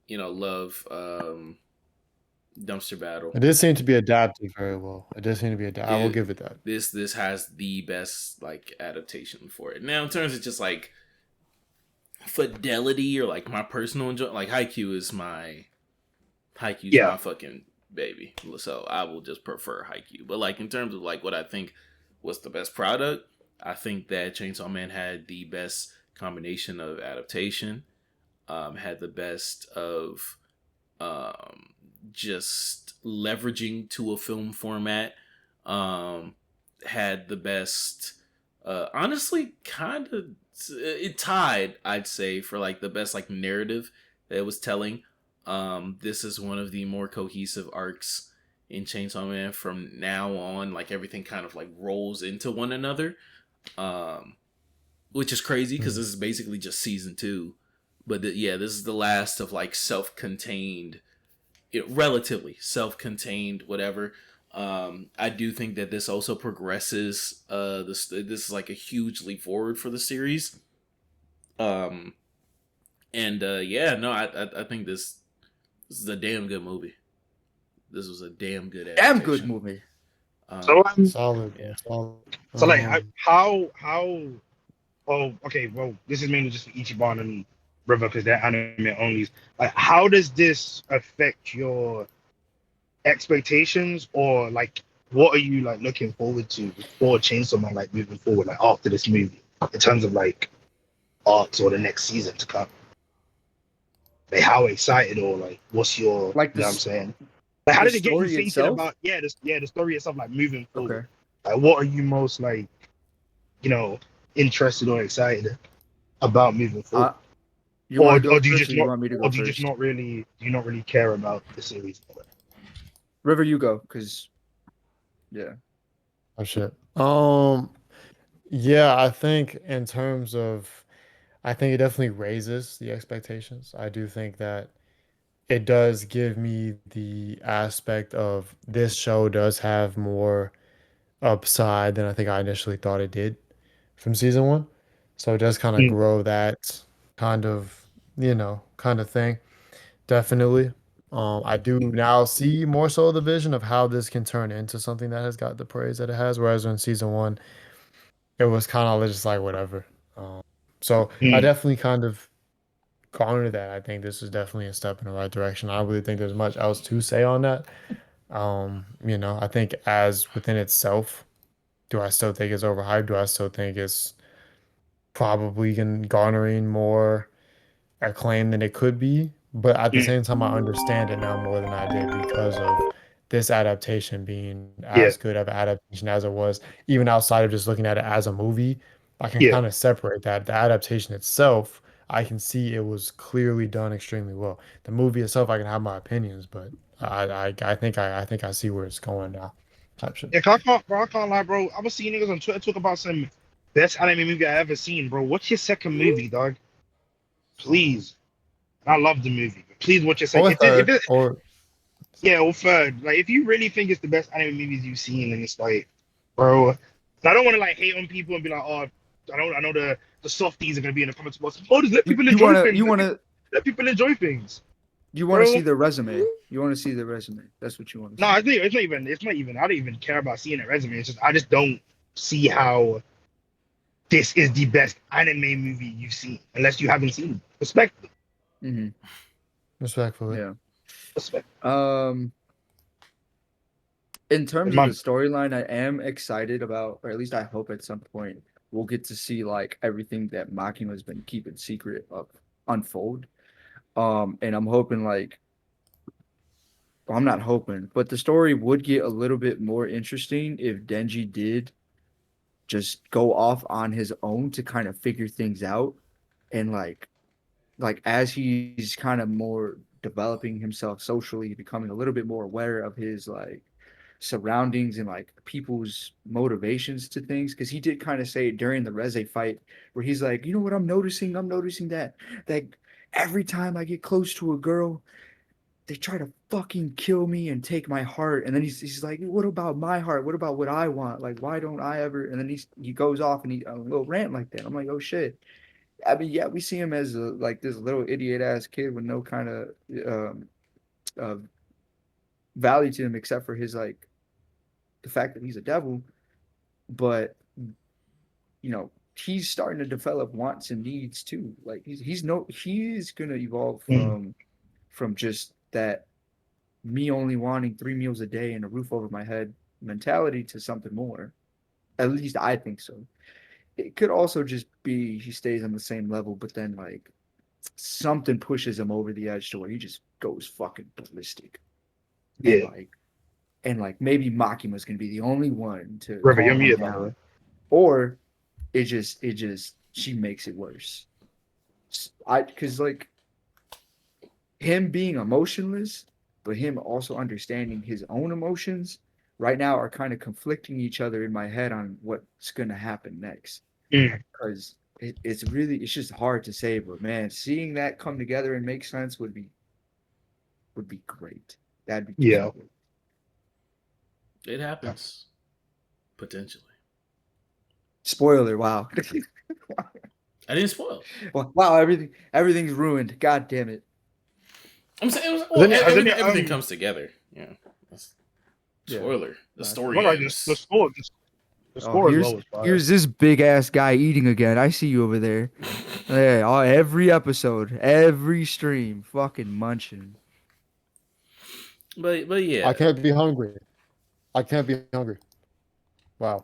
Speaker 1: love Dumpster Battle.
Speaker 2: It did seem to be adapted very well. It did seem to be adapted. I will give it that.
Speaker 1: This has the best like adaptation for it. Now in terms of just like fidelity or like my personal enjoyment, like Haikyuu's my fucking baby. So I will just prefer Haikyuu. But like in terms of like what I think was the best product, I think that Chainsaw Man had the best combination of adaptation, had the best of just leveraging to a film format. Had the best, honestly, kind of it tied, I'd say, for like the best like narrative that it was telling. This is one of the more cohesive arcs in Chainsaw Man from now on. Like everything kind of like rolls into one another, which is crazy because this is basically just season 2. But yeah, this is the last of like self-contained, relatively self-contained, whatever. I do think that this also progresses. This is like a huge leap forward for the series. Yeah, no, I think this is a damn good movie. This was a damn good
Speaker 4: Damn
Speaker 1: adaptation.
Speaker 4: good movie.
Speaker 3: So
Speaker 2: Solid.
Speaker 1: Yeah.
Speaker 2: Solid.
Speaker 3: so like how oh okay, well this is mainly just for Ichiban and River because they're anime onlys. Like how does this affect your expectations, or like what are you like looking forward to for Chainsaw Man, like moving forward, like after this movie, in terms of like arcs or the next season to come? Like how excited, or like what's your,
Speaker 4: Like
Speaker 3: you know what I'm
Speaker 4: this,
Speaker 3: saying? Like how
Speaker 4: the
Speaker 3: does it get you
Speaker 4: story
Speaker 3: thinking
Speaker 4: itself.
Speaker 3: about the story itself, like moving forward?
Speaker 4: Okay.
Speaker 3: Like what are you most like, interested or excited about moving forward?
Speaker 4: You want to go
Speaker 3: Or do you
Speaker 4: first,
Speaker 3: just
Speaker 4: or you
Speaker 3: not,
Speaker 4: want me to
Speaker 3: or
Speaker 4: go
Speaker 3: do you just
Speaker 4: first?
Speaker 3: not really, do you not really care about the series?
Speaker 4: River, you go, because yeah.
Speaker 2: Oh shit. Yeah, I think in terms of, I think it definitely raises the expectations. I do think that it does give me the aspect of this show does have more upside than I think I initially thought it did from season 1. So it does kind of
Speaker 3: Mm,
Speaker 2: grow that kind of, kind of thing. Definitely. I do now see more so the vision of how this can turn into something that has got the praise that it has, whereas in season 1, it was kind of just like whatever. So I
Speaker 3: mm,
Speaker 2: definitely kind of counter that. I think this is definitely a step in the right direction. I don't really think there's much else to say on that. I think as within itself, do I still think it's overhyped? Do I still think it's probably garnering more acclaim than it could be? But at the
Speaker 3: mm.
Speaker 2: same time, I understand it now more than I did because of this adaptation being
Speaker 3: Yeah,
Speaker 2: as good of an adaptation as it was, even outside of just looking at it as a movie. I can
Speaker 3: yeah.
Speaker 2: kind of separate that. The adaptation itself, I can see it was clearly done extremely well. The movie itself, I can have my opinions, but I think I see where it's going now. Type shit.
Speaker 3: Yeah, 'cause I can't lie, bro. I was seeing niggas on Twitter talk about some best anime movie I ever seen, bro. What's your second movie, dog? Please. I love the movie, but please watch your second.
Speaker 2: Or
Speaker 3: If
Speaker 2: third,
Speaker 3: it,
Speaker 2: or
Speaker 3: yeah, or third. Like, if you really think it's the best anime movies you've seen, and it's like, bro, and I don't want to like hate on people and be like, oh, I know the softies are gonna be in the comments box. Oh, just let
Speaker 4: You,
Speaker 3: people
Speaker 4: you
Speaker 3: enjoy
Speaker 4: wanna
Speaker 3: things.
Speaker 4: you wanna
Speaker 3: Let people enjoy things,
Speaker 4: you wanna
Speaker 3: bro.
Speaker 4: see their resume. You wanna see their resume. That's what you want to
Speaker 3: No,
Speaker 4: see.
Speaker 3: I think it's not even. I don't even care about seeing a resume. It's just I just don't see how this is the best anime movie you've seen, unless you haven't seen it. Respect.
Speaker 4: Mm-hmm.
Speaker 2: respectfully.
Speaker 4: Yeah.
Speaker 3: Respect.
Speaker 4: In terms of the
Speaker 3: My,
Speaker 4: storyline, I am excited about, or at least I hope at some point we'll get to see like everything that Makima has been keeping secret of unfold. And I'm hoping like, well, I'm not hoping, but the story would get a little bit more interesting if Denji did just go off on his own to kind of figure things out, and like as he's kind of more developing himself socially, becoming a little bit more aware of his like surroundings and like people's motivations to things, because he did kind of say during the Reze fight where he's like, you know what, I'm noticing that every time I get close to a girl, they try to fucking kill me and take my heart. And then he's like, what about my heart? What about what I want? Like, why don't I ever? And then he goes off and he a little rant like that. I'm like, oh shit. I mean, yeah, we see him as like this little idiot ass kid with no kind of uh, value to him except for his like the fact that he's a devil. But he's starting to develop wants and needs too. Like he's gonna evolve
Speaker 3: mm,
Speaker 4: from just that me only wanting 3 meals a day and a roof over my head mentality to something more. At least I think so. It could also just be he stays on the same level, but then like something pushes him over the edge to where he just goes fucking ballistic.
Speaker 3: Yeah.
Speaker 4: And maybe Makima's gonna be the only one to
Speaker 3: River, you're
Speaker 4: calm him
Speaker 3: muted, by the
Speaker 4: down.
Speaker 3: way.
Speaker 4: Or it just she makes it worse. Because like him being emotionless, but him also understanding his own emotions right now are kind of conflicting each other in my head on what's gonna happen next. Because it's just hard to say, but man, seeing that come together and make sense would be great. That'd be
Speaker 3: Yeah.
Speaker 4: great.
Speaker 1: It happens. Potentially.
Speaker 4: Spoiler, wow.
Speaker 1: I didn't spoil.
Speaker 4: Well, wow, everything's ruined. God damn it.
Speaker 1: I'm saying everything comes together. Yeah. Spoiler. The story ends.
Speaker 3: The score is low as fire.
Speaker 4: Here's this big ass guy eating again. I see you over there. Yeah, every episode, every stream, fucking munching.
Speaker 1: But yeah.
Speaker 2: I can't be hungry. Wow.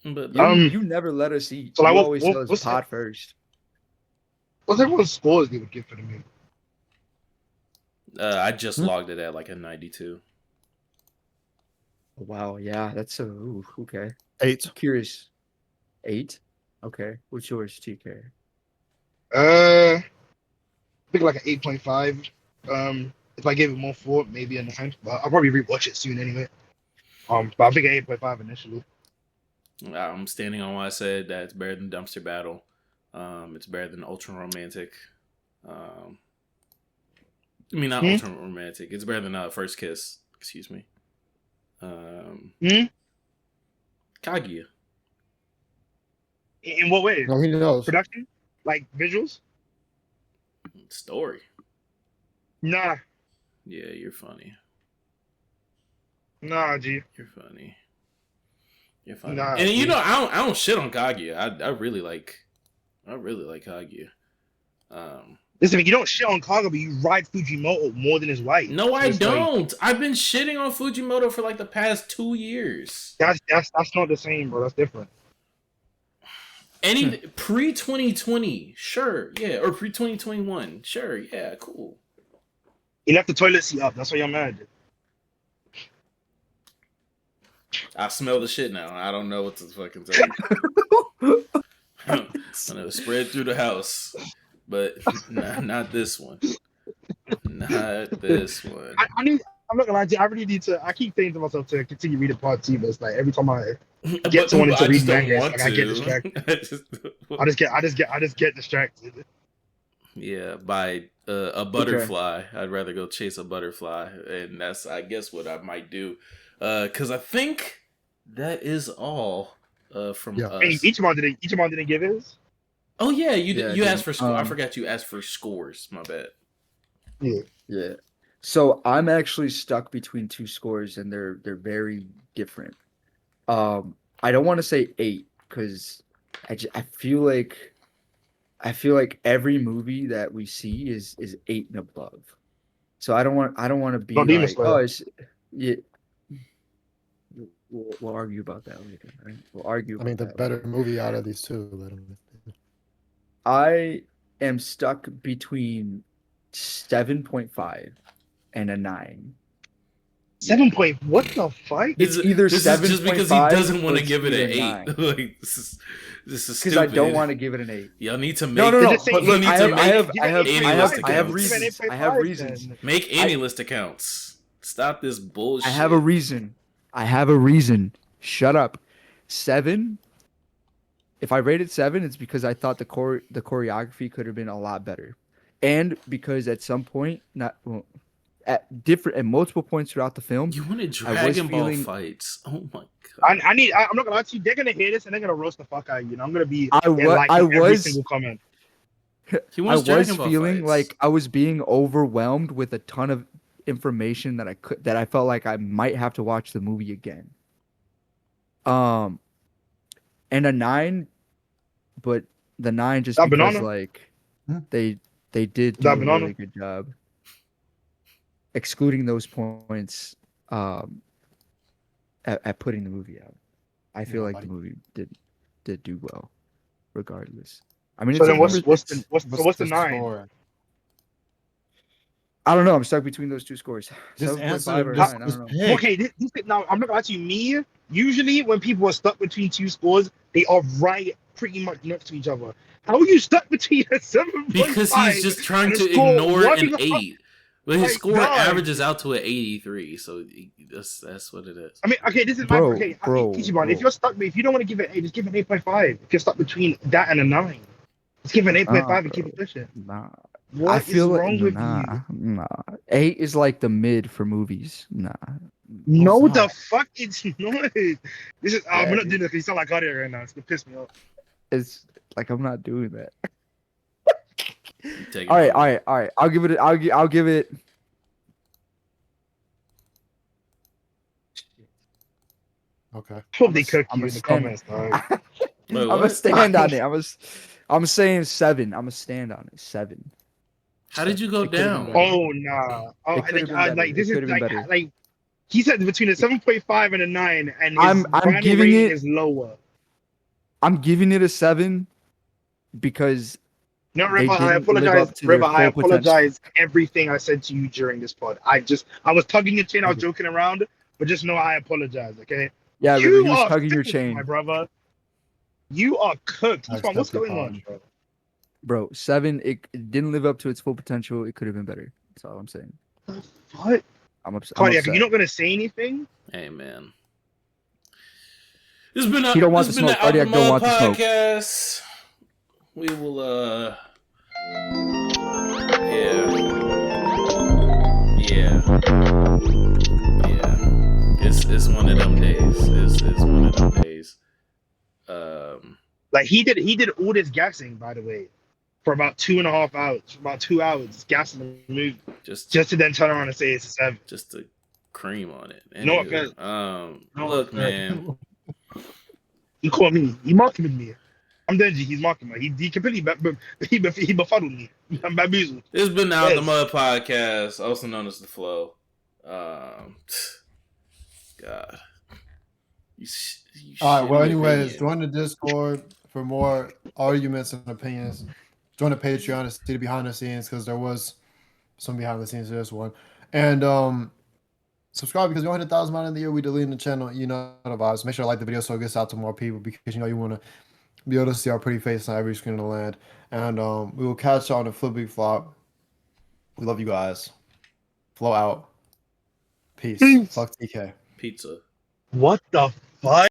Speaker 1: But
Speaker 4: You never let us eat.
Speaker 3: So
Speaker 4: You
Speaker 3: like,
Speaker 4: always tell us pot first.
Speaker 3: What's everyone's scores they would give for the movie?
Speaker 1: I just logged it at like a 92.
Speaker 4: Wow, yeah, that's okay.
Speaker 2: 8.
Speaker 4: Curious. 8? Okay. What's yours, TK?
Speaker 3: I think like an 8.5. If I gave it more 4, maybe a 9. But I'll probably rewatch it soon anyway. But I think an 8.5 initially.
Speaker 1: I'm standing on what I said. That it's better than Dumpster Battle. It's better than Ultra Romantic. I mean, not Ultra Romantic. It's better than First Kiss. Excuse me. Kaguya.
Speaker 3: In what way?
Speaker 2: No, he knows.
Speaker 3: Production? Like visuals?
Speaker 1: Story.
Speaker 3: Nah.
Speaker 1: Yeah, you're funny.
Speaker 3: Nah, G.
Speaker 1: You're funny. You're funny.
Speaker 3: Nah,
Speaker 1: and you
Speaker 3: G.
Speaker 1: know, I don't shit on Kaguya. I really like Kaguya.
Speaker 3: Listen, you don't shit on Kaga, but you ride Fujimoto more than his wife.
Speaker 1: No, I
Speaker 3: It's
Speaker 1: don't. I've been shitting on Fujimoto for like the past 2 years.
Speaker 3: That's not the same, bro. That's different.
Speaker 1: Any pre 2020, sure, yeah, or pre 2021, sure, yeah, cool.
Speaker 3: He left the toilet seat up. That's why y'all mad.
Speaker 1: I smell the shit now. I don't know what to fucking tell you. I know it spread through the house, but not this one. Not this one.
Speaker 3: I'm not gonna lie to you. I really need to. I keep saying to myself to continue reading part 2, but it's like every time I get someone to read manga, it's like I get distracted. I just get distracted.
Speaker 1: Yeah, by a butterfly. Okay. I'd rather go chase a butterfly, and that's, I guess, what I might do. Because I think that is all from us.
Speaker 3: Hey, Ichiban didn't give his.
Speaker 1: Oh yeah, you asked for score. I forgot you asked for scores. My bad.
Speaker 4: Yeah. So I'm actually stuck between 2 scores, and they're very different. I don't want to say 8 because I feel like every movie that we see is 8 and above. So I don't want to be yeah. We'll argue about that later, right? We'll argue.
Speaker 2: I mean, the better movie out of these two.
Speaker 4: I am stuck between 7.5 and a 9.
Speaker 3: 7 point. What the fuck?
Speaker 4: It's either 7.5
Speaker 1: just because he doesn't want to give it an 8. Like this is stupid.
Speaker 4: Because I don't want to give it an 8.
Speaker 1: Y'all need to make.
Speaker 4: No.
Speaker 1: But
Speaker 4: I have reasons. I have reasons.
Speaker 1: Make any list accounts. Stop this bullshit.
Speaker 4: I have a reason. Shut up. 7. If I rated 7, it's because I thought the choreography could have been a lot better, and because at some point, at multiple points throughout the film,
Speaker 1: you wanted Dragon Ball fights. Oh my god!
Speaker 3: I'm not gonna lie to you. They're gonna hear this and they're gonna roast the fuck out of you. And I'm gonna be.
Speaker 4: Every single
Speaker 3: comment.
Speaker 1: I was
Speaker 4: feeling like I was being overwhelmed with a ton of information that I felt like I might have to watch the movie again. And a 9, but the 9 just because like they did do a really good job. Excluding those points at putting the movie out. I feel like the movie did do well regardless. I mean,
Speaker 3: so then what's the 9?
Speaker 4: I don't know. I'm stuck between those two scores.
Speaker 2: Just
Speaker 4: 7.5 or
Speaker 2: answer.
Speaker 4: 9. I don't know.
Speaker 2: Pick.
Speaker 3: Okay, now I'm not gonna lie to you. Me, usually when people are stuck between two scores, they are right pretty much next to each other. How are you stuck between a 7.5
Speaker 1: Because he's just trying
Speaker 3: and a
Speaker 1: to
Speaker 3: score
Speaker 1: ignore
Speaker 3: one
Speaker 1: an
Speaker 3: and a half?
Speaker 1: 8. But his
Speaker 3: Like,
Speaker 1: score
Speaker 3: dog.
Speaker 1: averages out to an 83, so that's what it is.
Speaker 3: I mean, okay, this is
Speaker 4: Bro,
Speaker 3: my okay.
Speaker 4: bro,
Speaker 3: Kichiban, if
Speaker 4: bro.
Speaker 3: you're stuck, if you don't want to give it 8, just give it 8.5. If you're stuck between that and a 9, just give it 8.5 and keep it pushing.
Speaker 4: Nah.
Speaker 3: What
Speaker 4: I
Speaker 3: is
Speaker 4: feel
Speaker 3: wrong with
Speaker 4: nah,
Speaker 3: you?
Speaker 4: nah. 8 is like the mid for movies. Nah.
Speaker 3: No,
Speaker 2: It's
Speaker 3: the
Speaker 2: not.
Speaker 3: fuck it's not. This is
Speaker 4: Yeah,
Speaker 3: we're not doing this because you sound like Cardi right now. It's gonna piss me off.
Speaker 4: It's like I'm not doing that.
Speaker 1: Take it
Speaker 4: All right,
Speaker 1: from
Speaker 4: all
Speaker 1: me.
Speaker 4: right, all right. I'll give it. I'll give it.
Speaker 2: Okay.
Speaker 3: Hope they cook
Speaker 4: I'm
Speaker 3: you
Speaker 4: a
Speaker 3: in the
Speaker 4: stand.
Speaker 3: comments, dog.
Speaker 1: Wait,
Speaker 4: I'm a
Speaker 1: what?
Speaker 4: stand on it. I'm saying 7. I'm a stand on it. 7.
Speaker 1: How did you go
Speaker 4: It could've been
Speaker 1: down?
Speaker 4: better.
Speaker 3: Oh nah. Oh,
Speaker 4: It could've been better.
Speaker 3: like this
Speaker 4: It
Speaker 3: is
Speaker 4: could've been better.
Speaker 3: like he said between a 7.5 and a 9, and his
Speaker 4: I'm
Speaker 3: grinding
Speaker 4: giving
Speaker 3: rate
Speaker 4: it-
Speaker 3: is lower.
Speaker 4: I'm giving it a 7 because
Speaker 3: No,
Speaker 4: they
Speaker 3: River, I
Speaker 4: didn't live
Speaker 3: apologize.
Speaker 4: up to their
Speaker 3: River, I
Speaker 4: full potential.
Speaker 3: apologize everything I said to you during this pod. I was tugging your chain, I was joking around, but just know I apologize, okay?
Speaker 4: Yeah, River,
Speaker 3: You
Speaker 4: he was
Speaker 3: are
Speaker 4: tugging your
Speaker 3: cooked,
Speaker 4: chain.
Speaker 3: my brother. You are cooked.
Speaker 2: I
Speaker 3: What's
Speaker 2: accept your
Speaker 3: going on,
Speaker 2: apology.
Speaker 3: bro?
Speaker 4: Bro, 7. It didn't live up to its full potential. It could have been better. That's all I'm saying.
Speaker 3: What?
Speaker 4: I'm upset.
Speaker 3: Cardiac, you're not gonna say anything?
Speaker 1: Hey, man. This has been
Speaker 4: He don't want
Speaker 1: this
Speaker 4: the
Speaker 1: has been
Speaker 4: smoke.
Speaker 1: the Out the
Speaker 4: Cardiac don't
Speaker 1: Mud
Speaker 4: want the smoke.
Speaker 1: podcast. We will yeah. It's one of them days. It's one of them days.
Speaker 3: Like he did all this gassing, by the way, for about 2.5 hours, for about 2 hours, gassing the movie, just to then turn around and say it's a 7.
Speaker 1: just to cream on it.
Speaker 3: No
Speaker 1: Anywho,
Speaker 3: offense. No
Speaker 1: look,
Speaker 3: offense.
Speaker 1: man.
Speaker 3: He called me. He marketed me. I'm Denji. He's marketing me. He completely he befuddled me. I'm bamboozled.
Speaker 1: This has been the Out the
Speaker 3: Yes.
Speaker 1: Mud podcast, also known as The Flow. God. You
Speaker 2: All right. Well,
Speaker 1: shitty
Speaker 2: anyways,
Speaker 1: opinion.
Speaker 2: join the Discord for more arguments and opinions. Join the Patreon to see the behind the scenes because there was some behind the scenes to this one. And subscribe because we only hit 1,000 by the end of the year. We deleting the channel. You know the vibes. Make sure to like the video so it gets out to more people because you know you want to be able to see our pretty face on every screen of the land. And we will catch y'all on the Flip Big Flop. We love you guys. Flow out. Peace.
Speaker 3: Peace.
Speaker 2: Fuck TK.
Speaker 1: Pizza.
Speaker 3: What the fuck?